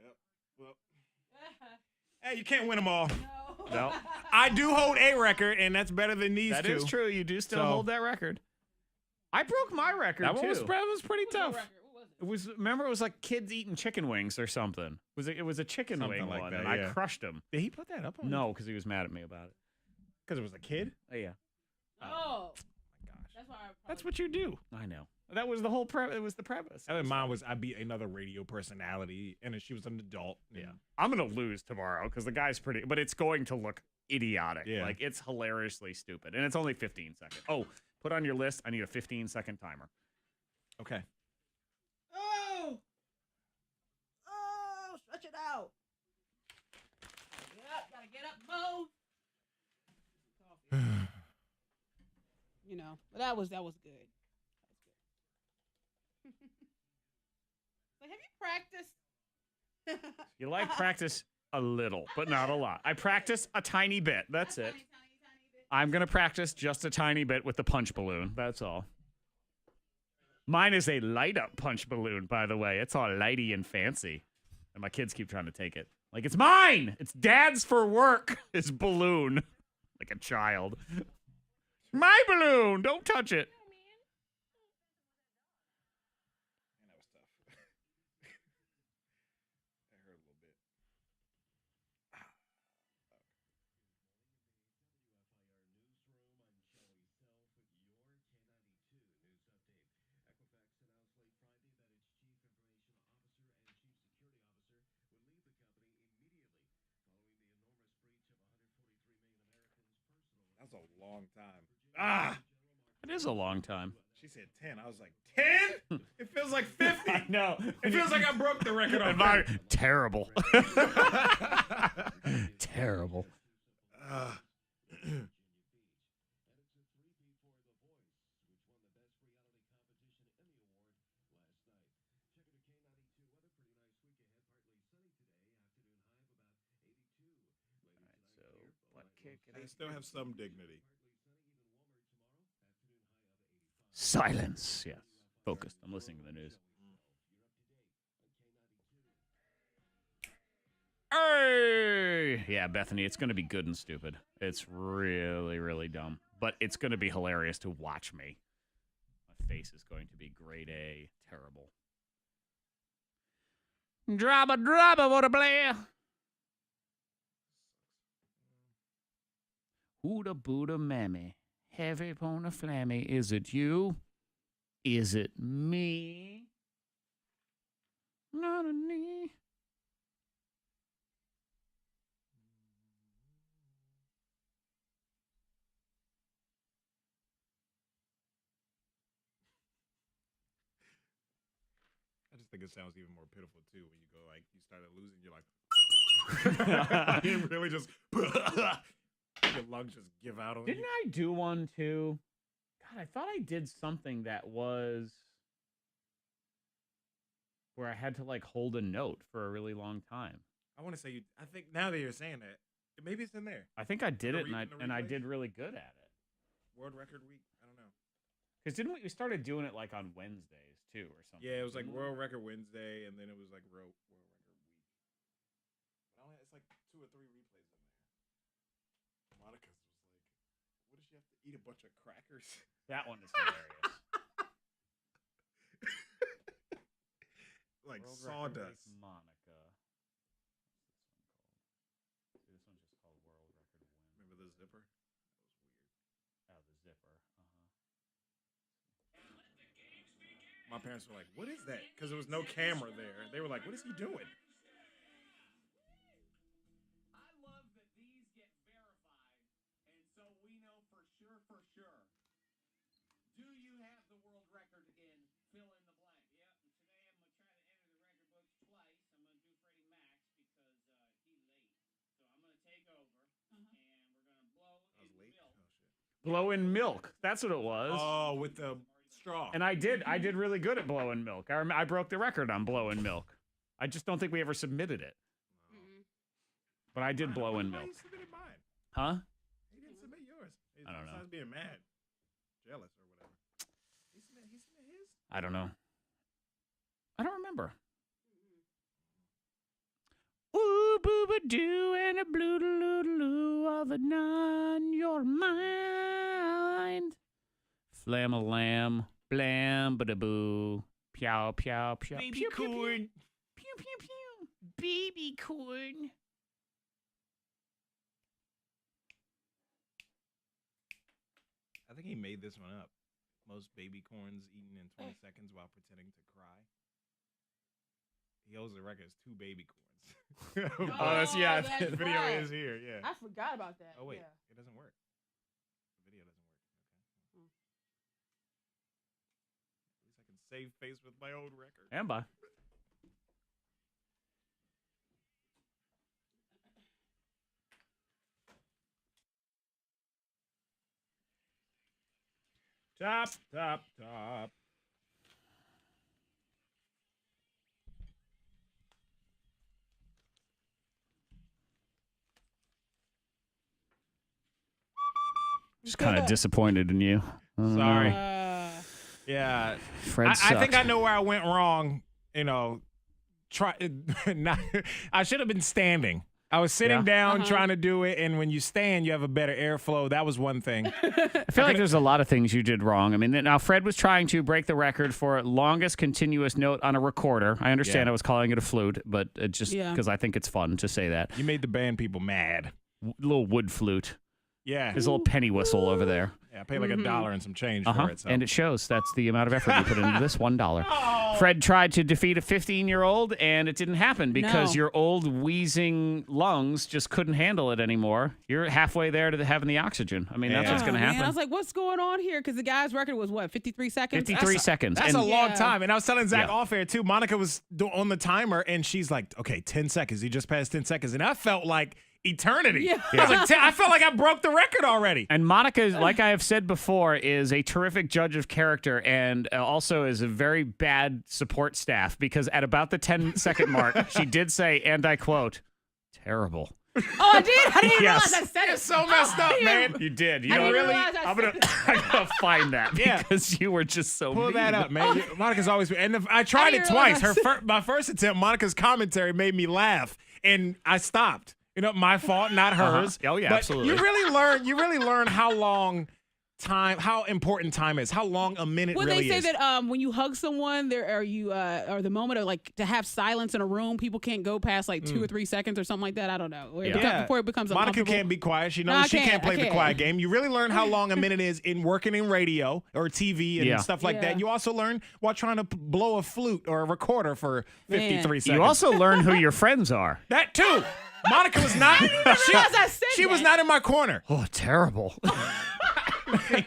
Yep. Well. Hey, you can't win them all. No, I do hold a record, and that's better than these that two. is true. You do still So- hold that record. I broke my record That one too. was pretty tough. It was. Remember, it was like kids eating chicken wings or something. It was a chicken Something wing like one, that, and I yeah. crushed him. Did he put that up on? No, because he was mad at me about it. Because it was a kid? Oh yeah, Oh. My gosh. That's why I That's what you do. I know. That was the whole It was the premise. I mean, mine was I beat another radio personality, and then she was an adult. Yeah, I'm gonna lose tomorrow because the guy's pretty, but it's going to look idiotic. Yeah. Like it's hilariously stupid, and it's only 15 seconds. Oh, put on your list. I need a 15-second timer. Okay. stove. You know, but that was good. That was good. Like, have you practiced? You like practice a little, but not a lot. I practice a tiny bit. That's it. Tiny bit. I'm going to practice just a tiny bit with the punch balloon. That's all. Mine is a light-up punch balloon, by the way. It's all lighty and fancy. And my kids keep trying to take it. Like, it's mine! It's Dad's for work. It's balloon. Like a child. My balloon! Don't touch it. Man, that was tough. That hurt a little bit. That's a long time. It is a long time. She said 10. I was like, 10? It feels like 50. I know. It feels like I broke the record on Terrible. Terrible. I still have some dignity. Silence. Yes. Focused. I'm listening to the news. Hey! Yeah, Bethany, it's going to be good and stupid. It's really, really dumb. But it's going to be hilarious to watch me. My face is going to be grade A. Terrible. Drabba, what a play. Hooda booda mammy, heavy pona flammy. Is it you? Is it me? Not a knee. I just think it sounds even more pitiful too when you go like you started losing. You're like, you really just your lungs just give out on you. Didn't I do one too? God, I thought I did something that was where I had to like hold a note for a really long time. I want to say you. I think now that you're saying that, maybe it's in there. I think I did The it, and I did really good at it. World Record Week. I don't know. Because didn't we started doing it like on Wednesdays too, or something? Yeah, it was like World Record Wednesday, and then it was like World Record Week. But it's like 2 or 3 replays in there. Monica's was like, "What does she have to eat? A bunch of crackers?" That one is hilarious. Like World Record sawdust. Week Monica. What's this one called? See, this one's just called World Record Win. Remember the zipper? That was weird. Oh, the zipper. My parents were like, "What is that?" Because there was no camera there. They were like, "What is he doing?" I love that these get verified, and so we know for sure. Do you have the world record in fill in the blank? Yep. And today I'm gonna try to enter the record books twice. I'm gonna do Freddie Max because he late. So I'm gonna take over, and we're gonna blow in milk. Oh shit. Blow in milk. That's what it was. Oh, with the straw. And I did really good at blowing milk. I broke the record on blowing milk. I just don't think we ever submitted it. But I did blow in milk. You submitted mine. Huh? He didn't submit yours. I don't know. Besides being mad, jealous or whatever. He submitted his. I don't know. I don't remember. Ooh, booba doo, and a blue doo doo of a none, you're mine. Flam a lamb, blam, ba da boo, pew, pew, pew. Baby pew, pew, corn. Pew, pew, pew. Baby corn. I think he made this one up. Most baby corns eaten in 20 seconds while pretending to cry. He holds the record as 2 baby corns. That's The video right. is here. Yeah. I forgot about that. Oh wait, Yeah. it doesn't work. The video doesn't work. Okay. At least I can save face with my old record. And bye. Top, top, top. Just kind of disappointed in you. Sorry. Yeah. Fred I think I sucked. know where I went wrong. You know, I should have been standing. I was sitting down trying to do it, and when you stand, you have a better airflow. That was one thing. I feel like there's a lot of things you did wrong. I mean, now Fred was trying to break the record for longest continuous note on a recorder. I understand I was calling it a flute, but it just because I think it's fun to say that. You made the band people mad. Little wood flute. Yeah. His little penny whistle over there. Yeah, I paid like $1 and some change for it. So. And it shows. That's the amount of effort you put into this $1. Fred tried to defeat a 15-year-old, and it didn't happen because your old wheezing lungs just couldn't handle it anymore. You're halfway there to having the oxygen. I mean, that's what's going to happen. I was like, what's going on here? Because the guy's record was, what, 53 seconds? 53 seconds. That's a long time. And I was telling Zach off air, too. Monica was on the timer, and she's like, okay, 10 seconds. He just passed 10 seconds. And I felt like eternity. Yeah. I was like, I felt like I broke the record already. And Monica, like I have said before, is a terrific judge of character and also is a very bad support staff because at about the 10-second mark, she did say, and I quote, terrible. Oh, I did? I didn't realize I said it. It's so messed up, man. You did. You I know, didn't really, realize I I'm gonna find that because you were just so Pull mean. that up, man. Monica's always been, and if, I tried it twice. My first attempt, Monica's commentary made me laugh, and I stopped. You know, my fault, not hers. Oh yeah, but absolutely. You really learn how important time is, how long a minute Well, really they say is. that when you hug someone, or the moment of like to have silence in a room, people can't go past like 2 or 3 seconds or something like that. I don't know. Before it becomes Monica uncomfortable. can't be quiet. She knows she can't play the quiet game. You really learn how long a minute is in working in radio or TV and stuff like that. You also learn while trying to blow a flute or a recorder for 53 seconds. You also learn who your friends are. That too. Monica was not. She was not in my corner. Oh, terrible. I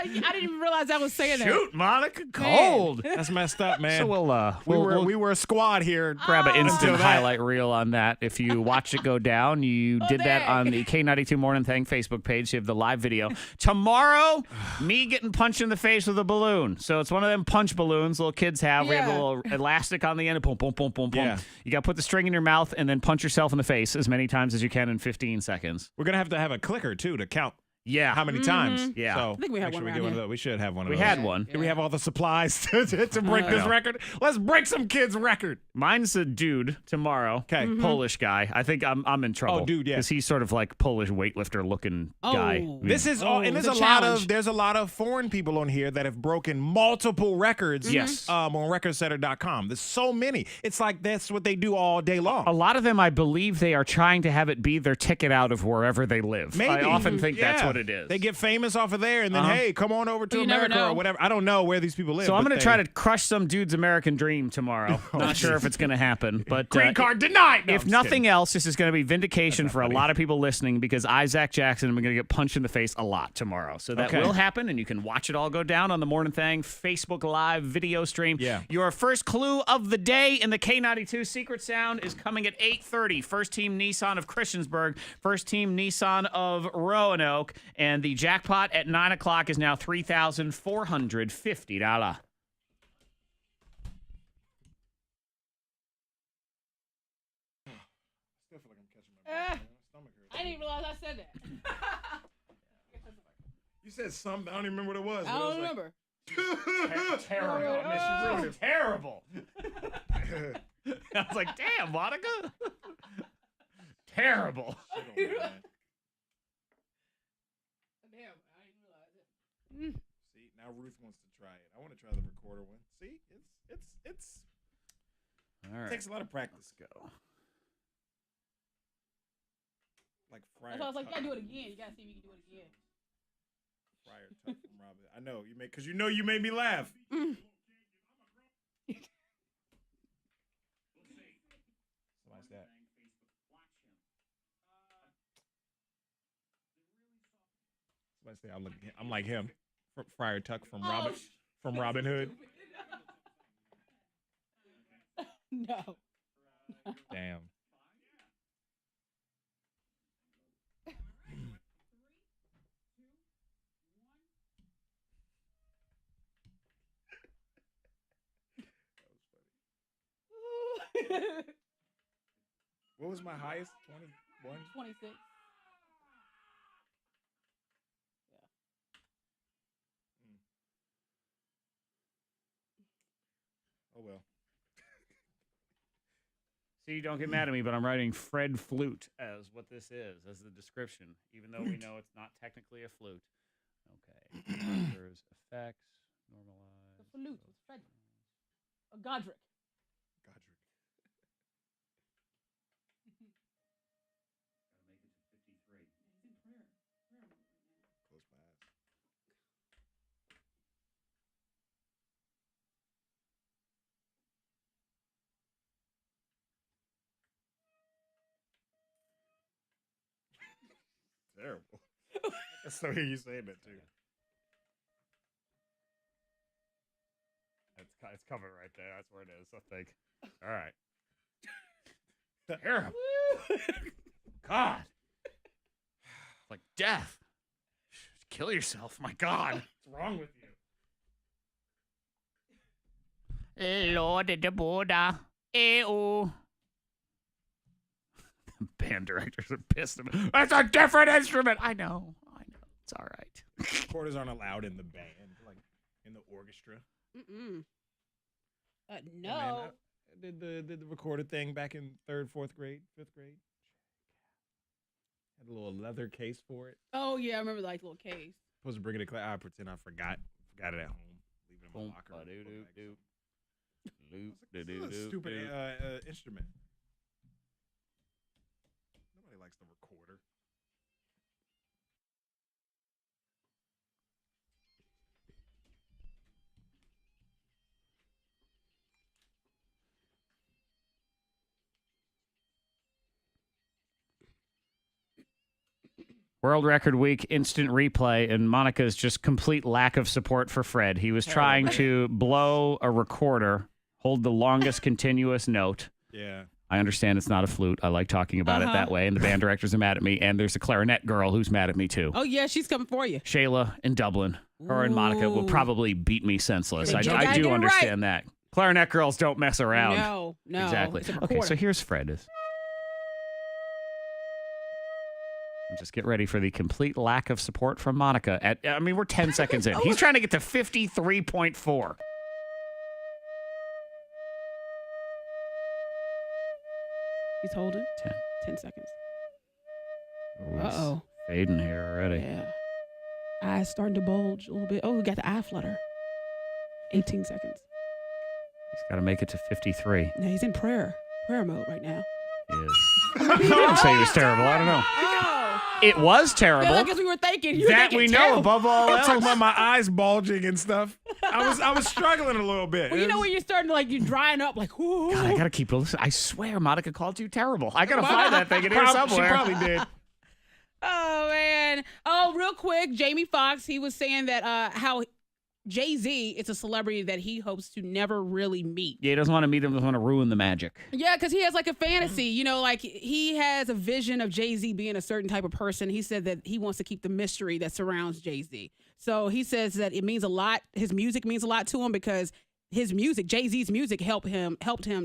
didn't even realize I was saying that. Shoot, Monica, cold. That's messed up, man. So we were a squad here. Grab an instant highlight reel on that. If you watch it go down, you did that on the K92 Mornin Thang Facebook page. You have the live video. Tomorrow, me getting punched in the face with a balloon. So it's one of them punch balloons little kids have. We have a little elastic on the end. Boom, boom, boom, boom, boom. Yeah. You got to put the string in your mouth and then punch yourself in the face as many times as you can in 15 seconds. We're going to have a clicker, too, to count. Yeah. How many times? Yeah. So I think we had one around one of here. those. We should have one of We those. had one. Do we have all the supplies to break this record? Let's break some kid's record. Mine's a dude tomorrow. Okay. Polish guy. I think I'm in trouble. Oh, dude, yeah. Because he's sort of like Polish weightlifter looking guy. This is all, and there's a lot of foreign people on here that have broken multiple records. Yes. On recordsetter.com. There's so many. It's like that's what they do all day long. A lot of them, I believe, they are trying to have it be their ticket out of wherever they live. Maybe. I often think that's Yeah. what it is. They get famous off of there, and then hey, come on over to You never America or know. whatever. I don't know where these people live. So I'm but going to try to crush some dude's American dream tomorrow. Not sure if it's going to happen, but green card denied. No, if I'm just nothing kidding. else, this is going to be vindication for a lot of people listening because Isaac Jackson am going to get punched in the face a lot tomorrow. So that will happen, and you can watch it all go down on the Morning Thang Facebook Live video stream. Yeah. Your first clue of the day in the K92 Secret Sound is coming at 8:30. First Team Nissan of Christiansburg, First Team Nissan of Roanoke, and the jackpot at 9 o'clock is now $3,450. I didn't even realize I said that. You said something. I don't even remember what it was. I don't remember. Terrible. I miss you really terrible. I was like, damn, Monica. Terrible. See, now Ruth wants to try it. I want to try the recorder one. See, it's All right. it takes a lot of practice. Go. Like Friar. So I was like, you Tuck. gotta do it again. You gotta see if you can do it again. Friar Tuck from Robin. I know you because you made me laugh. Somebody's that. Somebody say I'm like him. Friar Tuck from Robin Hood. No. Damn. What was my highest? 21? 26. Oh, well. See, don't get mad at me, but I'm writing Fred flute as what this is, as the description, even though we know it's not technically a flute. Okay. Markers, effects, normalize. The flute. Freddy. Godric. Godric. Gotta make it to 53. He's in prayer. Prayer mode right now. Close my eyes. Terrible. I still hear you saying that too. It's coming right there. That's where it is, I think. All right. Terrible. God. It's like death. Kill yourself. My God. What's wrong with you? Lord at the border. Ew. Band directors are pissed at me. That's a different instrument. I know. It's all right. Recorders aren't allowed in the band, like in the orchestra. Mm-mm. No. Hey, man, I did the recorder thing back in 3rd, 4th grade, 5th grade. Had a little leather case for it. Oh, yeah, I remember like little case. Supposed to bring it to class. I pretend I forgot it at home. Leave it in my locker. It's a stupid instrument. Nobody likes the recorder. World Record Week instant replay, and Monica's just complete lack of support for Fred. He was trying to blow a recorder, hold the longest continuous note. Yeah. I understand it's not a flute. I like talking about it that way, and the band directors are mad at me, and there's a clarinet girl who's mad at me, too. Oh, yeah, she's coming for you. Shayla in Dublin. Her and Monica will probably beat me senseless. I do understand that. Clarinet girls don't mess around. No. Exactly. Okay, so here's Fred. Just get ready for the complete lack of support from Monica. We're 10 seconds in. He's trying to get to 53.4. He's holding. 10 seconds. Uh-oh. Fading here already. Yeah. Eyes starting to bulge a little bit. Oh, we got the eye flutter. 18 seconds. He's got to make it to 53. No, he's in prayer mode right now. He is. He didn't say he was terrible. I don't know. Oh. It was terrible. Yeah, I guess we were thinking. That we know above all else. I'm talking about my eyes bulging and stuff. I was struggling a little bit. Well, you know when you're starting to you're drying up ooh. God, I got to keep listening. I swear Monica called you terrible. I got to find that thing in here somewhere. She probably did. Oh, man. Oh, real quick, Jamie Foxx, he was saying that how Jay-Z is a celebrity that he hopes to never really meet. Yeah, he doesn't want to meet him. Doesn't want to ruin the magic. Yeah, because he has a fantasy. He has a vision of Jay-Z being a certain type of person. He said that he wants to keep the mystery that surrounds Jay-Z. So he says that it means a lot. His music means a lot to him because his music, Jay-Z's music, helped him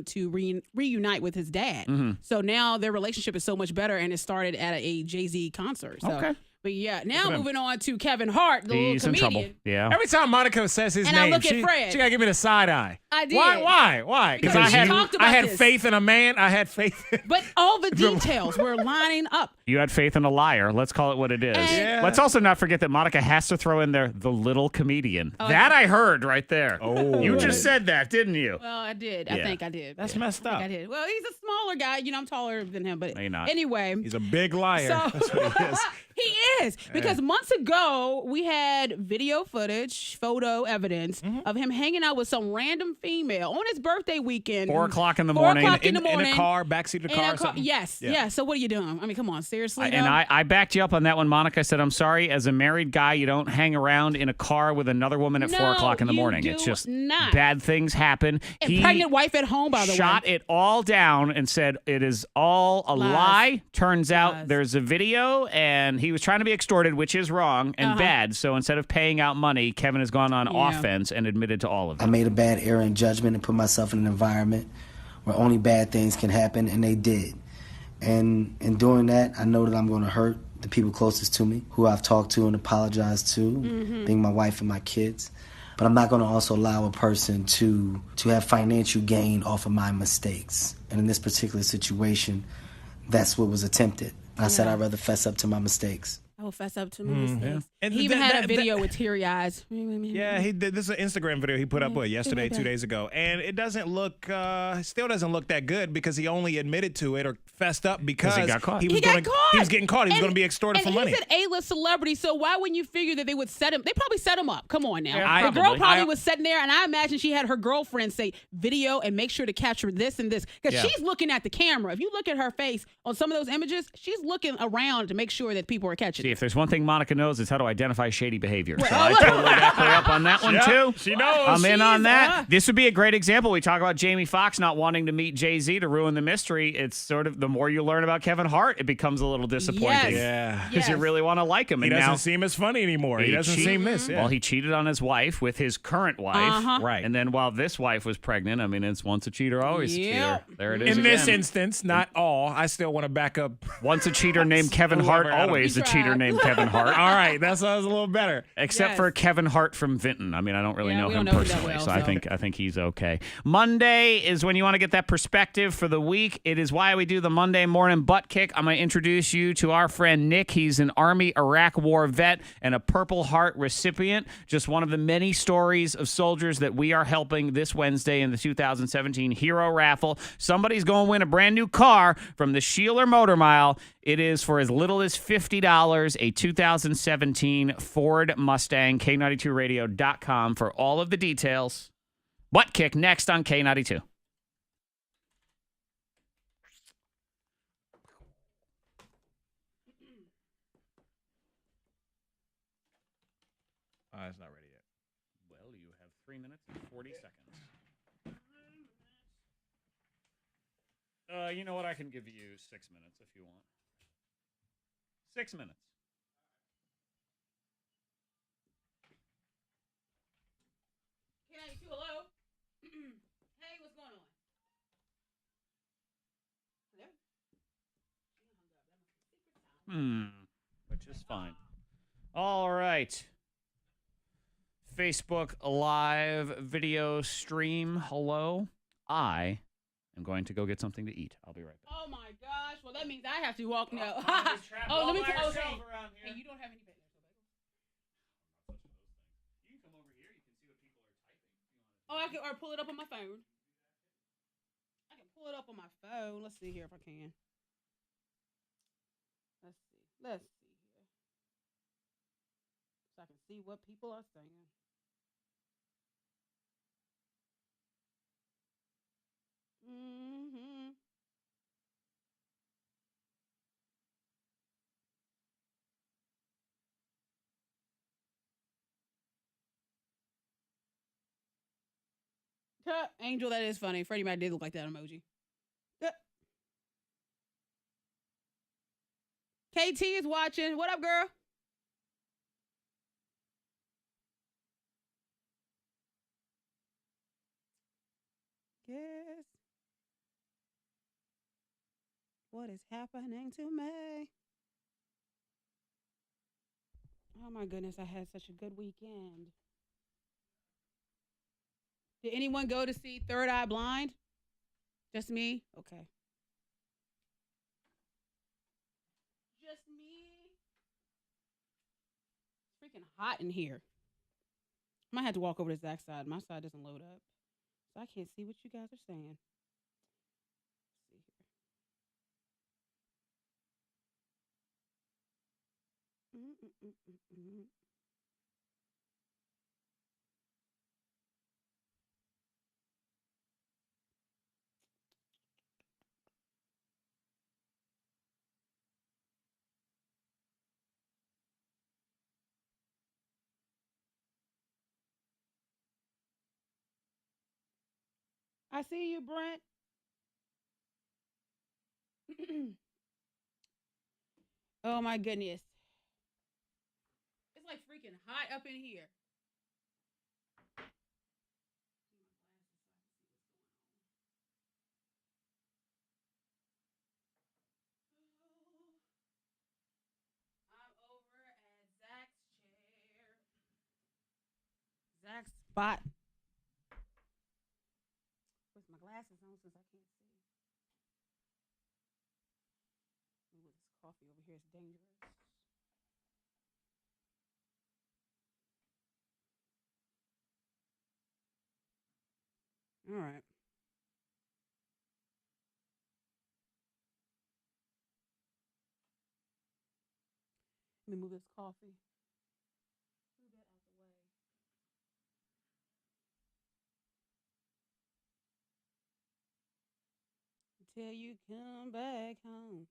to reunite with his dad. Mm-hmm. So now their relationship is so much better, and it started at a Jay-Z concert. So. Okay. But yeah, now moving on to Kevin Hart, the He's little in comedian. trouble. Yeah. Every time Monica says his And name, I look at Fred. she gotta give me the side eye. I did. Why? Because I had this. faith in a man. I had faith. But all the details were lining up. You had faith in a liar. Let's call it what it is. And Let's also not forget that Monica has to throw in there the little comedian. That I heard right there. Oh. You just said that, didn't you? Well, I did. I think I did. That's messed up. I did. Well, he's a smaller guy. I'm taller than him. But No, you're not. anyway. He's a big liar. So, That's what he is. He is. Because months ago, we had video footage, photo evidence of him hanging out with some random female on his birthday weekend. 4 o'clock in the morning. 4 o'clock in the morning. In a car, backseat of a car or something? Yes. Yeah. Yeah. So what are you doing? I mean, come on. Seriously? And I backed you up on that one, Monica. I said, I'm sorry. As a married guy, you don't hang around in a car with another woman at 4 o'clock in the morning. You It's do just not. bad things happen. And pregnant wife at home, by the way. Shot it all down and said it is all a lie. Turns out there's a video, and he was trying to be extorted, which is wrong and bad. So instead of paying out money, Kevin has gone on offense and admitted to all of it. I made a bad error in judgment and put myself in an environment where only bad things can happen, and they did. And in doing that, I know that I'm going to hurt the people closest to me, who I've talked to and apologized to, being my wife and my kids. But I'm not going to also allow a person to have financial gain off of my mistakes. And in this particular situation, that's what was attempted. I said I'd rather fess up to my mistakes. I will fess up to my mistakes. And He even had a video with teary eyes. Yeah, he did. This is an Instagram video he put up yesterday, 2 days ago, and it doesn't look, still doesn't look that good because he only admitted to it or fessed up because he got caught. He was getting caught. He was going to be extorted for money. He's an A-list celebrity, so why wouldn't you figure that they would set him? They probably set him up. Come on now. Yeah, the girl probably was sitting there, and I imagine she had her girlfriend say, video and make sure to capture this and this. Because she's looking at the camera. If you look at her face on some of those images, she's looking around to make sure that people are catching See, it. if there's one thing Monica knows, it's how to identify shady behavior. So I totally back her up on that one, too. She knows. I'm in on that. This would be a great example. We talk about Jamie Foxx not wanting to meet Jay-Z to ruin the mystery. It's sort of the more you learn about Kevin Hart, it becomes a little disappointing. Yeah. Because you really want to like him. He And doesn't now, seem as funny anymore. He doesn't seem this. Yeah. Well, he cheated on his wife with his current wife. Right. And then while this wife was pregnant, I mean, it's once a cheater, always a cheater. There it is. In again. this instance, not all. I still want to back up. Once a cheater named Kevin Hart, always a cheater named Kevin Hart. All right, that sounds a little better. Except for Kevin Hart from Vinton. I mean, I don't really know him personally, so I think he's okay. Monday is when you want to get that perspective for the week. It is why we do the Monday morning butt kick. I'm going to introduce you to our friend Nick. He's an Army Iraq War vet and a Purple Heart recipient. Just one of the many stories of soldiers that we are helping this Wednesday in the 2017 Hero Raffle. Somebody's going to win a brand new car from the Sheeler Motor Mile. It is for as little as $50, a 2017 Ford Mustang, K92radio.com for all of the details. Butt kick next on K92. It's not ready yet. Well, you have 3 minutes and 40 seconds. You know what? I can give you 6 minutes if you want. 6 minutes. K92, hello? Hey, what's going on? Hello? Which is fine. All right. Facebook Live video stream. Hello. I am going to go get something to eat. I'll be right back. Oh my gosh. Well, that means I have to walk now. let me tell you. Hey, you don't have any business. You can come over here. You can see what people are typing. Oh, I can or pull it up on my phone. I can pull it up on my phone. Let's see here if I can. Let's see here. So I can see what people are saying. Mm-hmm. Angel, that is funny. Freddy Mac did look like that emoji. KT is watching. What up, girl? Yes. What is happening to me? Oh my goodness, I had such a good weekend. Did anyone go to see Third Eye Blind? Just me? Okay. Just me? It's freaking hot in here. I might have to walk over to Zach's side. My side doesn't load up. So I can't see what you guys are saying. Let's see here. I see you, Brent. Oh my goodness. It's like freaking hot up in here. black spot. With my glasses on since I can't see. Ooh, this coffee over here is dangerous. All right. Let me move this coffee. Move that out the way. Until you come back home.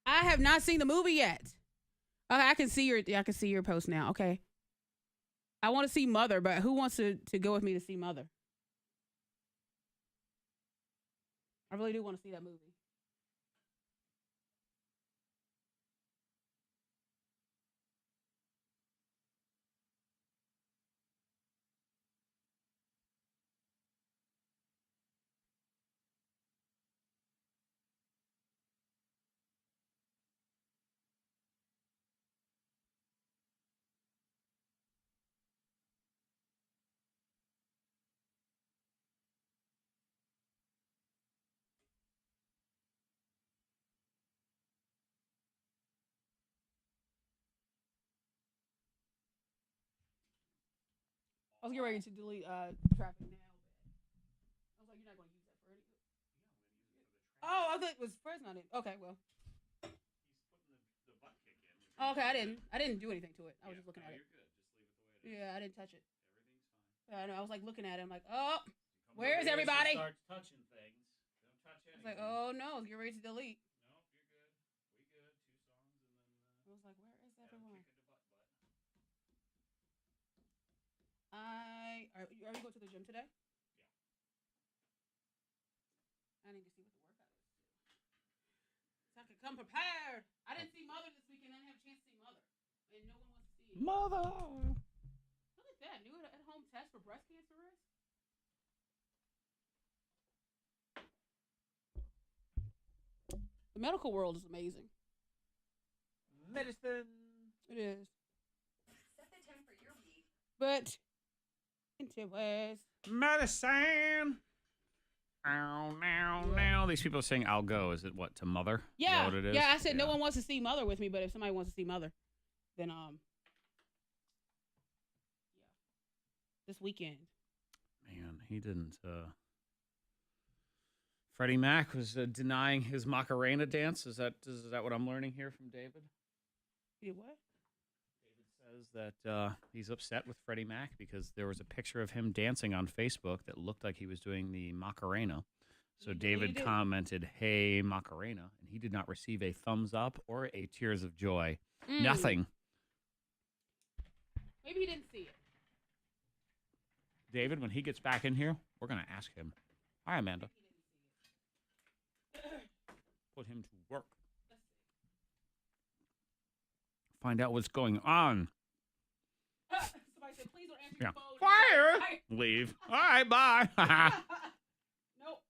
I have not seen the movie yet. Okay, I can see your post now. Okay. I want to see Mother, but who wants to go with me to see Mother? I really do want to see that movie. I was getting ready to delete traffic now. I was like, you're not going to use that for anything. Oh, I thought it was Fred's not in. Okay, well. Okay, I didn't do anything to it. I was just looking at it. You're good. Just leave it the way it is. Yeah, I didn't touch it. Everything's fine. I know. I was like looking at it. I'm like, oh, where's everybody? Starts touching things. Don't touch anything. I was like, oh no, you're ready to delete. Nope, you're good. We good. 2 songs and then. I was like, where is everyone? Are you going to the gym today? Yeah. I need to see what the workout is too. So I could come prepared. I didn't see Mother this weekend. I didn't have a chance to see Mother, and no one wants to see it. Mother. Look at that new at-home test for breast cancer risk. The medical world is amazing. Medicine. It is. Set the tone for your week. But into ways. Medicine. Now. These people are saying I'll go. Is it what, to Mother? Yeah. Is that what it is? Yeah, I said no one wants to see Mother with me, but if somebody wants to see Mother, then yeah. This weekend. Man, he didn't Freddie Mac was denying his Macarena dance. Is that what I'm learning here from David? He did what? David says that he's upset with Freddie Mac because there was a picture of him dancing on Facebook that looked like he was doing the Macarena. So David commented, "Hey, Macarena," and he did not receive a thumbs up or a tears of joy. Nothing. Maybe he didn't see it. David, when he gets back in here, we're going to ask him. Hi, Amanda. Put him to work. Find out what's going on. Somebody said, please don't answer your phone. Fire! Leave. All right, bye. Nope.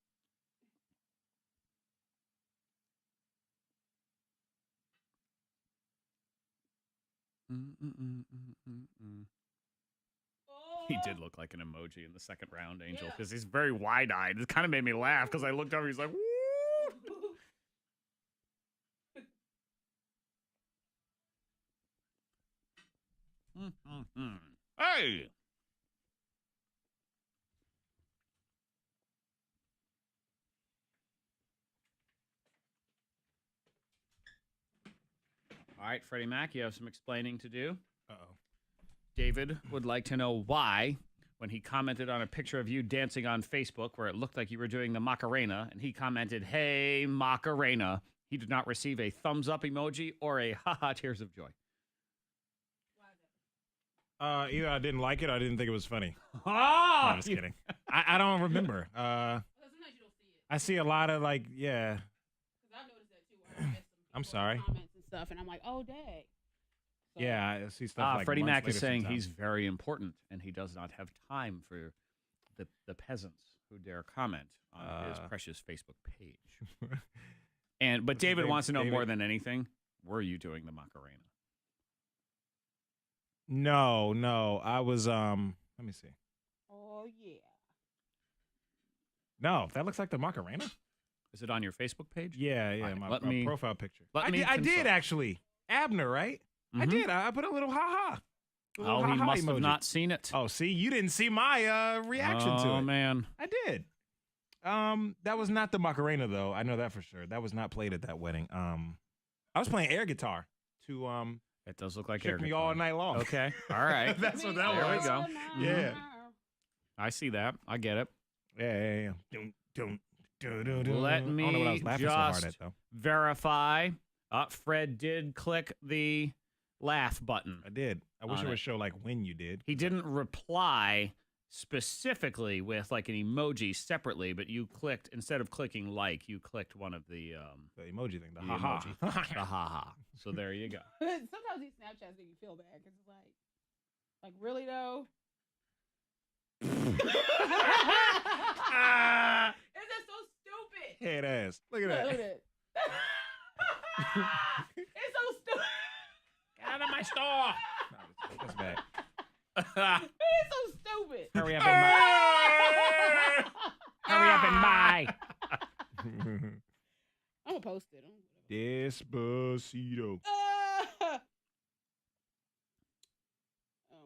He did look like an emoji in the second round, Angel, because he's very wide-eyed. It kind of made me laugh because I looked over. He's like, woo! Hey! All right, Freddie Mac, you have some explaining to do. Uh-oh. David would like to know why, when he commented on a picture of you dancing on Facebook where it looked like you were doing the Macarena, and he commented, "Hey, Macarena," he did not receive a thumbs up emoji or a haha tears of joy. Either I didn't like it or I didn't think it was funny. Oh! No, I'm just kidding. I don't remember. I see a lot of yeah. I've noticed that too. I'm sorry. Comments and stuff, and I'm like, oh, dang. So, yeah, I see stuff like Freddie Mac months is later saying sometimes. he's very important, and he does not have time for the peasants who dare comment on his precious Facebook page. But David wants to know more than anything, were you doing the Macarena? No. I was let me see. Oh yeah. No, that looks like the Macarena. Is it on your Facebook page? Yeah, All right, my profile picture. I did actually. Abner, right? I did. I put a little ha-ha. Oh, he must have not seen it. Oh, see, you didn't see my reaction to it. Oh, man. I did. That was not the Macarena, though. I know that for sure. That was not played at that wedding. I was playing air guitar to It does look like trick air me guitar. all night long. Okay. All right. That's what that There was. we go. Yeah. I see that. I get it. Yeah. Let I don't know what I me was laughing so hard just at, though. verify. Fred did click the laugh button. I did. I wish it would show like when you did. He didn't reply specifically with like an emoji separately, but you clicked, instead of clicking like, you clicked one of the emoji thing, the ha-ha. ha-ha. The ha-ha. So there you go. Sometimes these Snapchats make you feel bad because it's like really though. Is that so stupid? Head ass. Look at that. Look at it. It's so stupid. Get out of my store. That's bad. It's so stupid. Hurry up and buy. Hurry up and buy. I'm gonna post it. Despacito. Oh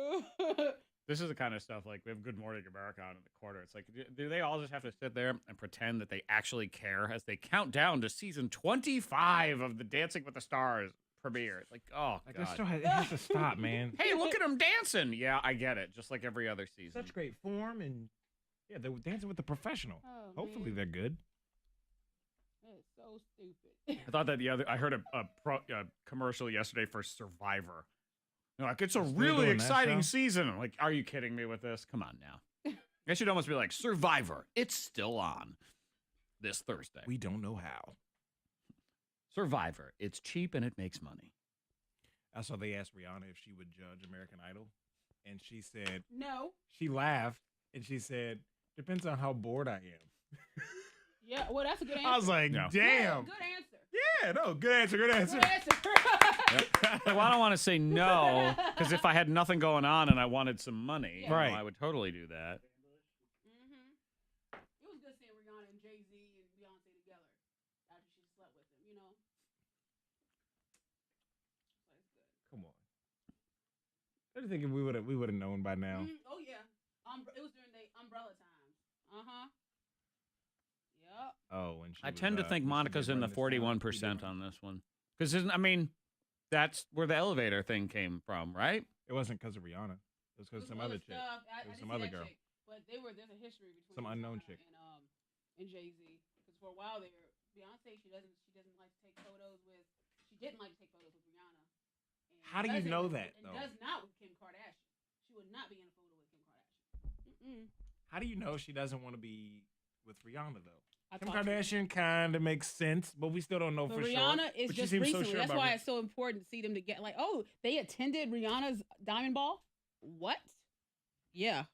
my god. This is the kind of stuff like we have Good Morning America on in the corner. It's like, do they all just have to sit there and pretend that they actually care as they count down to season 25 of the Dancing with the Stars premiere? It's like, oh, Like, God. it has to stop, man. Hey, look at them dancing. Yeah, I get it. Just like every other season. Such great form, and yeah, they're dancing with the professional. Oh, Hopefully man. they're good. It's so stupid. I thought that I heard a commercial yesterday for Survivor. Like, it's a Still really doing that exciting show? season. I'm like, are you kidding me with this? Come on now. I should almost be like, Survivor, it's still on this Thursday. We don't know how. Survivor, it's cheap and it makes money. I saw they asked Rihanna if she would judge American Idol, and she said, No. she laughed, and she said, depends on how bored I am. Yeah, well, that's a good answer. I was like, No. damn. Yeah, good answer. Yeah, no, good answer, good answer. Good answer. Like, well, I don't want to say no, because if I had nothing going on and I wanted some money, Yeah. Right. I would totally do that. It was good seeing Rihanna and Jay-Z and Beyonce together after she slept with him, you know? Come on. I just think if we would have known by now. Oh, yeah. It was during the umbrella times. Uh-huh. Yep. Oh, when she I was, tend to think when she Monica's did in the Run This Town. 41% on this one. Because, that's where the elevator thing came from, right? It wasn't because of Rihanna. It was because of some other chick. It was some other girl. But there's a history between Some unknown chick. and Jay-Z. Because for a while there, Beyonce, she doesn't like to take photos with. She didn't like to take photos with Rihanna. And How do you doesn't- know that, and though? does not with Kim Kardashian. She would not be in a photo with Kim Kardashian. How do you know she doesn't want to be with Rihanna, though? I Kim talked to her. Kardashian kind of makes sense, but we still don't know But for Rihanna sure. is But she just seems so recently. sure That's about why it. it's so important to see them to get like, oh, they attended Rihanna's Diamond Ball. What? Yeah.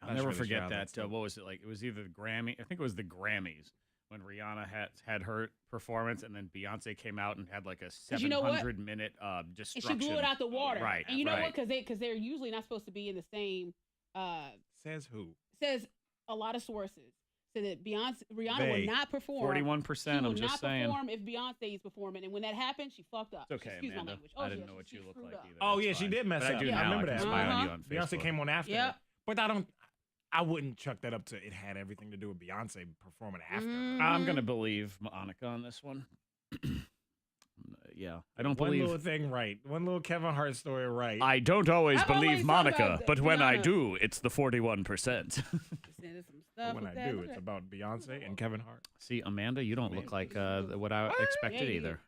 I'll Not never sure to forget shout that. out to. What was it like? It was either the Grammy. I think it was the Grammys when Rihanna had her performance, and then Beyonce came out and had like a 'Cause you know what? 700-minute And destruction. she blew it out the water. Right. And you know right. what? Because they're usually not supposed to be in the same. Says who? Says a lot of sources. So that Rihanna They. will not perform. 41%. She will I'm just not saying. perform if Beyonce is performing, and when that happened, she fucked up. It's okay, Excuse Amanda. my language. I Oh, didn't yeah, know what she you look screwed like up. either. Oh, It's yeah, she fine. did mess but up. I do Yeah, now. I remember can that. spy on Uh-huh. you on Beyonce Facebook. came on after. Yep. But I wouldn't chuck that up to it had everything to do with Beyonce performing after. Mm-hmm. her. I'm going to believe Monica on this one. Yeah. I don't One believe. little thing right. One little Kevin Hart story right. I don't always I've believe always thought Monica, about but when I Rihanna. do, it's the 41%. There's some But stuff when with I that. do, Look it's at about Beyonce and Kevin Hart. See, Amanda, you don't look like what I expected Yeah, you either.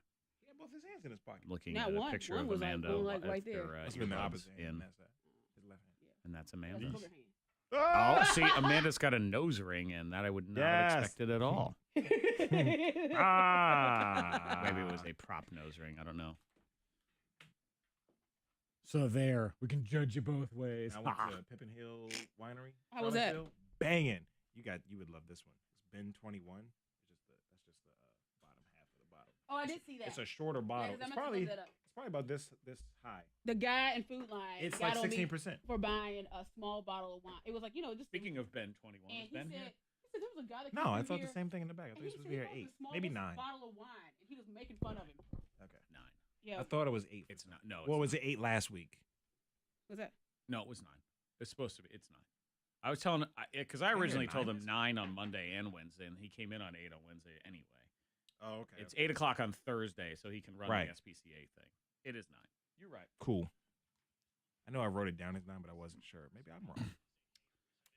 He had both his hands in his pocket. Looking Not at a one. picture One of was like Amanda going like with right there. her, Must have been the earbuds opposite hand. in, That's that. His left hand. and that's That's Amanda. the hand. Oh, see, Amanda's got a nose ring in. That I would not have Yes. expected at all. Ah. Maybe it was a prop nose ring. I don't know. So there, we can judge you both ways. I went to Pippin Hill Winery. How was that? Charlottesville. Banging. You would love this one. It's Ben 21. That's just the bottom half of the bottle. Oh, I did see that. It's a shorter bottle. 'cause I It's meant to look probably that up. probably about this high. The guy in Food Line It's got like on me 16%. for buying a small bottle of wine. It was like, just Speaking of Ben 21, and is Ben he here? said there was a guy that No, came I through thought here, the same thing in the back. I thought and he was supposed to be here said at he bought 8, maybe the 9. smallest bottle of wine, and he was making fun of him. Okay. 9. Yeah. I thought it was 8. It's not. No. What was it 8 last week? What's that? No, it was 9. It's supposed to be. It's 9. I was telling because I originally told him 9 on Monday and Wednesday, and he came in on 8 on Wednesday anyway. Oh, okay. It's 8 o'clock on Thursday, so he can run the SPCA thing. It is 9. You're right. Cool. I know I wrote it down as 9, but I wasn't sure. Maybe I'm wrong.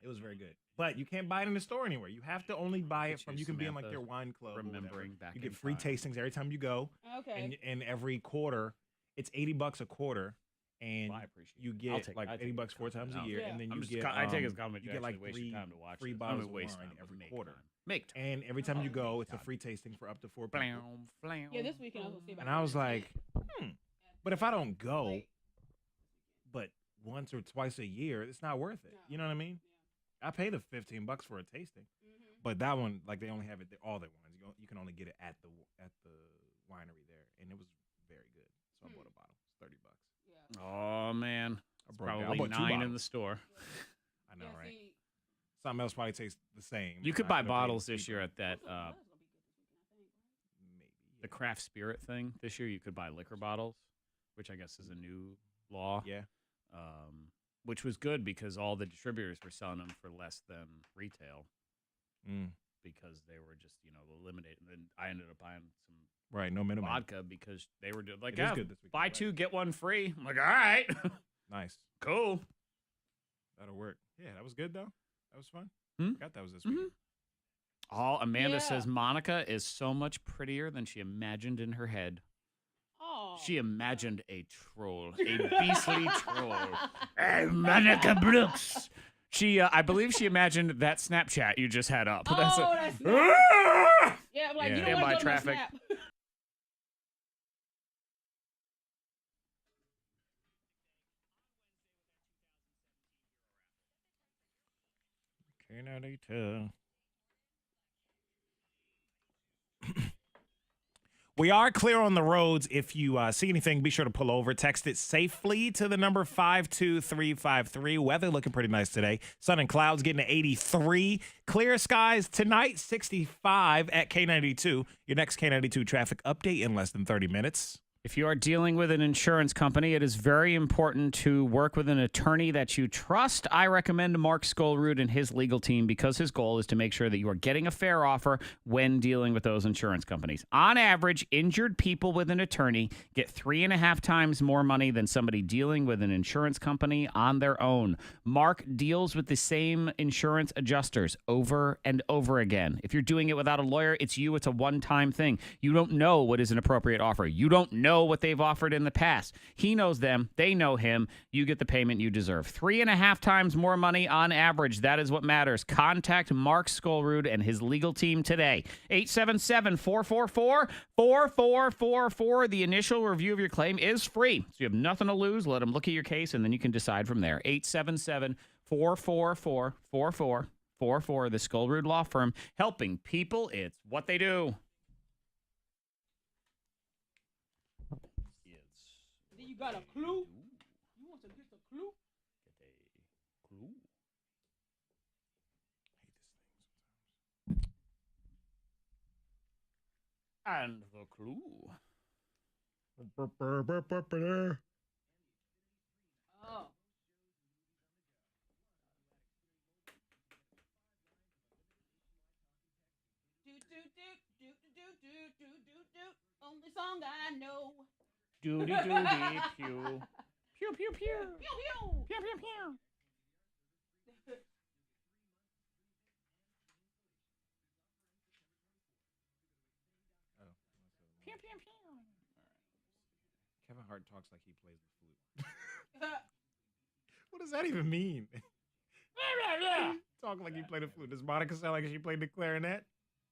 It was very good. But you can't buy it in the store anywhere. You have to only buy it from, you can be in like their wine club. Remembering back you in get free time. tastings every time you go. Okay. And every quarter, it's $80 a quarter. And Well, I appreciate you it. get like $80 4 times a year. Yeah. And then I'm you just get, I take his comment. you get like waste your time to watch free this. bottles I'm of waste wine time, every make quarter. time. Make time. And every time you go, it's a free tasting for up to 4 people. Yeah, this weekend I was gonna see about. And I was like, but if I don't go, but once or twice a year, it's not worth it. You know what I mean? I pay the $15 for a tasting, but that one, like they only have it all their wines. You can only get it at the winery there, and it was very good. So I bought a bottle. It's $30. Yeah. Oh man, it's broke down. I probably bought 2 9 in bottles. the store. I know, right? Something else probably tastes the same. You could I buy ended up paying bottles this cheaper. year at that Maybe. the craft spirit thing. This year you could buy liquor bottles, which I guess is a new law. Yeah. Which was good because all the distributors were selling them for less than retail because they were just eliminated. And then I ended up buying some no minimum vodka because they were like, It is good this weekend, buy right? 2 get 1 free. I'm like, all right, Nice. cool. That'll work. Yeah, that was good though. That was fun. Hmm? Forgot that was this weekend. Amanda Yeah. says Monica is so much prettier than she imagined in her head. Oh. She imagined a troll, a beastly troll. Hey, Monica Brooks. I believe she imagined that Snapchat you just had up. Oh, That's yeah, I'm like, Yeah. you don't Stand by want to go to my traffic. Snap. K92. We are clear on the roads. If you see anything, be sure to pull over. Text it safely to the number 52353. Weather looking pretty nice today. Sun and clouds getting to 83. Clear skies tonight, 65 at K92. Your next K92 traffic update in less than 30 minutes. If you are dealing with an insurance company, it is very important to work with an attorney that you trust. I recommend Mark Skolrud and his legal team because his goal is to make sure that you are getting a fair offer when dealing with those insurance companies. On average, injured people with an attorney get 3.5 times more money than somebody dealing with an insurance company on their own. Mark deals with the same insurance adjusters over and over again. If you're doing it without a lawyer, it's a one-time thing. You don't know what is an appropriate offer. You don't know what they've offered in the past. He knows them. They know him. You get the payment you deserve. 3.5 times more money on average. That is what matters. Contact Mark Skolrud and his legal team today. 877-444-4444. The initial review of your claim is free. So you have nothing to lose. Let them look at your case, and then you can decide from there. 877-444-4444. The Skolrud Law Firm, helping people. It's what they do. You got a clue? You want to get the clue? Clue. And the clue. Oh. Only song I know. Doody doody pew. Pew pew pew. Pew pew. Pew pew pew. Pew pew pew. Kevin Hart talks like he plays the flute. What does that even mean? Talk like you play the flute. Does Monica sound like she played the clarinet?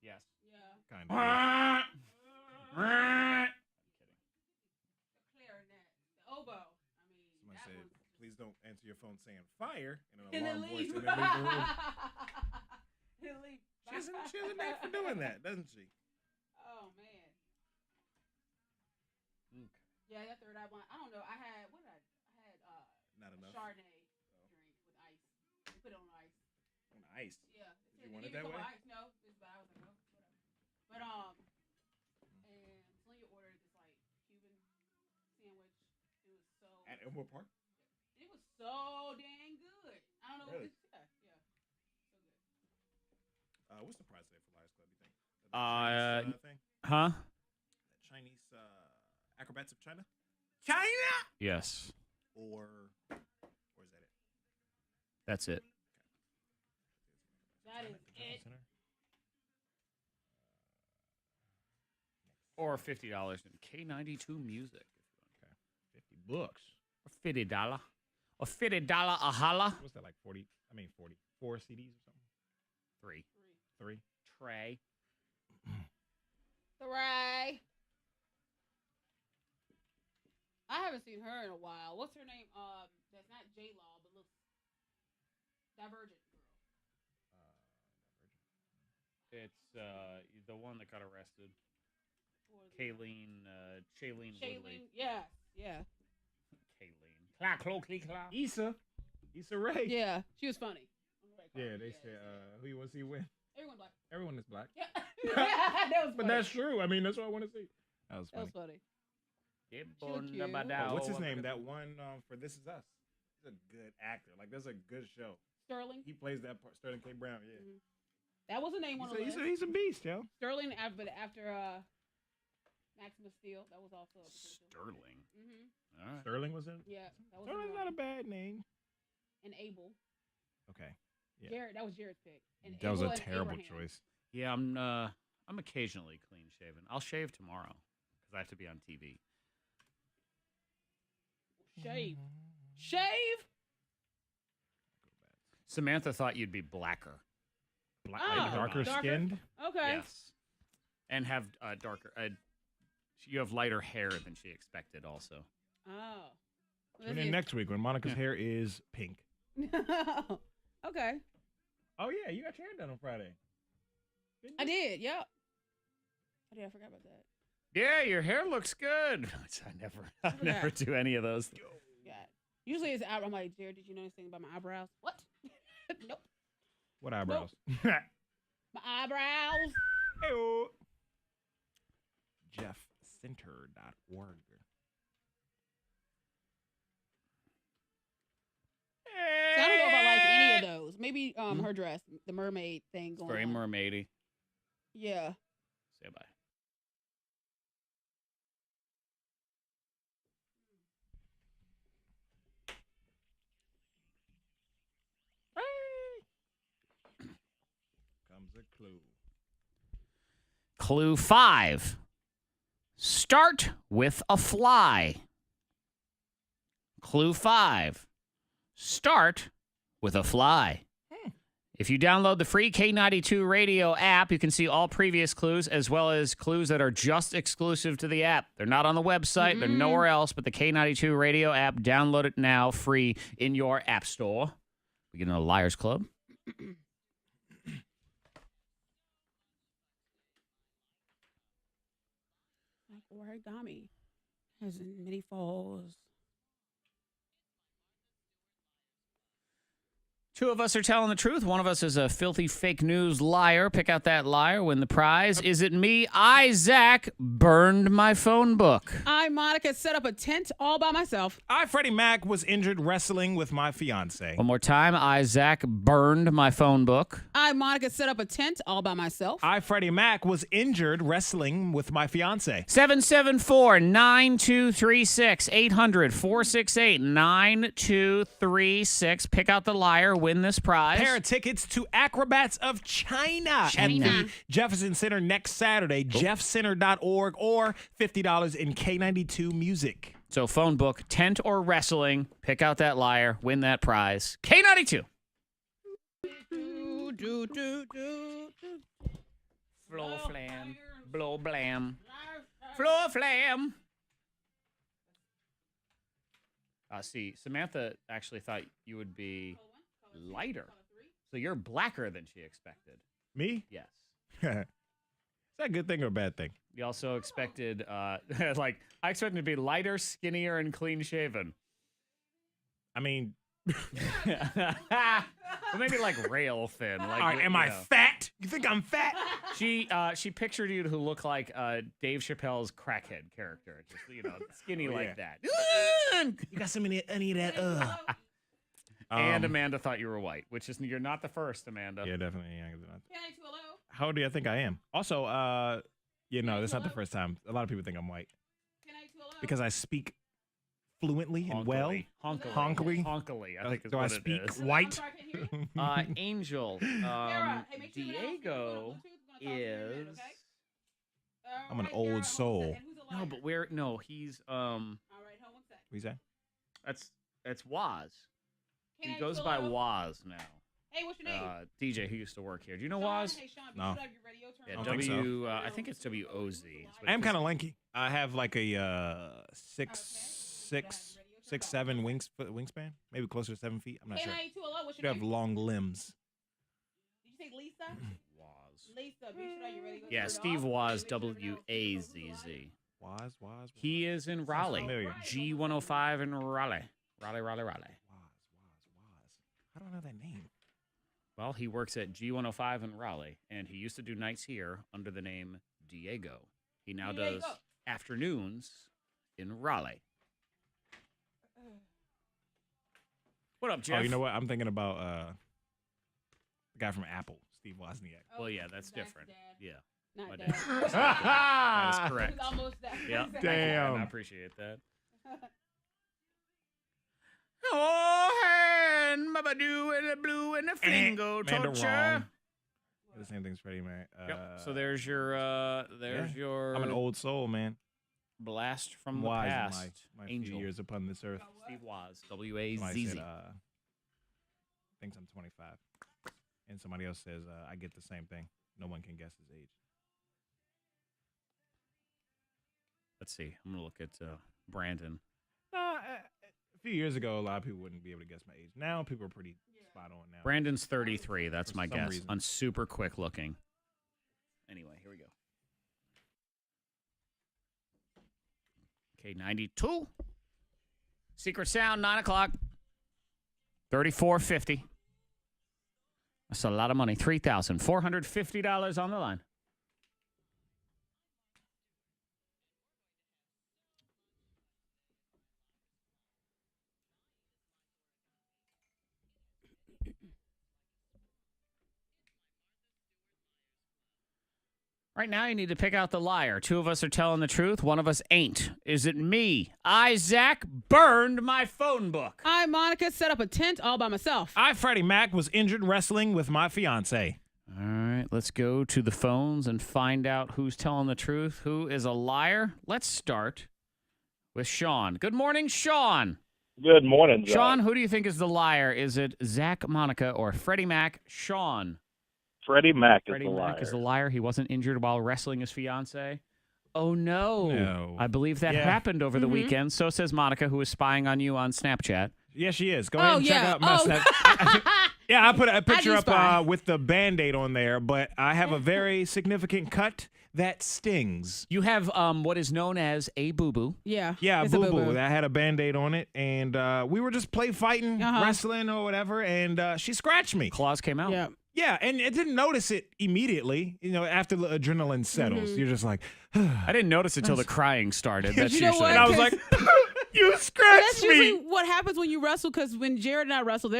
Yes. Yeah. Kind of. Clarinet. The oboe. I mean, Somebody that said, one's- please don't answer your phone saying fire in an And then alarm voice leave. and then leave the room. And leave. She has a knack for doing that, doesn't she? Oh man. Yeah, that third eye blind. I don't know. I had Not enough. Chardonnay drink with ice. We put it on ice. On ice. Yeah. You want They it gave that me a way? cup of ice. No, but I was like, oh, whatever. But and Celia ordered this like Cuban sandwich. It was so. At Elmwood Park? It was so dang good. I don't know. Really? Yeah. So good. What's the price today for Liars Club, you think? That Chinese, thing? Huh? That Chinese Acrobats of China? Yes. Or is that it? That's it. That is it. Or $50 in K92 music. Okay. $50. Or $50. Or $50 a holla. What's that, like 40? I mean, 44 CDs or something? Three. Three. Trey. I haven't seen her in a while. What's her name? That's not J Law, but looks Divergent girl. It's the one that got arrested. Shailene Woodley. Yeah. Shailene. Issa Rae. Yeah, she was funny. Yeah, they said, who you want to see win? Everyone black. Everyone is black. Yeah. That was funny. But that's true. I mean, that's what I want to see. That was funny. She looked cute. What's his name? That one for This Is Us. He's a good actor. Like, there's a good show. Sterling. He plays that part. Sterling K. Brown, yeah. Mm-hmm. That was a name on the list. He's a beast, yo. Sterling, but after Maximus Steel, that was also a potential. Sterling. Mm-hmm. All right. Sterling was in? Yeah. That was Sterling's not a bad name. And Abel. Okay. Yeah. Jared, that was Jared's pick. And that was Abel a and terrible Abraham. choice. Yeah, I'm occasionally clean shaven. I'll shave tomorrow because I have to be on TV. Shave. Samantha thought you'd be blacker. Darker skinned? Okay. Yes. And have darker. You have lighter hair than she expected, also. Oh. Tune in next week when Monica's hair is pink. Okay. Oh yeah, you got your hair done on Friday. I did. Yep. I forgot about that. Yeah, your hair looks good. I never do any of those. Yeah. Usually it's I'm like, Jared, did you know anything about my eyebrows? What? Nope. What eyebrows? Nope. My eyebrows. Hey-o. JeffCenter.org. So I don't know if I like any of those. Maybe her dress, the mermaid thing going Very on. mermaidy. Yeah. Say bye. Comes a clue. Clue 5. Start with a fly. Clue 5. Start with a fly. If you download the free K92 Radio app, you can see all previous clues as well as clues that are just exclusive to the app. They're not on the website. They're nowhere else but the K92 Radio app. Download it now free in your app store. We get in a Liars Club. Like origami has many falls. Two of us are telling the truth. One of us is a filthy fake news liar. Pick out that liar, win the prize. Is it me? I, Zach, burned my phone book. I, Monica, set up a tent all by myself. I, Freddie Mac, was injured wrestling with my fiance. One more time. I, Zach, burned my phone book. I, Monica, set up a tent all by myself. I, Freddie Mac, was injured wrestling with my fiance. 774-9236. 800-468-9236. Pick out the liar, win this prize. Pair of tickets to Acrobats of China at the Jefferson Center next Saturday. JeffCenter.org or $50 in K92 music. So phone book, tent or wrestling. Pick out that liar, win that prize. K92. Floor flam, blow blam, floor flam. See, Samantha actually thought you would be lighter. So you're blacker than she expected. Me? Yes. Is that a good thing or a bad thing? You also expected, like, I expected to be lighter, skinnier, and clean shaven. I mean, Well, maybe like rail thin. Like, all right, am I fat? You think I'm fat? She pictured you to look like Dave Chappelle's crackhead character, just skinny like that. You got some any of that? And Amanda thought you were white, which is you're not the first, Amanda. Yeah, definitely. How old do you think I am? Also, that's not the first time. A lot of people think I'm white because I speak fluently and well. Honkily. I think is do what I it speak is. white? Angel, Diego is. I'm an old soul. No, but he's Who's that? That's Waz. He goes by Waz now. Hey, what's your name? DJ who used to work here. Do you know Waz? Hey, Sean, No. Yeah, I think it's WOZ. I am kind of lanky. I have like a 6'7" wingspan, maybe closer to 7 feet. I'm not sure. K92 what's You your have name? long limbs. Did you say Lisa? Waz. Lisa, be sure you're ready. Yeah, Steve Waz, WAZZ. Waz. He is in Raleigh. familiar. G105 in Raleigh. Raleigh. Waz. I don't know that name. Well, he works at G105 in Raleigh, and he used to do nights here under the name Diego. He now does afternoons in Raleigh. What up, Jeff? Oh, you know what? I'm thinking about the guy from Apple, Steve Wozniak. Well, yeah, that's different. Yeah. Not My dad. dad. That is correct. It was almost that. Yeah. Damn. I appreciate that. Oh, and Baba do and the blue and the flingo Amanda torture. wrong. The same thing's Freddy, man. Yep. So there's your your. I'm an old soul, man. blast from Wise the in past. my few Angel. years upon this earth. Steve Waz. Somebody WAZZ. said, thinks I'm 25. And somebody else says, I get the same thing. No one can guess his age. Let's see. I'm gonna look at Brandon. A few years ago, a lot of people wouldn't be able to guess my age. Now, people are pretty spot on now. Brandon's 33. That's For my some guess. reason. On super quick looking. Anyway, here we go. K92. Secret Sound, 9 o'clock. $34.50. That's a lot of money. $3,450 on the line. Right now, you need to pick out the liar. Two of us are telling the truth. One of us ain't. Is it me? I, Zach, burned my phone book. I, Monica, set up a tent all by myself. I, Freddie Mac, was injured wrestling with my fiance. All right, let's go to the phones and find out who's telling the truth, who is a liar. Let's start with Sean. Good morning, Sean. Good morning, Zach. Sean, who do you think is the liar? Is it Zach, Monica, or Freddie Mac, Sean? Freddie Mac is Freddie the liar. Mac is the liar. He wasn't injured while wrestling his fiance. Oh, no. I believe that happened over the weekend. So says Monica, who is spying on you on Snapchat. Yeah, she is. Go ahead and check out my Snap. Yeah, I put a picture up with the Band-Aid on there, but I have a very significant cut that stings. You have what is known as a boo-boo. Yeah. Yeah, it's a boo-boo. I had a Band-Aid on it, and we were just fighting, wrestling or whatever, and she scratched me. Claws came out. Yeah. Yeah, and I didn't notice it immediately. You know, after the adrenaline settles, you're just like, I didn't notice it until the crying started. That's You know usually. what? and I was like, you That's scratched usually me. what happens when you wrestle, because when Jared and I wrestle,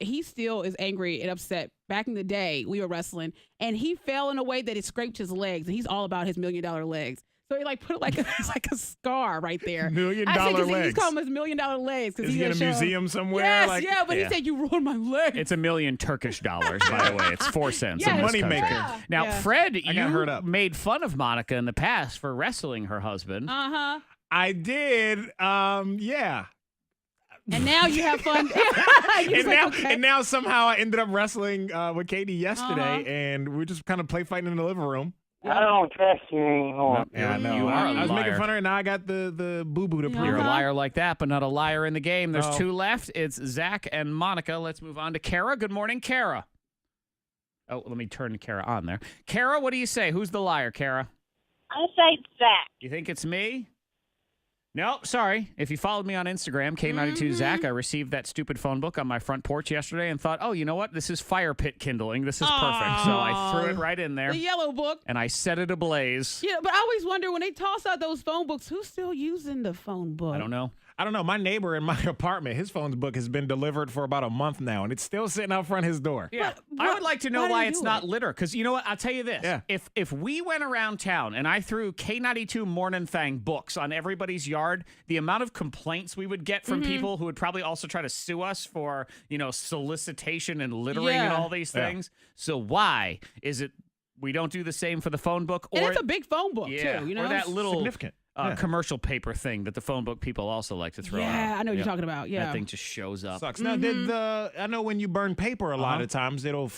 he still is angry and upset. Back in the day, we were wrestling, and he fell in a way that it scraped his legs, and he's all about his $1 million legs. So he put it it's like a scar right there. $1 million I said, 'cause legs. He's calling him his $1 million legs. Is he in a museum somewhere? Yes, but he said, you ruined my legs. It's $1 million Turkish dollars, by the way. It's 4 cents. Yeah, in this money country. maker. Yeah. Now, Yeah. Fred, I got hurt you up. made fun of Monica in the past for wrestling her husband. Uh-huh. I did. Yeah. And now you have fun. And now somehow I ended up wrestling with Katie yesterday, and we just kind of play fighting in the living room. I don't trust you anymore. Yeah, I know. You are a I was making liar. fun of her, and now I got the boo-boo to prove You're it. a liar like that, but not a liar in the game. There's No. 2 left. It's Zach and Monica. Let's move on to Kara. Good morning, Kara. Oh, let me turn Kara on there. Kara, what do you say? Who's the liar, Kara? I say it's Zach. You think it's me? No, sorry. If you followed me on Instagram, K92 Zach, I received that stupid phone book on my front porch yesterday and thought, oh, you know what? This is fire pit kindling. This is perfect. So I threw it right in there. The yellow book. And I set it ablaze. Yeah, but I always wonder when they toss out those phone books, who's still using the phone book? I don't know. My neighbor in my apartment, his phone book has been delivered for about a month now, and it's still sitting out front his door. Yeah, I would like to know why it's not litter. Because you know what? I'll tell you this. Yeah. If we went around town and I threw K92 Mornin Thang books on everybody's yard, the amount of complaints we would get from people who would probably also try to sue us for, solicitation and littering and all these things. So why is it we don't do the same for the phone book? And it's a big phone book, too. Or that little significant. commercial paper thing that the phone book people also like to throw out. Yeah, I know what you're talking about. Yeah. That thing just shows up. Sucks. Now, I know when you burn paper a lot of times, it'll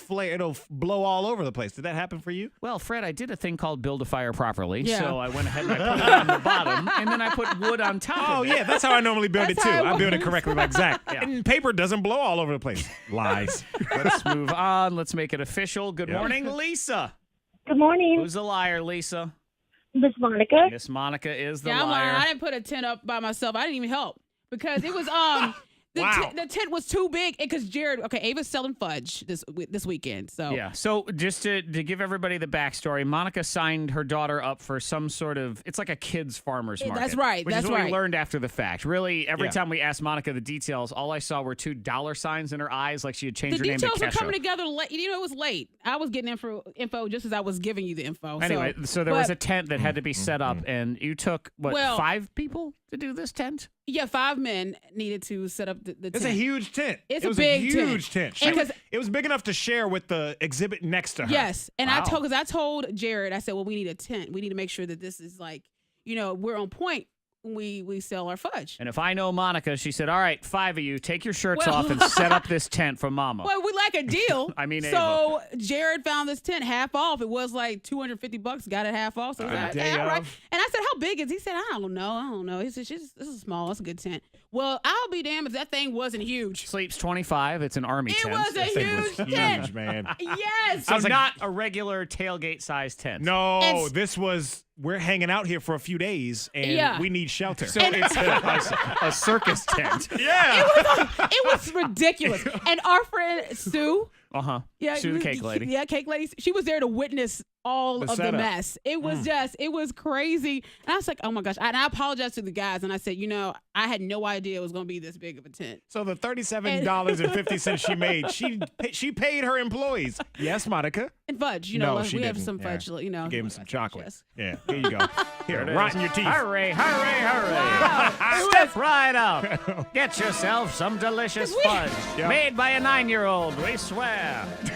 blow all over the place. Did that happen for you? Well, Fred, I did a thing called build a fire properly. Yeah. So I went ahead and I put it on the bottom, and then I put wood on top of it. Oh, yeah, that's how I normally build it, too. I build it works. correctly like Zach. Yeah. And paper doesn't blow all over the place. Lies. Let's move on. Let's make it official. Good morning, Lisa. Good morning, Who's the liar, Lisa? Miss Monica. Miss Monica is the I'm liar. lying. I didn't put a tent up by myself. I didn't even help because it was the tent was too big. Because Ava's selling fudge this weekend. So Yeah. So just to give everybody the backstory, Monica signed her daughter up for some sort of, it's like a kids farmer's market. That's right. Which That's is what right. we learned after the fact. Really, every time we asked Monica the details, all I saw were $2 signs in her eyes, like she had changed the her name to Kesha. details were coming together late. It was late. I was getting info just as I was giving you the info. Anyway, so there was a tent that had to be set up, and you took, 5 people to do this tent? Yeah, 5 men needed to set up the tent. It's a huge tent. It's it was a big huge tent. It was big enough to share with the exhibit next to her. Yes, and I told Jared, I said, well, we need a tent. We need to make sure that this is like, we're on point when we sell our fudge. And if I know Monica, she said, all right, 5 of you, take your shirts off and set up this tent for Mama. Well, we like a deal. I mean, so Jared found this tent half off. It was like $250, got it half off. So I was like, okay, all right. And I said, how big is it? He said, I don't know. He said, this is small. It's a good tent. Well, I'll be damned if that thing wasn't huge. Sleeps 25. It's an army tent. It was a huge tent. Huge, man. Yes. So not a regular tailgate-sized tent. No, this was, we're hanging out here for a few days, and we need shelter. So it's a circus tent. Yeah. It was ridiculous. And our friend Sue. Yeah, Sue the cake lady. Yeah, cake lady. She was there to witness all The of the setup. mess. It was it was crazy. And I was like, oh my gosh. And I apologized to the guys, and I said, I had no idea it was going to be this big of a tent. So the $37.50 she made, she paid her employees. Yes, Monica. And fudge, No, she we have didn't. some fudge, She gave him some chocolate. Yes. Yeah, here you go. Here, rot in your teeth. Hurry. Step right up. Get yourself some delicious fudge made by a 9-year-old, we swear.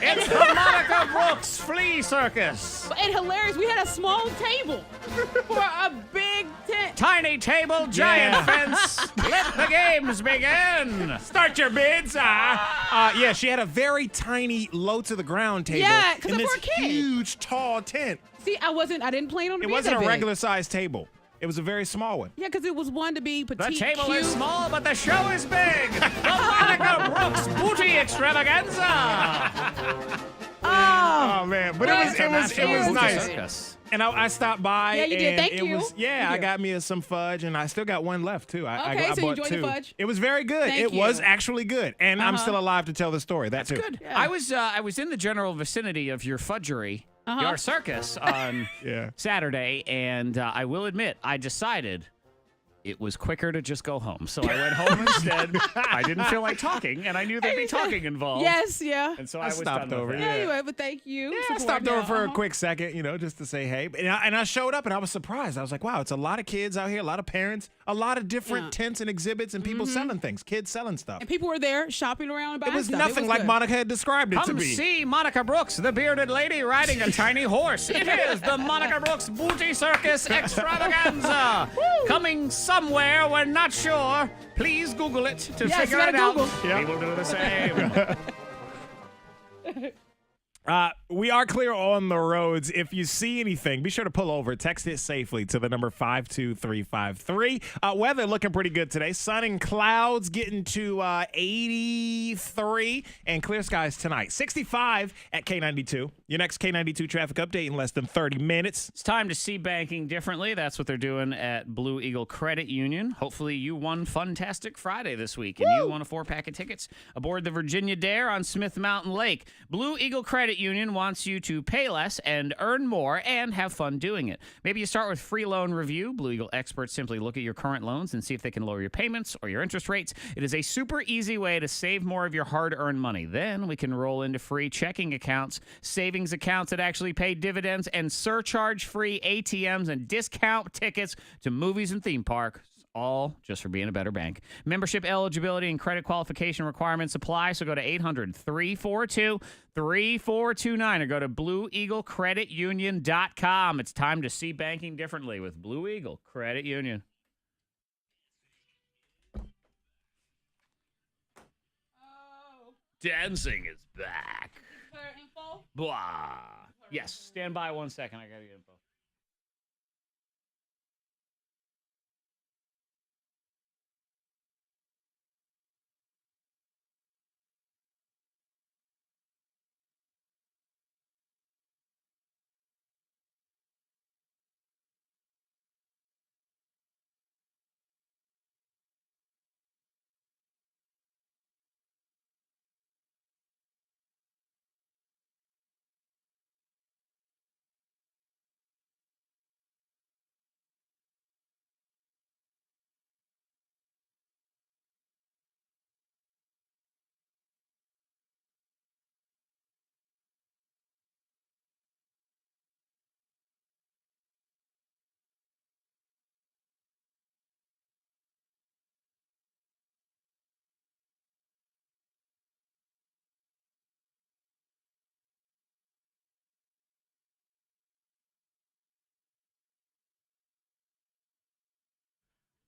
It's the Monica Brooks Flea Circus. And hilarious, we had a small table for a big tent. Tiny table, giant fence. Let the games begin. Start your bids. Yeah, she had a very tiny, low to the ground table. Yeah, 'cause in I'm this for a kid. huge, tall tent. See, I didn't plan on it It being wasn't that a big. regular sized table. It was a very small one. Yeah, because it was one to be The petite, table cute. is small, but the show is big. The Monica Brooks Booty Extravaganza. Oh, man, but it was nice. And I stopped by. Yeah, you did. and Thank it you. Was, I got me some fudge, and I still got one left too. I Okay, so you bought enjoyed the 2. fudge? It was very good. Thank It you. was actually good, and I'm still alive to tell the story. That's too. Good. I was in the general vicinity of your fudgery, your circus on Saturday, and I will admit I decided it was quicker to just go home. So I went home instead. I didn't feel like talking, and I knew there'd be talking involved. Yes, yeah. And so I was stopped done over. with it. Yeah, anyway, but thank you. I stopped over for a quick second, just to say hey. And I showed up, and I was surprised. I was like, wow, it's a lot of kids out here, a lot of parents, a lot of different tents and exhibits, and people selling things, kids selling stuff. And people were there shopping around and buying It was stuff. nothing like good. Monica had described it to Come be. see Monica Brooks, the bearded lady riding a tiny horse. It is the Monica Brooks Booty Circus Extravaganza. Coming somewhere, we're not sure. Please Google it to figure it out. Google. We will do the same. We are clear on the roads. If you see anything, be sure to pull over. Text it safely to the number 52353. Weather looking pretty good today. Sun and clouds getting to 83 and clear skies tonight. 65 at K92. Your next K92 traffic update in less than 30 minutes. It's time to see banking differently. That's what they're doing at Blue Eagle Credit Union. Hopefully you won Funtastic Friday this week and you won a 4-pack of tickets aboard the Virginia Dare on Smith Mountain Lake. Blue Eagle Credit Union wants you to pay less and earn more and have fun doing it. Maybe you start with free loan review. Blue Eagle experts simply look at your current loans and see if they can lower your payments or your interest rates. It is a super easy way to save more of your hard-earned money. Then we can roll into free checking accounts, savings accounts that actually pay dividends, and surcharge-free ATMs and discount tickets to movies and theme parks. All just for being a better bank. Membership eligibility and credit qualification requirements apply, so go to 800-342-3429 or go to BlueEagleCreditUnion.com. It's time to see banking differently with Blue Eagle Credit Union. Dancing is back. Info? Blah. Yes, stand by 1 second. I got to get info.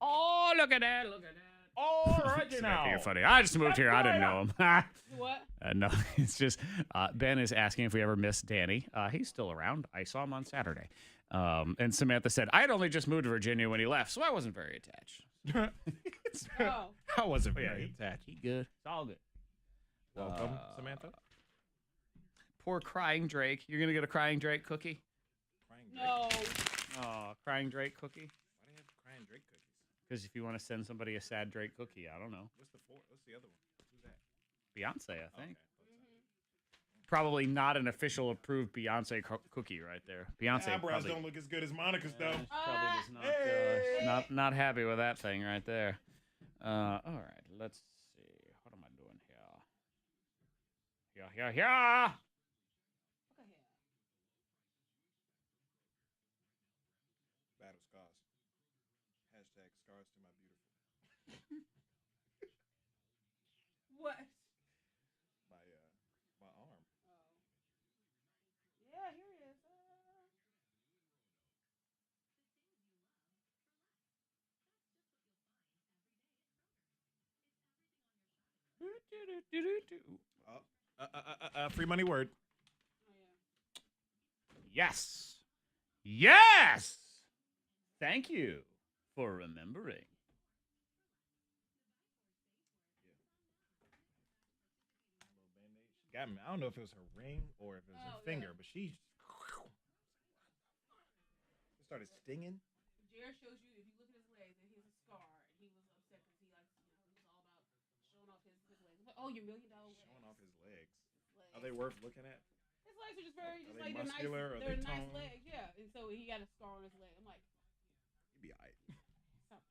Oh, look at that. Look at that. Original. You're funny. I just moved here. I didn't know him. What? No, it's just Ben is asking if we ever miss Danny. He's still around. I saw him on Saturday. And Samantha said, I had only just moved to Virginia when he left, so I wasn't very attached. Oh. I wasn't very attached. He good. It's all good. Welcome, Samantha. Poor crying Drake. You're going to get a crying Drake cookie? No. Oh, crying Drake cookie? Why do you have crying Drake cookies? Because if you want to send somebody a sad Drake cookie, I don't know. What's the other one? Who's that? Beyonce, I think. Okay. Probably not an official approved Beyonce cookie right there. Beyonce Eyebrows probably don't look as good as Monica's though. probably just not happy with that thing right there. All right, let's see. What am I doing here? Yeah. Battle scars. Hashtag scars to my beautiful. What? My arm. Yeah, here it is. Free money word. Yes. Thank you for remembering. Got me. I don't know if it was her ring or if it was her finger, but she started stinging. Jared shows you, if you look at his legs, and he has a scar, and he was upset because he likes, he was all about showing off his legs. Like, oh, your $1 million legs. Showing off his legs. Are they worth looking at? His legs are just very, Are just they like they're muscular? nice. Are They're they nice toned? legs, yeah. And so he got a scar on his leg. I'm like, You'd be alright. it's all right.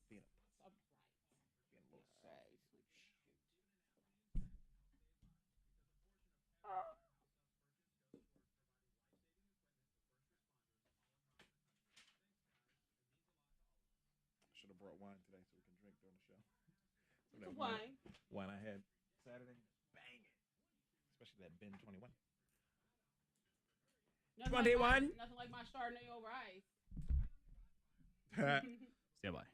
Being a It's all right. being a little soft. Right, sweet shoot. Should have brought wine today so we can drink during the show. Some of that Wine. Wine I had Saturday. Banging. Especially that Ben 21. Nothing like my Chardonnay over ice. Stand by.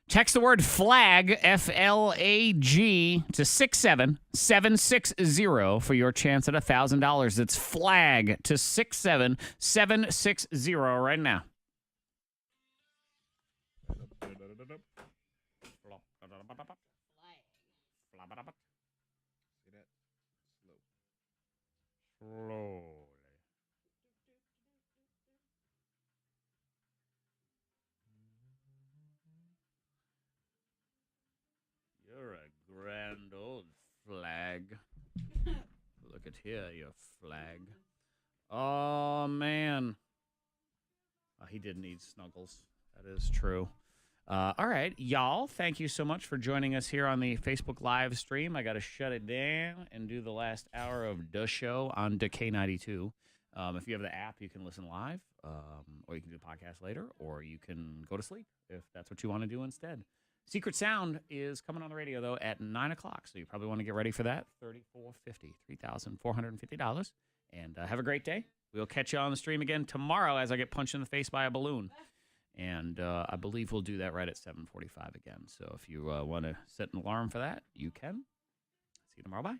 Text the word FLAG, F-L-A-G, to 67760 for your chance at $1,000. It's FLAG to 67760 right now. Slowly. You're a grand old flag. Look at here, your flag. Oh, man. He did need snuggles. That is true. All right, y'all, thank you so much for joining us here on the Facebook live stream. I got to shut it down and do the last hour of the show on the K92. If you have the app, you can listen live, or you can do the podcast later, or you can go to sleep if that's what you want to do instead. Secret Sound is coming on the radio, though, at 9 o'clock, so you probably want to get ready for that. $3,450. And have a great day. We'll catch you on the stream again tomorrow as I get punched in the face by a balloon. And I believe we'll do that right at 7:45 again. So if you want to set an alarm for that, you can. See you tomorrow. Bye.